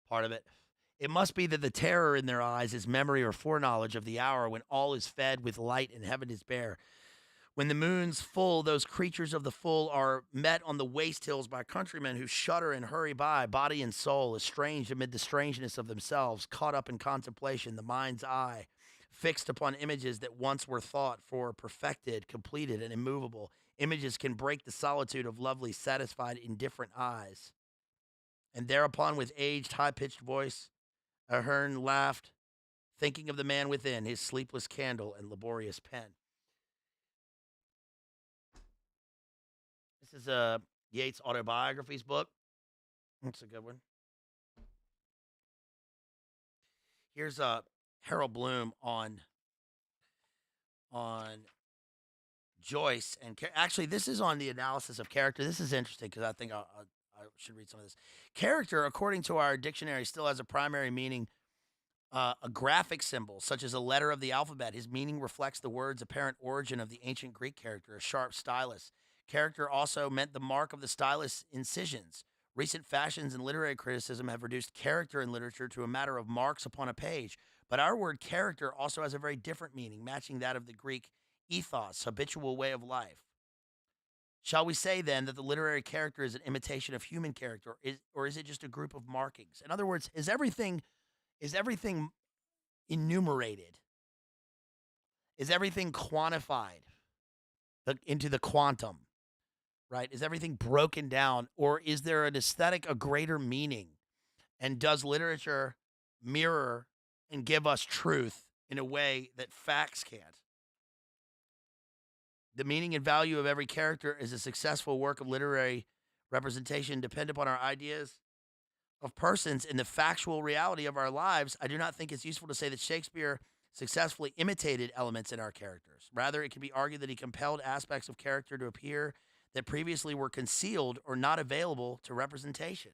part of it. It must be that the terror in their eyes is memory or foreknowledge of the hour when all is fed with light and heaven is bare. When the moon's full, those creatures of the full are met on the waste hills by countrymen who shudder and hurry by, body and soul, estranged amid the strangeness of themselves, caught up in contemplation, the mind's eye, fixed upon images that once were thought for perfected, completed, and immovable. Images can break the solitude of lovely, satisfied, indifferent eyes. And thereupon, with aged, high-pitched voice, Ahern laughed, thinking of the man within, his sleepless candle and laborious pen. This is a Yeats autobiographies book. That's a good one. Here's Harold Bloom on Joyce, and actually, this is on the analysis of character. This is interesting because I think I should read some of this. Character, according to our dictionary, still has a primary meaning, a graphic symbol, such as a letter of the alphabet. His meaning reflects the word's apparent origin of the ancient Greek character, a sharp stylus. Character also meant the mark of the stylus' incisions. Recent fashions in literary criticism have reduced character in literature to a matter of marks upon a page, but our word character also has a very different meaning, matching that of the Greek ethos, habitual way of life. Shall we say then that the literary character is an imitation of human character, or is it just a group of markings? In other words, is everything enumerated? Is everything quantified into the quantum? Right? Is everything broken down, or is there an aesthetic, a greater meaning? And does literature mirror and give us truth in a way that facts can't? The meaning and value of every character is a successful work of literary representation depend upon our ideas of persons in the factual reality of our lives. I do not think it's useful to say that Shakespeare successfully imitated elements in our characters. Rather, it can be argued that he compelled aspects of character to appear that previously were concealed or not available to representation.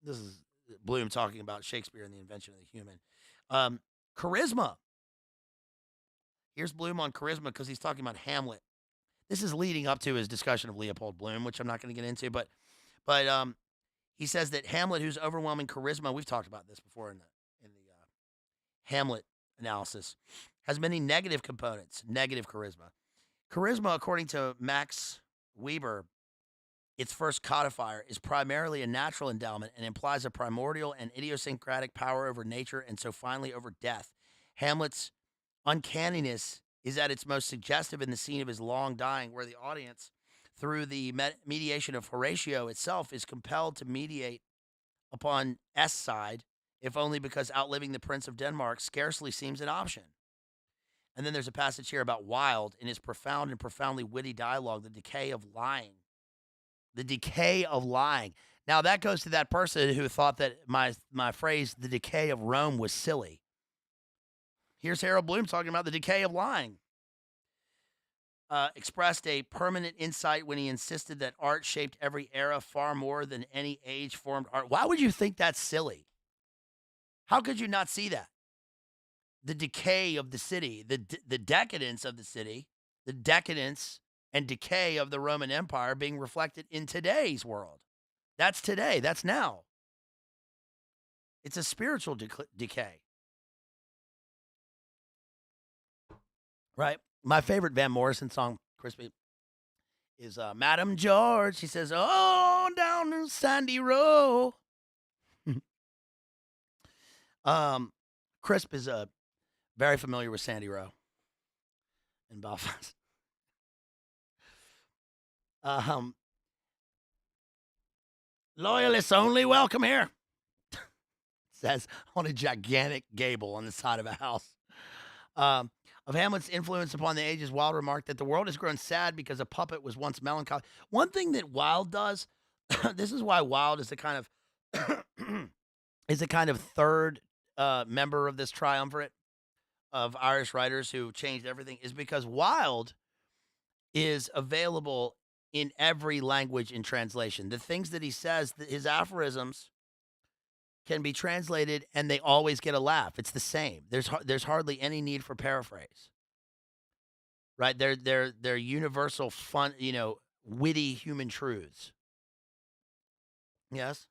This is Bloom talking about Shakespeare and the invention of the human. Charisma. Here's Bloom on charisma because he's talking about Hamlet. This is leading up to his discussion of Leopold Bloom, which I'm not going to get into, but he says that Hamlet, whose overwhelming charisma, we've talked about this before in the Hamlet analysis, has many negative components, negative charisma. Charisma, according to Max Weber, its first codifier, is primarily a natural endowment and implies a primordial and idiosyncratic power over nature and so finally over death. Hamlet's uncanniness is at its most suggestive in the scene of his long dying, where the audience, through the mediation of Horatio itself, is compelled to mediate upon S side, if only because outliving the Prince of Denmark scarcely seems an option. And then there's a passage here about Wilde in his profound and profoundly witty dialogue, The Decay of Lying. The decay of lying. Now, that goes to that person who thought that my phrase, the decay of Rome, was silly. Here's Harold Bloom talking about the decay of lying. Expressed a permanent insight when he insisted that art shaped every era far more than any age formed art. Why would you think that's silly? How could you not see that? The decay of the city, the decadence of the city, the decadence and decay of the Roman Empire being reflected in today's world. That's today. That's now. It's a spiritual decay. Right? My favorite Van Morrison song, Crispy, is Madam George. He says, oh, down the Sandy Row. Crisp is very familiar with Sandy Row in Belfast. Loyalists only welcome here. Says on a gigantic gable on the side of a house. Of Hamlet's influence upon the ages, Wilde remarked that the world has grown sad because a puppet was once melancholy. One thing that Wilde does, this is why Wilde is a kind of third member of this triumvirate of Irish writers who changed everything, is because Wilde is available in every language in translation. The things that he says, his aphorisms, can be translated and they always get a laugh. It's the same. There's hardly any need for paraphrase. Right? They're universal, fun, witty human truths. Yes.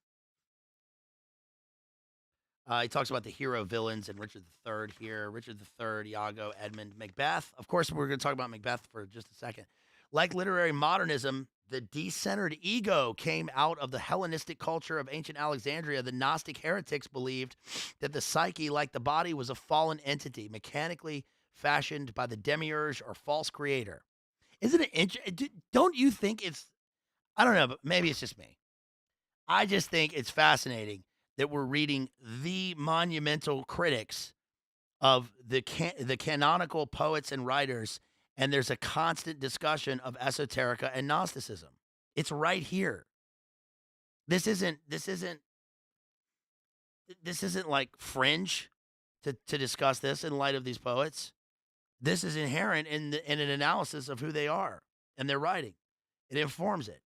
He talks about the hero villains and Richard III here. Richard III, Iago, Edmund, Macbeth. Of course, we're going to talk about Macbeth for just a second. Like literary modernism, the decentered ego came out of the Hellenistic culture of ancient Alexandria. The Gnostic heretics believed that the psyche, like the body, was a fallen entity, mechanically fashioned by the demiurge or false creator. Isn't it interesting? Don't you think it's, I don't know, but maybe it's just me. I just think it's fascinating that we're reading the monumental critics of the canonical poets and writers, and there's a constant discussion of esoterica and Gnosticism. It's right here. This isn't like fringe to discuss this in light of these poets. This is inherent in an analysis of who they are and their writing. It informs it.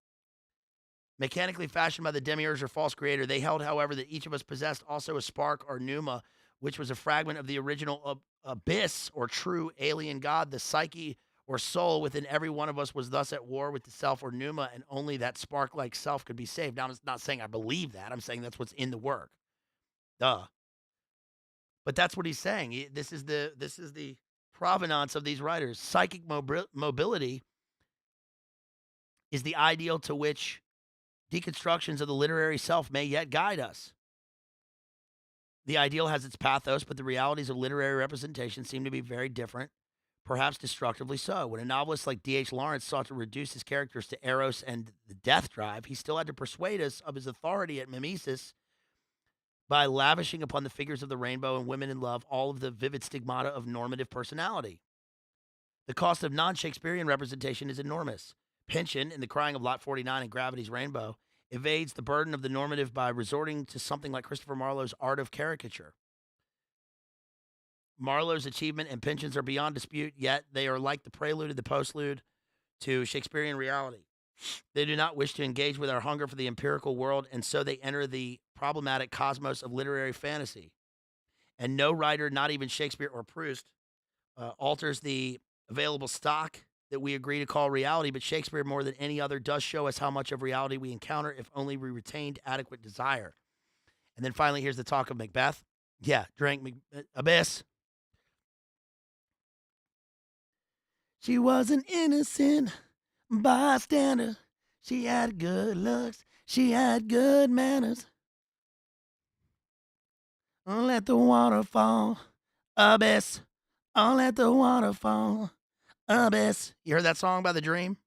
Mechanically fashioned by the demiurge or false creator, they held, however, that each of us possessed also a spark or pneuma, which was a fragment of the original abyss or true alien god. The psyche or soul within every one of us was thus at war with the self or pneuma, and only that spark-like self could be saved. Now, I'm not saying I believe that. I'm saying that's what's in the work. Duh. But that's what he's saying. This is the provenance of these writers. Psychic mobility is the ideal to which deconstructions of the literary self may yet guide us. The ideal has its pathos, but the realities of literary representation seem to be very different, perhaps destructively so. When a novelist like D.H. Lawrence sought to reduce his characters to Eros and the death drive, he still had to persuade us of his authority at mimesis by lavishing upon the figures of the rainbow and women in love all of the vivid stigmata of normative personality. The cost of non-Shakespearean representation is enormous. Pynchon, in The Crying of Lot 49 and Gravity's Rainbow, evades the burden of the normative by resorting to something like Christopher Marlowe's art of caricature. Marlowe's achievement and Pynchon's are beyond dispute, yet they are like the prelude and the postlude to Shakespearean reality. They do not wish to engage with our hunger for the empirical world, and so they enter the problematic cosmos of literary fantasy. And no writer, not even Shakespeare or Proust, alters the available stock that we agree to call reality, but Shakespeare, more than any other, does show us how much of reality we encounter if only we retained adequate desire. And then finally, here's the talk of Macbeth. Yeah, drink Abyss. She was an innocent bystander. She had good looks. She had good manners. Let the water fall. Abyss. Let the water fall. Abyss. You heard that song by The Dream?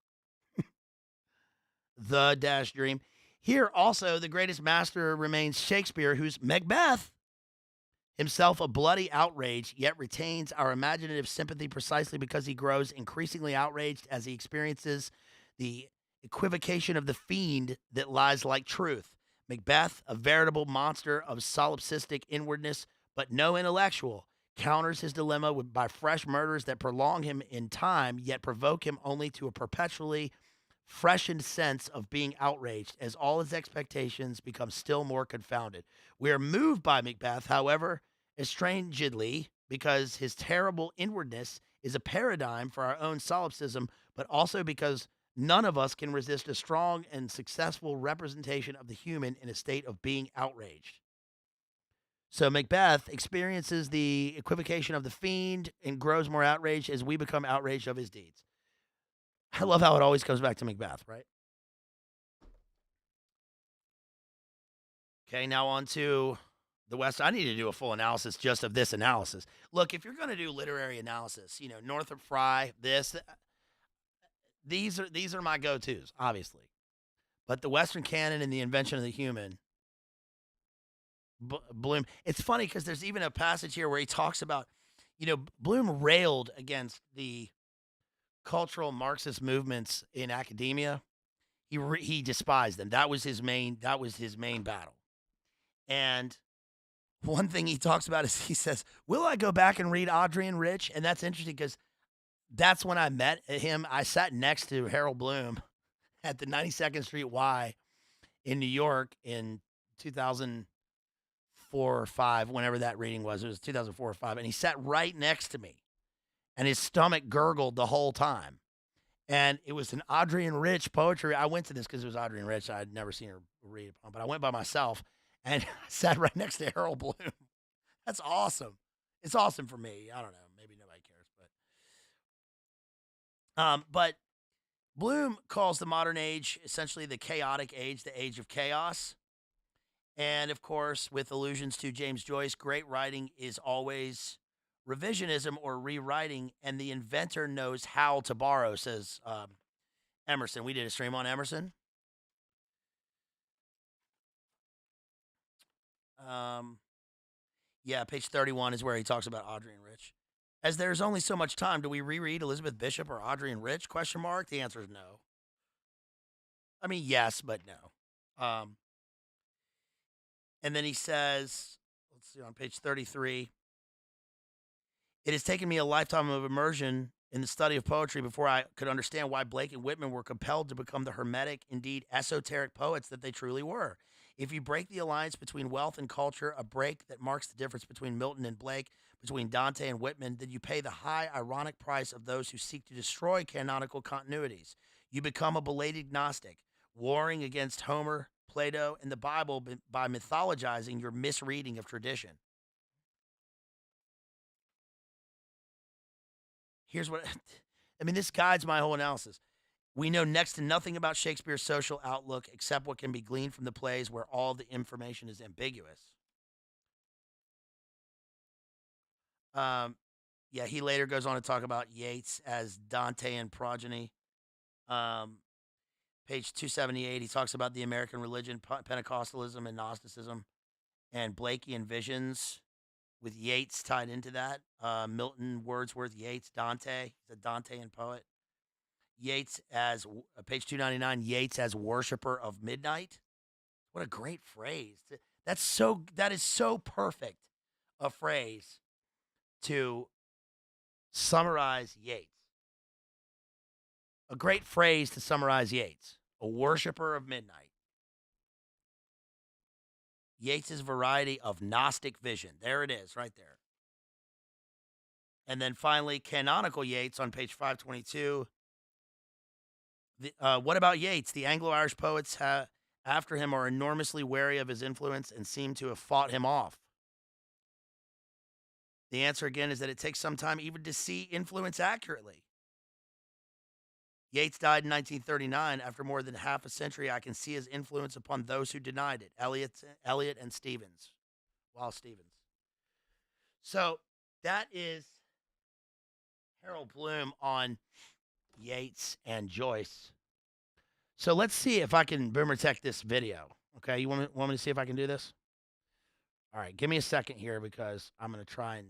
The Dash Dream. Here also, the greatest master remains Shakespeare, whose Macbeth, himself a bloody outrage, yet retains our imaginative sympathy precisely because he grows increasingly outraged as he experiences the equivocation of the fiend that lies like truth. Macbeth, a veritable monster of solipsistic inwardness, but no intellectual, counters his dilemma by fresh murders that prolong him in time, yet provoke him only to a perpetually freshened sense of being outraged, as all his expectations become still more confounded. We are moved by Macbeth, however, estrangedly, because his terrible inwardness is a paradigm for our own solipsism, but also because none of us can resist a strong and successful representation of the human in a state of being outraged. So Macbeth experiences the equivocation of the fiend and grows more outraged as we become outraged of his deeds. I love how it always comes back to Macbeth, right? Okay, now on to the West. I need to do a full analysis just of this analysis. Look, if you're going to do literary analysis, Northrop Frye, these are my go-tos, obviously. But the Western canon and the invention of the human, Bloom. It's funny because there's even a passage here where he talks about, Bloom railed against the cultural Marxist movements in academia. He despised them. That was his main battle. And one thing he talks about is he says, "Will I go back and read Audrey and Rich?" And that's interesting because that's when I met him. I sat next to Harold Bloom at the 92nd Street Y in New York in 2004 or 5, whenever that reading was. It was 2004 or 5. And he sat right next to me. And his stomach gurgled the whole time. And it was an Audrey and Rich poetry. I went to this because it was Audrey and Rich. I had never seen her read it, but I went by myself and I sat right next to Harold Bloom. That's awesome. It's awesome for me. I don't know. Maybe nobody cares, but Bloom calls the modern age essentially the chaotic age, the age of chaos. And of course, with allusions to James Joyce, great writing is always revisionism or rewriting, and the inventor knows how to borrow, says Emerson. We did a stream on Emerson. Yeah, page 31 is where he talks about Audrey and Rich. As there's only so much time, do we reread Elizabeth Bishop or Audrey and Rich? Question mark. The answer is no. I mean, yes, but no. And then he says, let's see, on page 33, it has taken me a lifetime of immersion in the study of poetry before I could understand why Blake and Whitman were compelled to become the hermetic, indeed esoteric poets that they truly were. If you break the alliance between wealth and culture, a break that marks the difference between Milton and Blake, between Dante and Whitman, then you pay the high ironic price of those who seek to destroy canonical continuities. You become a belated Gnostic, warring against Homer, Plato, and the Bible by mythologizing your misreading of tradition. Here's what, this guides my whole analysis. We know next to nothing about Shakespeare's social outlook except what can be gleaned from the plays where all the information is ambiguous. Yeah, he later goes on to talk about Yeats as Dantean progeny. Page 278, he talks about the American religion, Pentecostalism, and Gnosticism, and Blakean visions with Yeats tied into that. Milton, Wordsworth, Yeats, Dante. He's a Dantean poet. Yeats as, page 299, Yeats as worshiper of midnight. What a great phrase. That is so perfect a phrase to summarize Yeats. A great phrase to summarize Yeats. A worshiper of midnight. Yeats's variety of Gnostic vision. There it is, right there. And then finally, canonical Yeats on page 522. What about Yeats? The Anglo-Irish poets after him are enormously wary of his influence and seem to have fought him off. The answer again is that it takes some time even to see influence accurately. Yeats died in 1939. After more than half a century, I can see his influence upon those who denied it. Eliot and Stevens. Wallace Stevens. So that is Harold Bloom on Yeats and Joyce. So let's see if I can boomer tech this video. Okay, you want me to see if I can do this? All right, give me a second here because I'm going to try and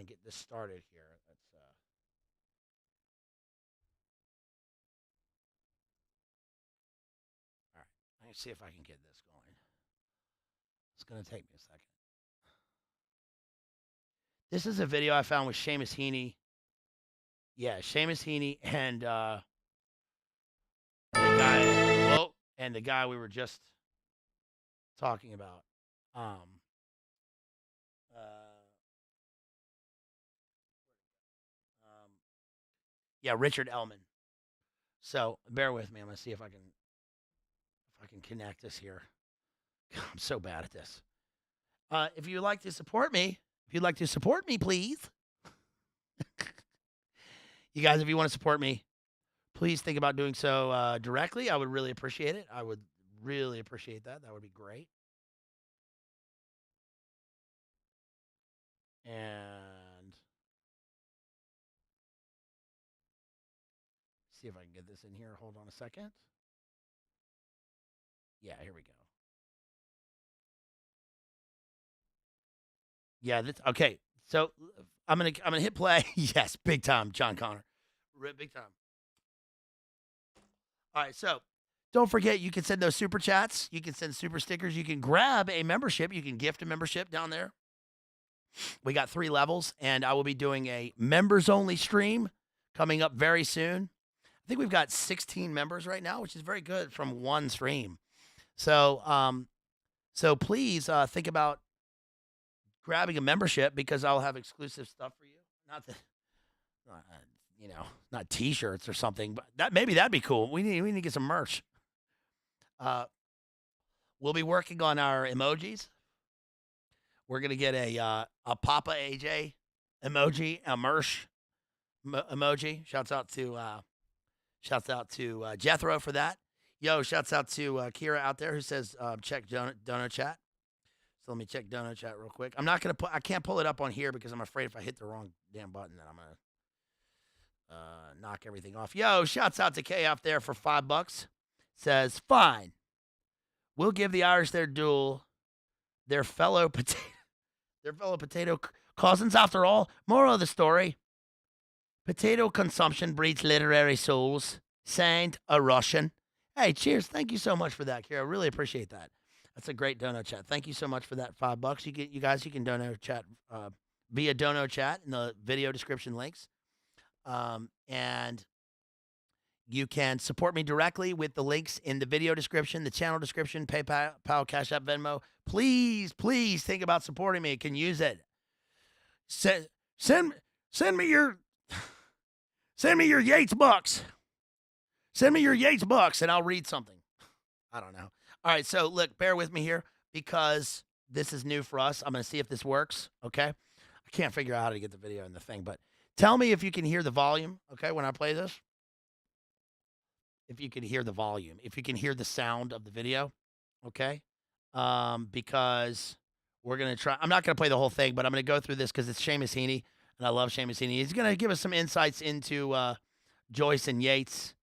get this started here. All right, let me see if I can get this going. It's going to take me a second. This is a video I found with Seamus Heaney. Yeah, Seamus Heaney and the guy we were just talking about. Yeah, Richard Ellman. So bear with me. I'm gonna see if I can connect this here. I'm so bad at this. If you'd like to support me, please. You guys, if you want to support me, please think about doing so directly. I would really appreciate it. I would really appreciate that. That would be great. And see if I can get this in here. Hold on a second. Yeah, here we go. Yeah, okay. So I'm gonna hit play. Yes, big time, John Connor. Big time. All right, so don't forget you can send those super chats. You can send super stickers. You can grab a membership. You can gift a membership down there. We got 3 levels, and I will be doing a members-only stream coming up very soon. I think we've got 16 members right now, which is very good from one stream. So, so please think about grabbing a membership because I'll have exclusive stuff for you. Not that, not T-shirts or something, but that'd be cool. We need to get some merch. We'll be working on our emojis. We're gonna get a Papa AJ emoji, a merch emoji. Shouts out to Jethro for that. Yo, shouts out to Kira out there who says check Dono Chat. So let me check Dono Chat real quick. I can't pull it up on here because I'm afraid if I hit the wrong damn button, then I'm gonna knock everything off. Yo, shouts out to Kay out there for $5. Says fine. We'll give the Irish their duel, their fellow potato cousins. After all, moral of the story: potato consumption breeds literary souls. Signed, a Russian. Hey, cheers! Thank you so much for that, Kira. I really appreciate that. That's a great dono chat. Thank you so much for that $5. You guys can dono chat via dono chat in the video description links, and you can support me directly with the links in the video description, the channel description, PayPal, Cash App, Venmo. Please think about supporting me. You can use it. Send me your Yeats bucks. Send me your Yeats bucks, and I'll read something. I don't know. All right, so look, bear with me here because this is new for us. I'm going to see if this works, okay? I can't figure out how to get the video in the thing, but Tell me if you can hear the volume, okay, when I play this. If you can hear the volume, if you can hear the sound of the video, okay? Because we're going to try. I'm not going to play the whole thing, but I'm going to go through this because it's Seamus Heaney, and I love Seamus Heaney. He's going to give us some insights into Joyce and Yeats,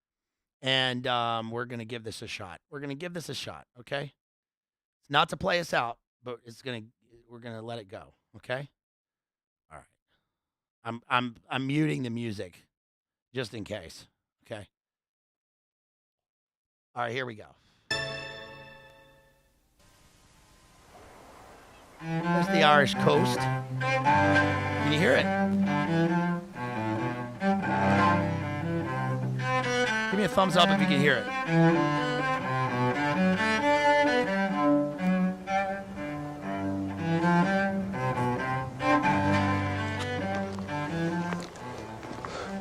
and we're going to give this a shot. We're going to give this a shot, okay? It's not to play us out, but we're going to let it go, okay? All right. I'm muting the music just in case, okay? All right, here we go. There's the Irish coast. Can you hear it? Give me a thumbs up if you can hear it.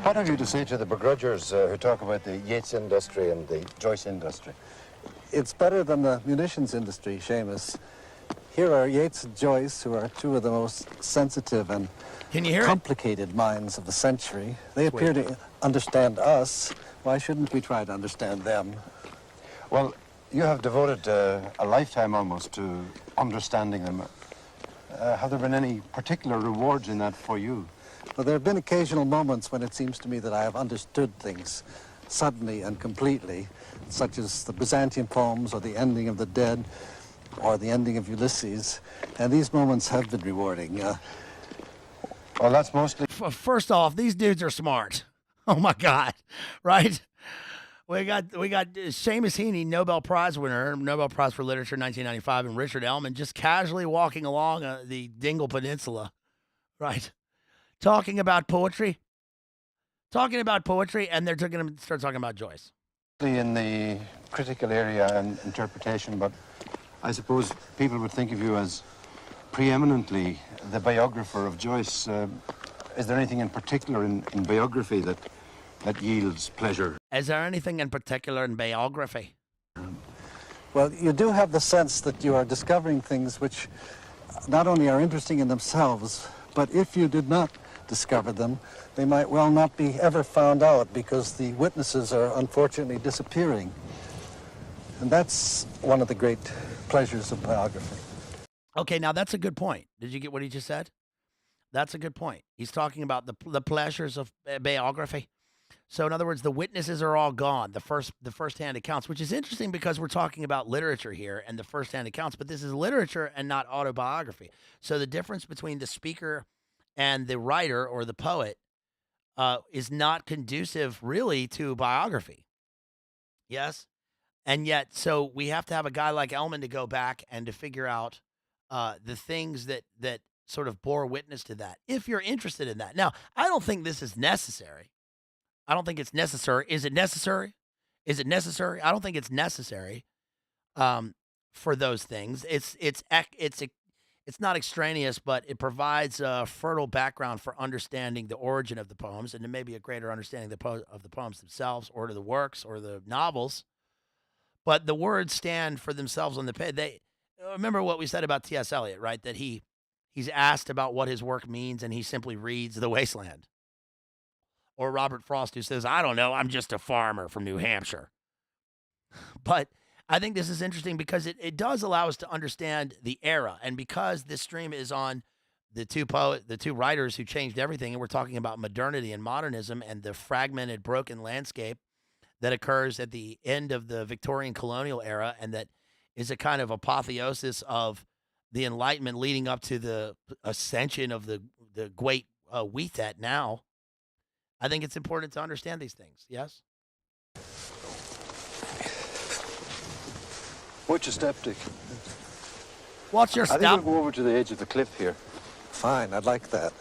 What have you to say to the begrudgers who talk about the Yeats industry and the Joyce industry? It's better than the munitions industry, Seamus. Here are Yeats and Joyce, who are two of the most sensitive and complicated minds of the century. They appear to understand us. Why shouldn't we try to understand them? Well, you have devoted a lifetime almost to understanding them. Have there been any particular rewards in that for you? Well, there have been occasional moments when it seems to me that I have understood things suddenly and completely, such as the Byzantine poems or the ending of The Dead or the ending of Ulysses, and these moments have been rewarding. Well, that's mostly... First off, these dudes are smart. Oh, my God, right? We got Seamus Heaney, Nobel Prize winner, Nobel Prize for Literature 1995, and Richard Ellman just casually walking along the Dingle Peninsula, right? Talking about poetry, and they're going to start talking about Joyce. In the critical area and interpretation, but I suppose people would think of you as preeminently the biographer of Joyce. Is there anything in particular in biography that yields pleasure? Is there anything in particular in biography? Well, you do have the sense that you are discovering things which not only are interesting in themselves, but if you did not discover them, they might well not be ever found out because the witnesses are unfortunately disappearing. And that's one of the great pleasures of biography. Okay, now that's a good point. Did you get what he just said? That's a good point. He's talking about the pleasures of biography. So in other words, the witnesses are all gone. The first-hand accounts, which is interesting because we're talking about literature here and the first-hand accounts, but this is literature and not autobiography. So the difference between the speaker and the writer or the poet is not conducive really to biography. Yes? And yet, so we have to have a guy like Ellman to go back and to figure out the things that sort of bore witness to that, if you're interested in that. Now, I don't think this is necessary. I don't think it's necessary. Is it necessary? Is it necessary? I don't think it's necessary for those things. It's not extraneous, but it provides a fertile background for understanding the origin of the poems and maybe a greater understanding of the poems themselves or to the works or the novels. But the words stand for themselves on the page. Remember what we said about T.S. Eliot, right? That he's asked about what his work means and he simply reads The Wasteland. Or Robert Frost, who says, I don't know, I'm just a farmer from New Hampshire. But I think this is interesting because it does allow us to understand the era. And because this stream is on the two writers who changed everything, and we're talking about modernity and modernism and the fragmented, broken landscape that occurs at the end of the Victorian colonial era, and that is a kind of apotheosis of the Enlightenment leading up to the ascension of the great Wheatat now. I think it's important to understand these things, yes? Watch your step, Dick. Watch your step. I think we'll go over to the edge of the cliff here. Fine, I'd like that.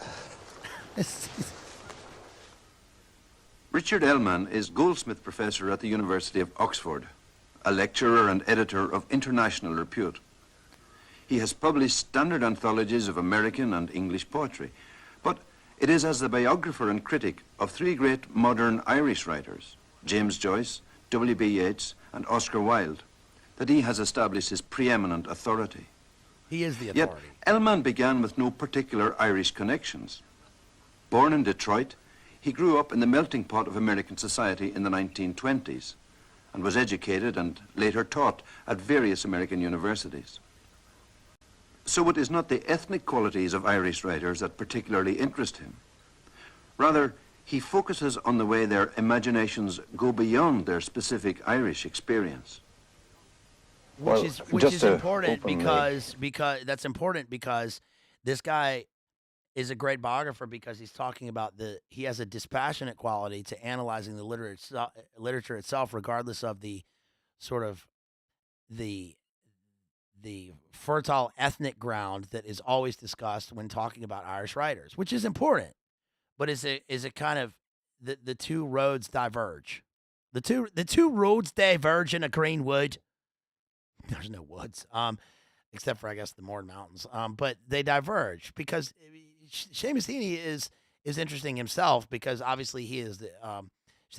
Richard Ellman is Goldsmith Professor at the University of Oxford, a lecturer and editor of international repute. He has published standard anthologies of American and English poetry, but it is as the biographer and critic of three great modern Irish writers, James Joyce, W.B. Yeats, and Oscar Wilde, that he has established his preeminent authority. He is the authority. Yet, Ellman began with no particular Irish connections. Born in Detroit, he grew up in the melting pot of American society in the 1920s and was educated and later taught at various American universities. So it is not the ethnic qualities of Irish writers that particularly interest him. Rather, he focuses on the way their imaginations go beyond their specific Irish experience. Which is important because that's important because this guy is a great biographer because he's talking about he has a dispassionate quality to analyzing the literature itself, regardless of the sort of the fertile ethnic ground that is always discussed when talking about Irish writers, which is important. But is it kind of the two roads diverge? The two roads diverge in a green wood. There's no woods, except for I guess the Mourne Mountains. But they diverge because Seamus Heaney is interesting himself because obviously he is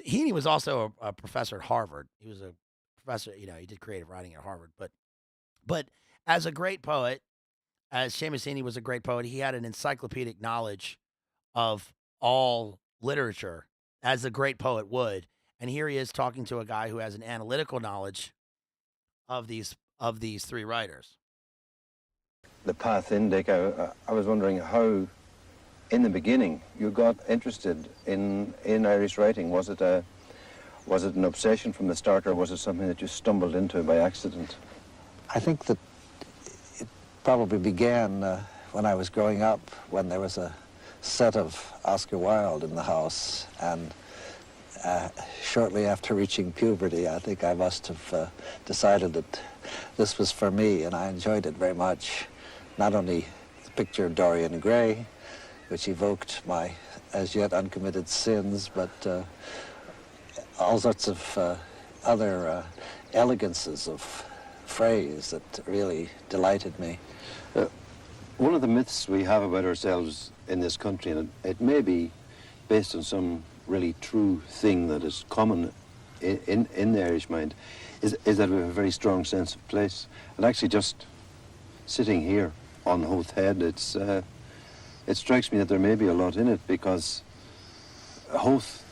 Heaney was also a professor at Harvard. He was a professor, he did creative writing at Harvard. But as a great poet, as Seamus Heaney was a great poet, he had an encyclopedic knowledge of all literature, as a great poet would. And here he is talking to a guy who has an analytical knowledge of these three writers. The path in, Dick, I was wondering how, in the beginning, you got interested in Irish writing. Was it an obsession from the start, or was it something that you stumbled into by accident? I think that it probably began when I was growing up, when there was a set of Oscar Wilde in the house, and shortly after reaching puberty, I think I must have decided that this was for me, and I enjoyed it very much. Not only the picture of Dorian Gray, which evoked my as yet uncommitted sins, but all sorts of other elegances of phrase that really delighted me. One of the myths we have about ourselves in this country, and it may be based on some really true thing that is common in the Irish mind, is that we have a very strong sense of place. And actually just sitting here on Howth Head, it strikes me that there may be a lot in it, because Howth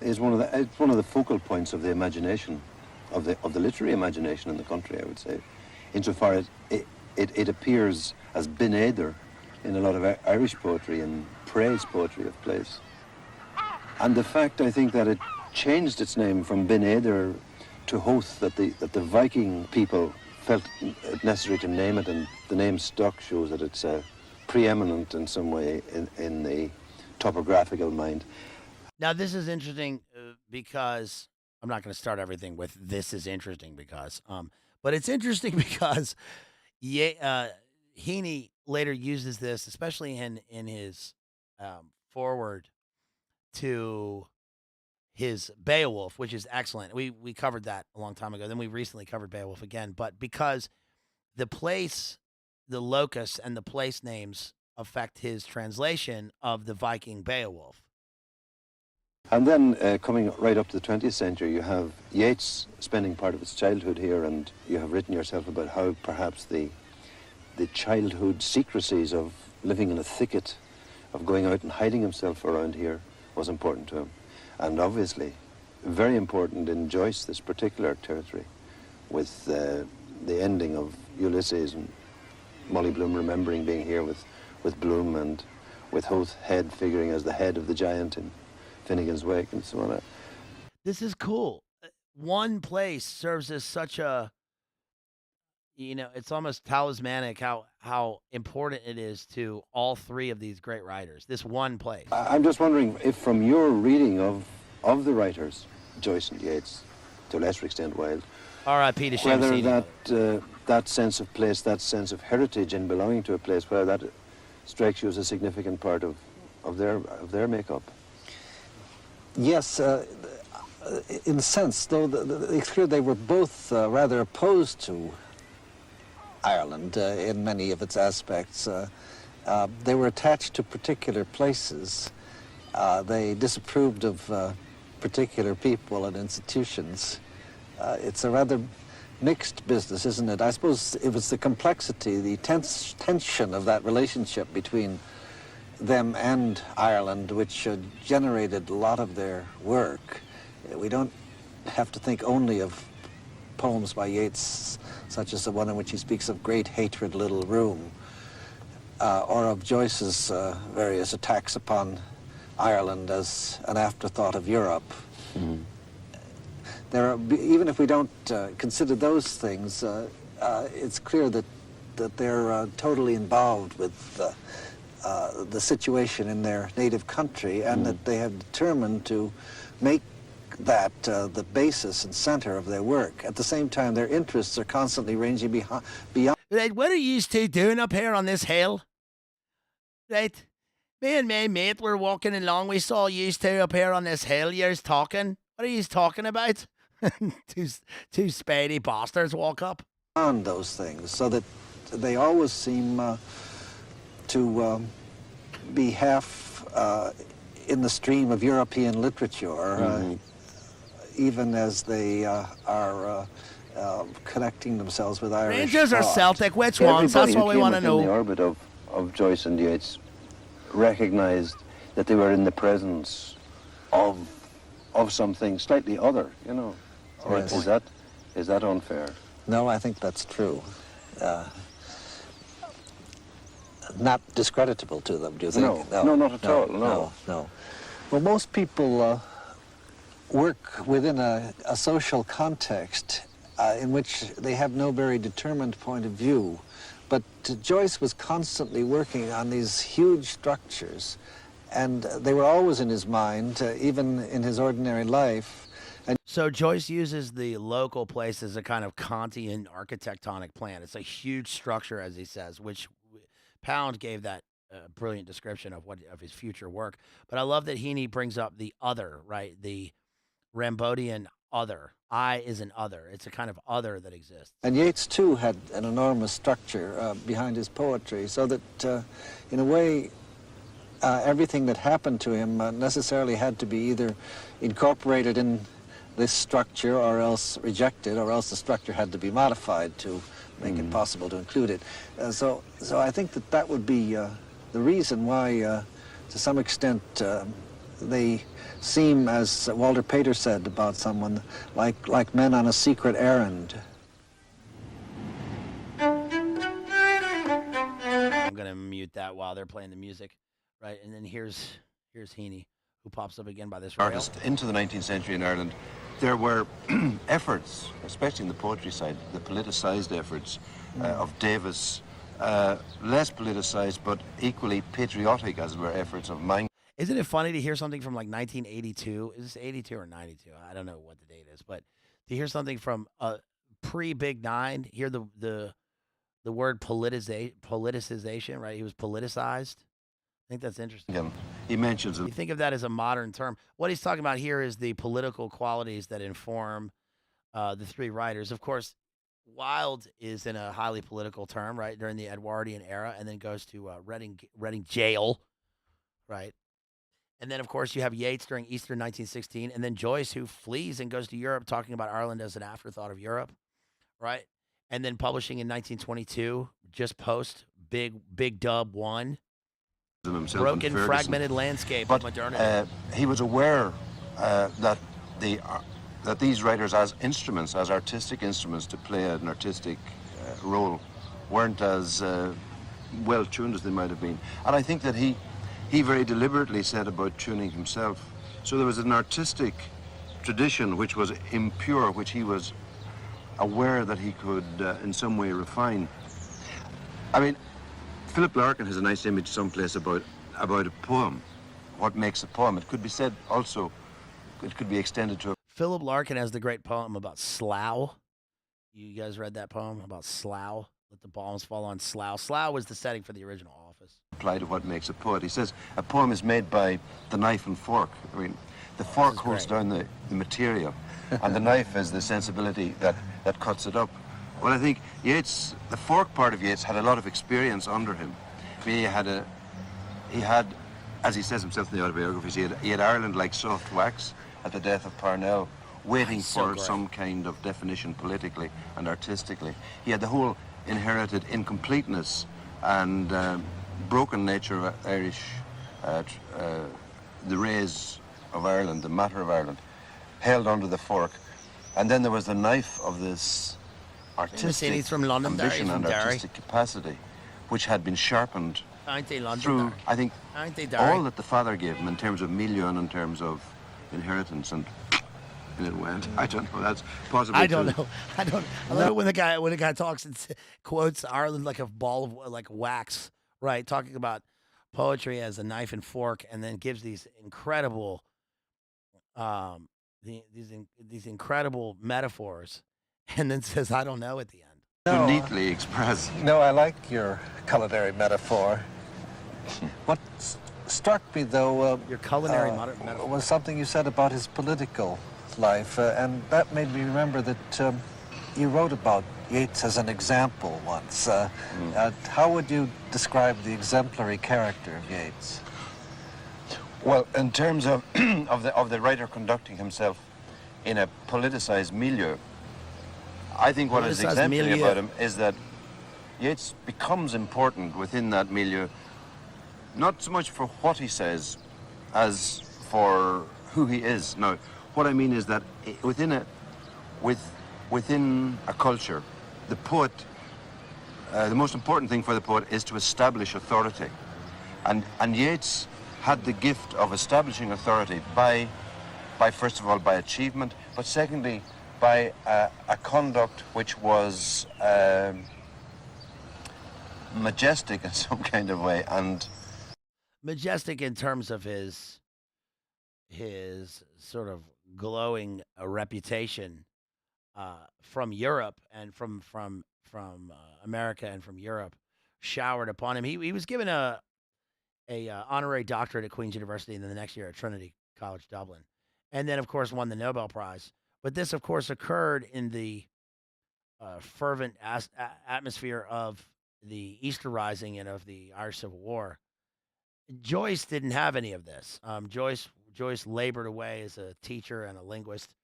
is one of the focal points of the imagination, of the literary imagination in the country, I would say, insofar as it appears as Bin Éidir in a lot of Irish poetry and praise poetry of place. And the fact, I think, that it changed its name from Bin Éidir to Howth, that the Viking people felt it necessary to name it, and the name stuck, shows that it's preeminent in some way in the topographical mind. Now, this is interesting because I'm not going to start everything with "this is interesting because," but it's interesting because Heaney later uses this, especially in his foreword to his Beowulf, which is excellent. We covered that a long time ago. Then we recently covered Beowulf again, but because the place, the locus, and the place names affect his translation of the Viking Beowulf. And then coming right up to the 20th century, you have Yeats spending part of his childhood here, and you have written yourself about how perhaps the childhood secrecies of living in a thicket, of going out and hiding himself around here, was important to him. And obviously, very important in Joyce, this particular territory, with the ending of Ulysses and Molly Bloom remembering being here with Bloom, and with Howth Head figuring as the head of the giant in Finnegan's Wake and so on. This is cool. One place serves as such a, it's almost talismanic how important it is to all three of these great writers. This one place. I'm just wondering if, from your reading of the writers, Joyce and Yeats, to a lesser extent Wilde, R.I.P. to Seamus whether that sense of place, that sense of heritage in belonging to a place, whether that strikes you as a significant part of their makeup. Yes, in a sense, though it's clear they were both rather opposed to Ireland in many of its aspects. They were attached to particular places. They disapproved of particular people and institutions. It's a rather mixed business, isn't it? I suppose it was the complexity, the tension of that relationship between them and Ireland, which generated a lot of their work. We don't have to think only of poems by Yeats, such as the one in which he speaks of great hatred, little room, or of Joyce's various attacks upon Ireland as an afterthought of Europe. Mm-hmm. There are, even if we don't consider those things, it's clear that they're totally involved with the situation in their native country, and that they have determined to make that the basis and center of their work. At the same time, their interests are constantly ranging beyond. Right, what are you two doing up here on this hill? Right, me and my mate were walking along. We saw you two up here on this hill. You're talking. What are you talking about? two spady bastards walk up. On those things, so that they always seem to be half in the stream of European literature, even as they are connecting themselves with Irish Rangers or thought. Celtic? Which ones? That's what we want to know. The orbit of Joyce and Yeats recognized that they were in the presence of something slightly other, you know. Or Yes. is that unfair? No, I think that's true. Not discreditable to them, do you think? No, not at all, no. No. Well, most people work within a social context in which they have no very determined point of view. But Joyce was constantly working on these huge structures, and they were always in his mind, even in his ordinary life. So Joyce uses the local place as a kind of Kantian architectonic plan. It's a huge structure, as he says, which Pound gave that brilliant description of his future work. But I love that Heaney brings up the other, right? The Rimbaudian other. I is an other. It's a kind of other that exists. And Yeats, too, had an enormous structure behind his poetry, so that, in a way, everything that happened to him necessarily had to be either incorporated in this structure or else rejected, or else the structure had to be modified to make it possible to include it. So I think that would be the reason why, to some extent, they seem, as Walter Pater said about someone, like men on a secret errand. I'm going to mute that while they're playing the music, right? And then here's Heaney, who pops up again by this rail. Artist into the 19th century in Ireland, there were efforts, especially in the poetry side, the politicized efforts of Davis, less politicized but equally patriotic, as were efforts of Mang. Isn't it funny to hear something from like 1982? Is this 82 or 92? I don't know what the date is, but to hear something from pre-Big Nine, hear the word politicization, right? He was politicized. I think that's interesting. He mentions You it. think of that as a modern term. What he's talking about here is the political qualities that inform the three writers. Of course, Wilde is in a highly political term, right, during the Edwardian era, and then goes to Reading jail, right? And then, of course, you have Yeats during Easter 1916, and then Joyce, who flees and goes to Europe, talking about Ireland as an afterthought of Europe, right? And then publishing in 1922, just post Big Dub 1. Himself Broken, and Ferguson. fragmented landscape But of modernity. he was aware that these writers, as instruments, as artistic instruments to play an artistic role, weren't as well tuned as they might have been. And I think that he very deliberately said about tuning himself. So there was an artistic tradition which was impure, which he was aware that he could in some way refine. I mean, Philip Larkin has a nice image someplace about a poem. What makes a poem? It could be said also, it could be extended to Philip Larkin has the great poem about Slough. You guys read that poem about Slough? Let the bombs fall on Slough. Slough was the setting for the original Office. apply to what makes a poet. He says a poem is made by the knife and fork. I mean, the fork holds down the material, and the knife is the sensibility that cuts it up. Well, I think Yeats, the fork part of Yeats, had a lot of experience under him. I mean, he had, as he says himself in the autobiographies, he had Ireland like soft wax at the death of Parnell, waiting for some kind of definition politically and artistically. He had the whole inherited incompleteness and broken nature of Irish, the rays of Ireland, the matter of Ireland, held under the fork. And then there was the knife of this artistic he's from London, ambition from and Derry. artistic capacity, which had been sharpened Aren't they London? through, I think, Aren't they Derry? all that the father gave him in terms of milieu and in terms of inheritance, and it went. I don't know. That's possibly. I don't know. I love it when the guy talks and quotes Ireland like a ball of like wax, right? Talking about poetry as a knife and fork, and then gives these incredible, these incredible metaphors, and then says, "I don't know" at the end. To neatly express. No, I like your culinary metaphor. What struck me, though, Your culinary metaphor. was something you said about his political life, and that made me remember that you wrote about Yeats as an example once. How would you describe the exemplary character of Yeats? Well, in terms of of the writer conducting himself in a politicized milieu, I think what is Politicized exemplary milieu. about him is that Yeats becomes important within that milieu, not so much for what he says as for who he is. Now, what I mean is that within a culture, the poet, the most important thing for the poet is to establish authority. And Yeats had the gift of establishing authority by first of all, by achievement, but secondly, by a conduct which was majestic in some kind of way, and Majestic in terms of his sort of glowing reputation from Europe and from America and from Europe showered upon him. He was given a honorary doctorate at Queen's University, and then the next year at Trinity College Dublin, and then of course won the Nobel Prize. But this, of course, occurred in the fervent atmosphere of the Easter Rising and of the Irish Civil War. Joyce didn't have any of this. Joyce labored away as a teacher and a linguist,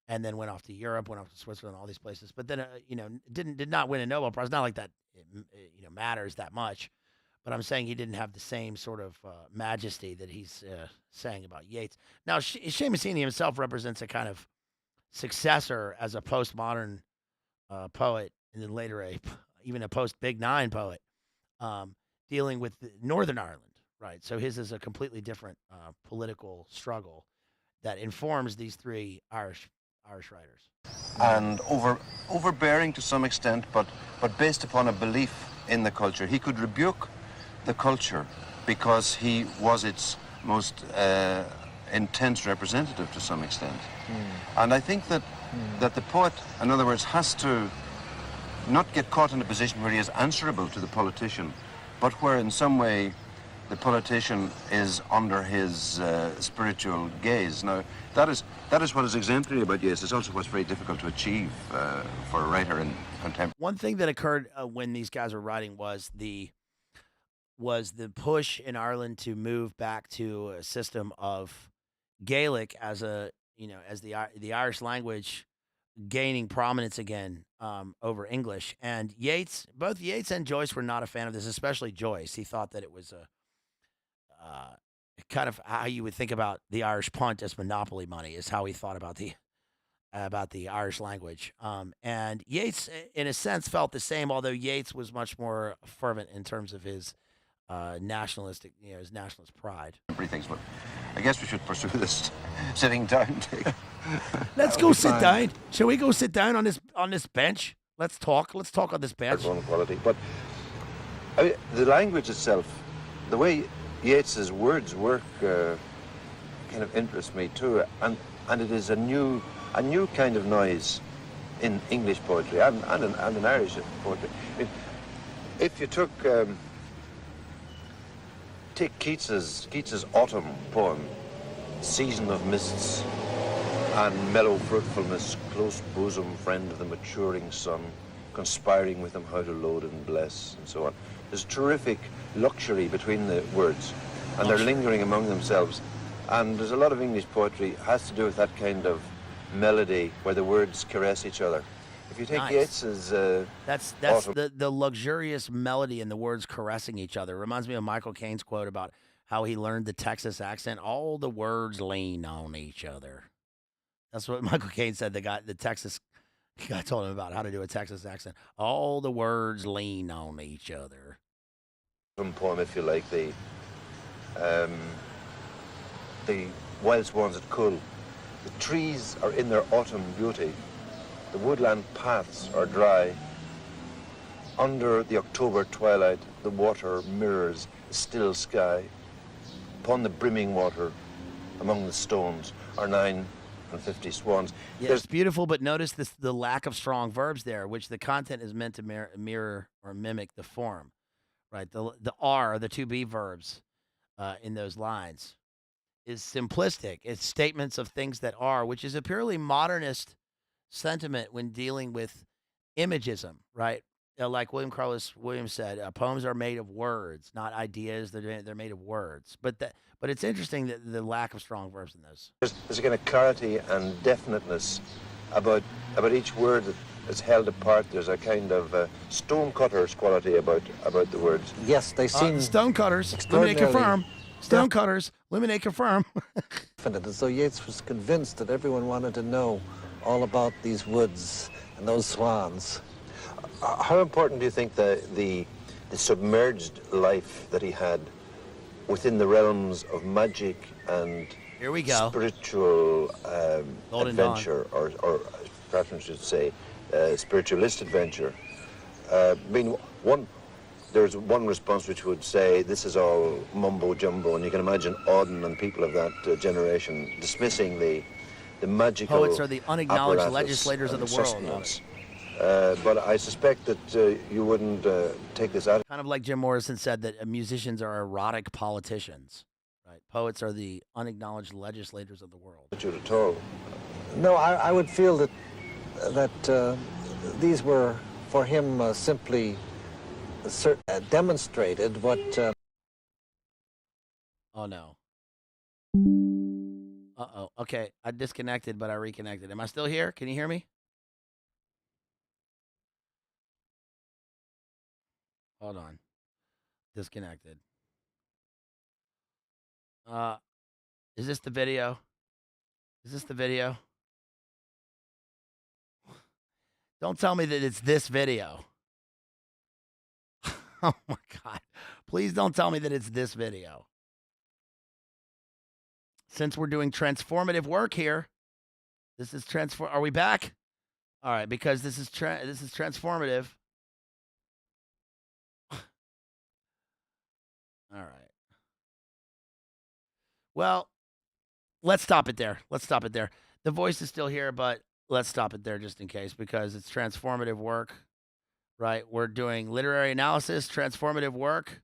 and then went off to Europe, went off to Switzerland, all these places. But then, did not win a Nobel Prize. Not like that, matters that much. But I'm saying he didn't have the same sort of majesty that he's saying about Yeats. Now, Seamus Heaney himself represents a kind of successor as a postmodern poet, and then later even a post-Big Nine poet, dealing with Northern Ireland, right? So his is a completely different political struggle that informs these three Irish writers. and overbearing to some extent, but based upon a belief in the culture. He could rebuke the culture because he was its most intense representative to some extent. And I think that the poet, in other words, has to not get caught in a position where he is answerable to the politician, but where in some way the politician is under his spiritual gaze. Now, that is what is exemplary about Yeats. It's also what's very difficult to achieve for a writer in contemporary. One thing that occurred when these guys were writing was the push in Ireland to move back to a system of Gaelic as the Irish language gaining prominence again over English. And both Yeats and Joyce were not a fan of this, especially Joyce. He thought that it was kind of how you would think about the Irish punt as monopoly money is how he thought about the Irish language. And Yeats, in a sense, felt the same, although Yeats was much more fervent in terms of his nationalist pride. Things, but I guess we should pursue this sitting down. Let's go sit down. Shall we go sit down on this bench? Let's talk. Let's talk on this bench. Quality, but I mean, the language itself, the way Yeats's words work, kind of interests me too, and it is a new kind of noise in English poetry and in Irish poetry. I mean, if you take Keats's autumn poem, "Season of mists and mellow fruitfulness, close bosom friend of the maturing sun, conspiring with them how to load and bless," and so on. There's terrific luxury between the words, and they're lingering among themselves. And there's a lot of English poetry has to do with that kind of melody where the words caress each other. If you take Nice. Yeats's That's autumn, the luxurious melody and the words caressing each other. Reminds me of Michael Caine's quote about how he learned the Texas accent. All the words lean on each other. That's what Michael Caine said. The Texas guy told him about how to do a Texas accent. All the words lean on each other. poem, if you like, the wild swans at Cull. The trees are in their autumn beauty. The woodland paths are dry. Under the October twilight, the water mirrors the still sky. Upon the brimming water, among the stones, are 59 swans. Yeah, it's beautiful, but notice the lack of strong verbs there, which the content is meant to mirror or mimic the form, right? The are, the to be verbs in those lines is simplistic. It's statements of things that are, which is a purely modernist sentiment when dealing with imagism, right? Like William Carlos Williams said, poems are made of words, not ideas. They're made of words. But it's interesting that the lack of strong verbs in those. There's a kind of clarity and definiteness about each word that's held apart. There's a kind of stonecutter's quality about the words. Yes, they seem stonecutters. Eliminate, confirm. Stonecutters. Eliminate, confirm. definite, as though Yeats was convinced that everyone wanted to know all about these woods and those swans. How important do you think the submerged life that he had within the realms of magic and Here we go. spiritual adventure, Dawn. or perhaps I should say spiritualist adventure? There's one response which would say this is all mumbo jumbo, and you can imagine Auden and people of that generation dismissing the magical Poets are the unacknowledged apparatus legislators of and the world. sustenance. But I suspect that you wouldn't take this out. Kind of like Jim Morrison said that musicians are erotic politicians, right? Poets are the unacknowledged legislators of the world. At all. No, I would feel that these were for him simply demonstrated what. Oh no. Uh-oh. Okay, I disconnected, but I reconnected. Am I still here? Can you hear me? Hold on. Disconnected. Is this the video? Is this the video? Don't tell me that it's this video. Oh my God. Please don't tell me that it's this video. Since we're doing transformative work here, this is are we back? All right, because this is transformative. All right. Well, let's stop it there. Let's stop it there. The voice is still here, but let's stop it there just in case, because it's transformative work, right? We're doing literary analysis, transformative work,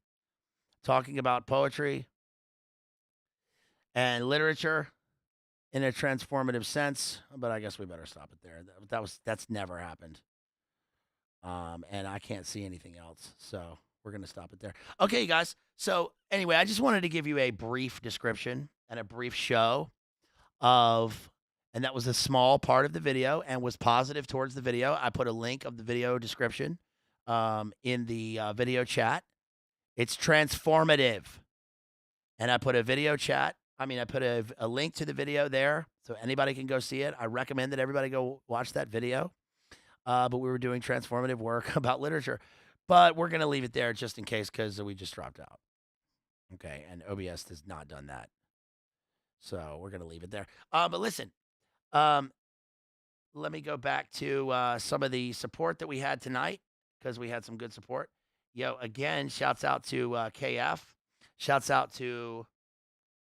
talking about poetry and literature in a transformative sense, but I guess we better stop it there. That's never happened. And I can't see anything else. So we're going to stop it there. Okay, guys. So anyway, I just wanted to give you a brief description and a brief show and that was a small part of the video and was positive towards the video. I put a link of the video description in the video chat. It's transformative. And I put a video chat. I put a link to the video there so anybody can go see it. I recommend that everybody go watch that video. But we were doing transformative work about literature. But we're going to leave it there just in case because we just dropped out. Okay, and OBS has not done that. So we're going to leave it there. But listen, let me go back to some of the support that we had tonight because we had some good support. Again, shouts out to KF. Shouts out to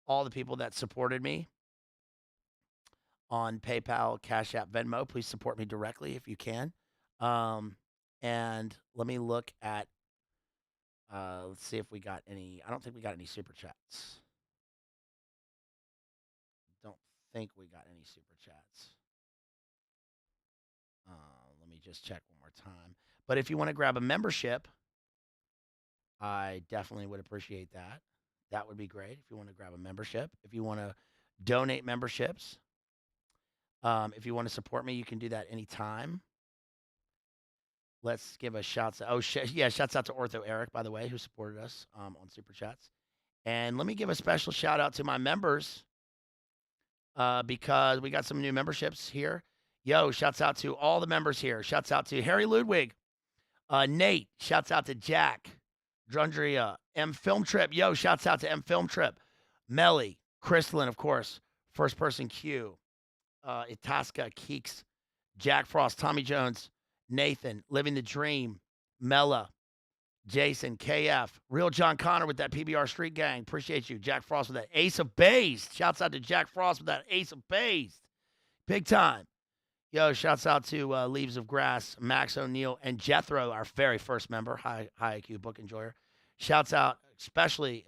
all the people that supported me on PayPal, Cash App, Venmo. Please support me directly if you can. And let me look at, let's see if we got any. I don't think we got any super chats. Don't think we got any super chats. Let me just check one more time. But if you want to grab a membership, I definitely would appreciate that. That would be great if you want to grab a membership. If you want to donate memberships, if you want to support me, you can do that anytime. let's give a shouts. Shouts out to Ortho Eric, by the way, who supported us on Super Chats. And let me give a special shout out to my members because we got some new memberships here. Yo, shouts out to all the members here. Shouts out to Harry Ludwig, Nate. Shouts out to Jack, Drundria, M Film Trip. Yo, shouts out to M Film Trip, Melly, Crystalline, of course, First Person Q, Itasca, Keeks, Jack Frost, Tommy Jones, Nathan, Living the Dream, Mella, Jason, KF, Real John Connor with that PBR Street Gang. Appreciate you. Jack Frost with that Ace of Bazed. Shouts out to Jack Frost with that Ace of Bazed. Big time. Yo, shouts out to Leaves of Grass, Max O'Neill, and Jethro, our very first member, high IQ book enjoyer. Shouts out especially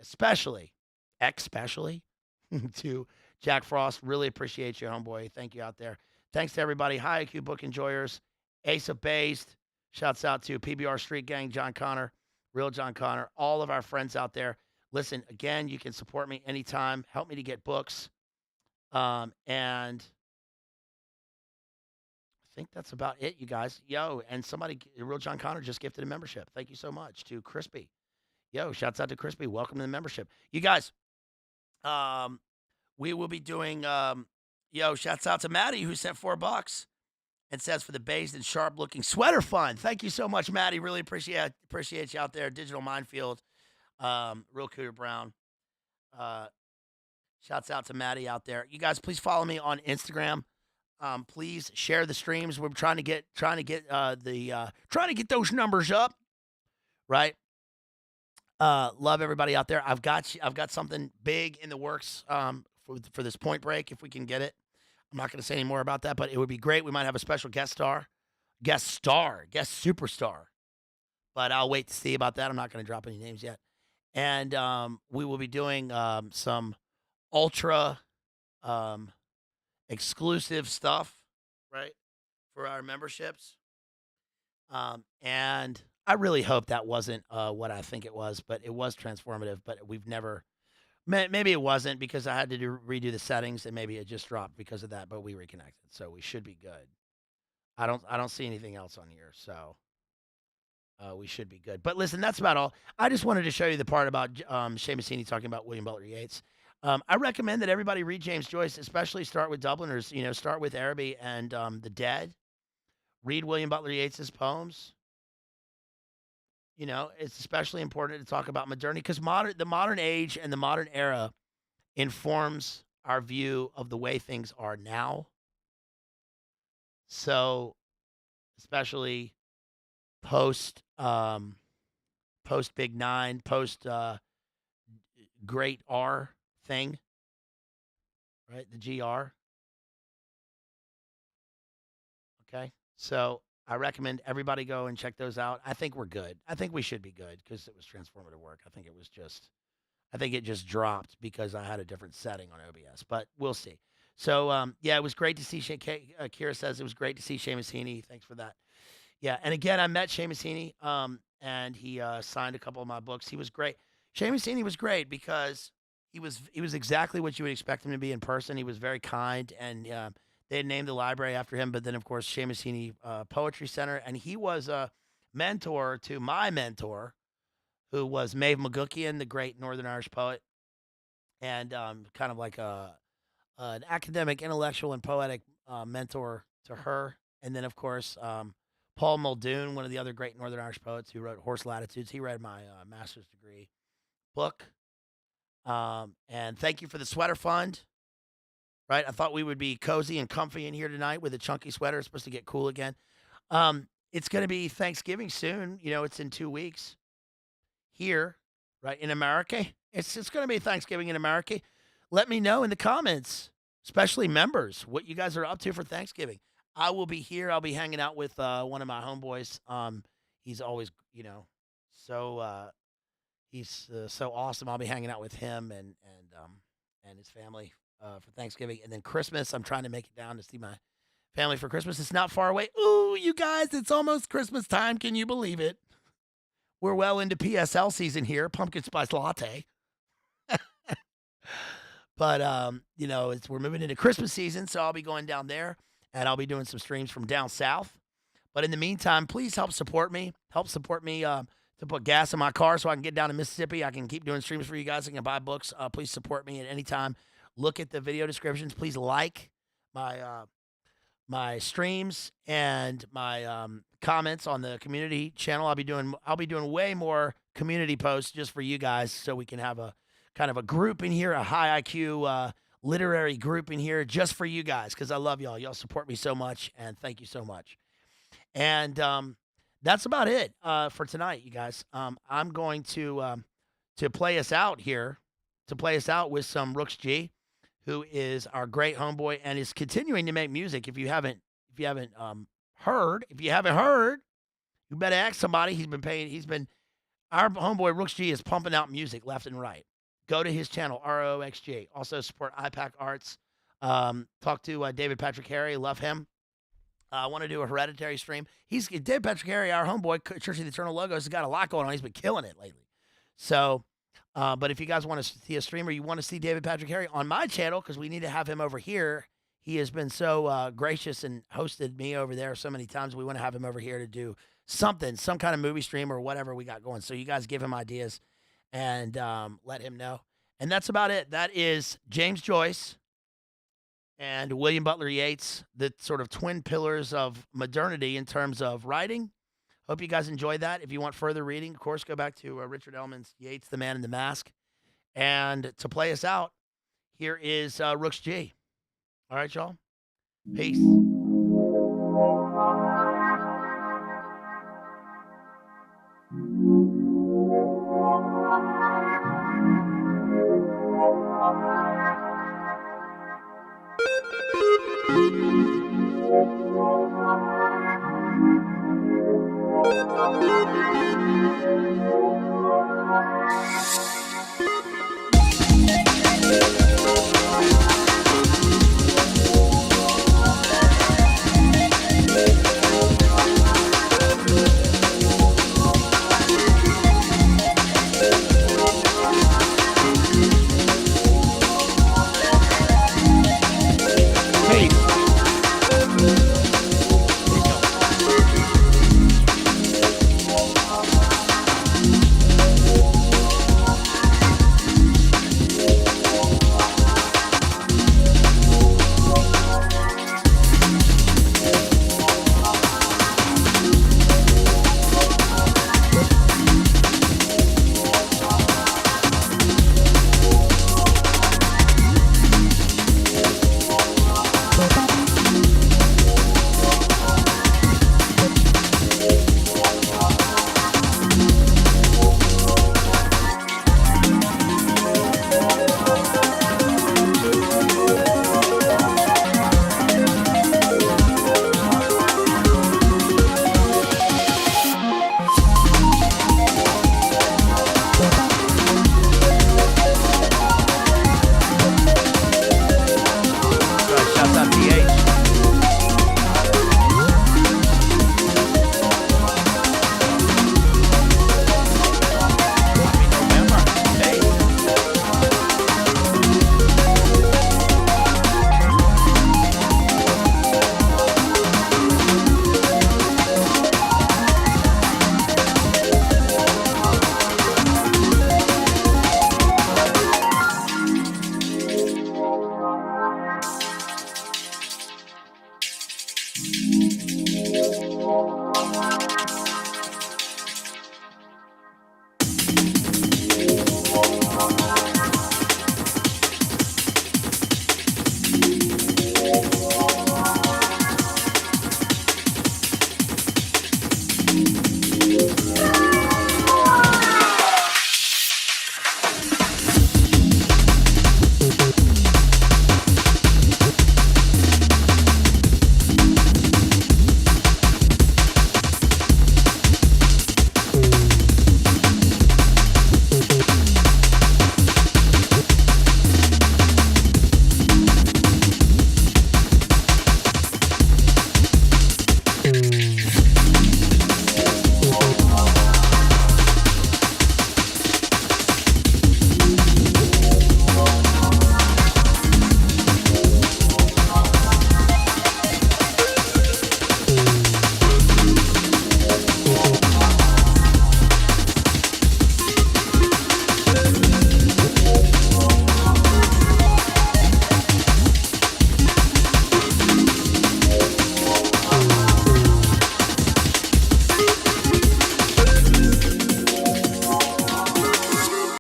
to Jack Frost. Really appreciate you, homeboy. Thank you out there. Thanks to everybody, high IQ book enjoyers, Ace of Bazed. Shouts out to PBR Street Gang, John Connor, Real John Connor, all of our friends out there. Listen, again, you can support me anytime. Help me to get books. And I think that's about it, you guys. Yo, and somebody, Real John Connor, just gifted a membership. Thank you so much to Crispy. Yo, shouts out to Crispy. Welcome to the membership. You guys, we will be doing, shouts out to Maddie, who sent $4 and says for the Bazed and sharp looking sweater fun. Thank you so much, Maddie. Really appreciate you out there. Digital Minefield, Real Cooter Brown. Shouts out to Maddie out there. You guys, please follow me on Instagram. Please share the streams. We're trying to get those numbers up, right? Love everybody out there. I've got something big in the works for this Point Break if we can get it. I'm not going to say any more about that, but it would be great. We might have a special guest superstar. But I'll wait to see about that. I'm not going to drop any names yet. And we will be doing some ultra exclusive stuff, right, for our memberships. And I really hope that wasn't what I think it was, but it was transformative. But we've never, maybe it wasn't because I had to redo the settings, and maybe it just dropped because of that. But we reconnected, so we should be good. I don't see anything else on here, so we should be good. But listen, that's about all. I just wanted to show you the part about Seamus Heaney talking about William Butler Yeats. I recommend that everybody read James Joyce, especially start with Dubliners. Start with Araby and The Dead. Read William Butler Yeats's poems. It's especially important to talk about modernity because the modern age and the modern era informs our view of the way things are now. So, especially post Big Nine, post Great R thing, right? The GR. Okay. So I recommend everybody go and check those out. I think we're good. I think we should be good because it was transformative work. I think it just dropped because I had a different setting on OBS, but we'll see. So, it was great to see Kira says it was great to see Seamus Heaney. Thanks for that. Yeah. And again, I met Seamus Heaney, and he signed a couple of my books. He was great. Seamus Heaney was great because he was exactly what you would expect him to be in person. He was very kind, and they had named the library after him. But then, of course, Seamus Heaney Poetry Center, and he was a mentor to my mentor, who was Maeve McGookian, the great Northern Irish poet, and kind of like an academic, intellectual, and poetic mentor to her. And then, of course, Paul Muldoon, one of the other great Northern Irish poets who wrote Horse Latitudes. He read my master's degree book. And thank you for the sweater fund. Right? I thought we would be cozy and comfy in here tonight with a chunky sweater. It's supposed to get cool again. It's going to be Thanksgiving soon. It's in 2 weeks here, right, in America. It's going to be Thanksgiving in America. Let me know in the comments, especially members, what you guys are up to for Thanksgiving. I will be here. I'll be hanging out with one of my homeboys. He's always, he's so awesome. I'll be hanging out with him and his family for Thanksgiving. And then Christmas, I'm trying to make it down to see my family for Christmas. It's not far away. Ooh, you guys, it's almost Christmas time. Can you believe it? We're well into PSL season here, pumpkin spice latte. But, we're moving into Christmas season, so I'll be going down there, and I'll be doing some streams from down south. But in the meantime, please help support me. Help support me to put gas in my car so I can get down to Mississippi. I can keep doing streams for you guys. I can buy books. Please support me at any time. Look at the video descriptions. Please like my streams and my comments on the community channel. I'll be doing way more community posts just for you guys, so we can have a kind of a group in here, a high IQ literary group in here just for you guys, because I love y'all. Y'all support me so much, and thank you so much. And that's about it for tonight, you guys. I'm going to play us out here, with some Rooks G, who is our great homeboy and is continuing to make music. If you haven't heard, you better ask somebody. Our homeboy Rooks G is pumping out music left and right. Go to his channel, ROXG. Also support IPAC Arts. Talk to David Patrick Harry. Love him. I want to do a Hereditary stream. David Patrick Harry, our homeboy, Church of the Eternal Logos, has got a lot going on. He's been killing it lately. So, but if you guys want to see a streamer, you want to see David Patrick Harry on my channel, because we need to have him over here. He has been so gracious and hosted me over there so many times. We want to have him over here to do something, some kind of movie stream or whatever we got going. So you guys give him ideas and let him know. And that's about it. That is James Joyce and William Butler Yeats, the sort of twin pillars of modernity in terms of writing. Hope you guys enjoyed that. If you want further reading, of course, go back to Richard Ellman's Yeats, The Man in the Mask. And to play us out, here is Rooks G. All right, y'all. Peace.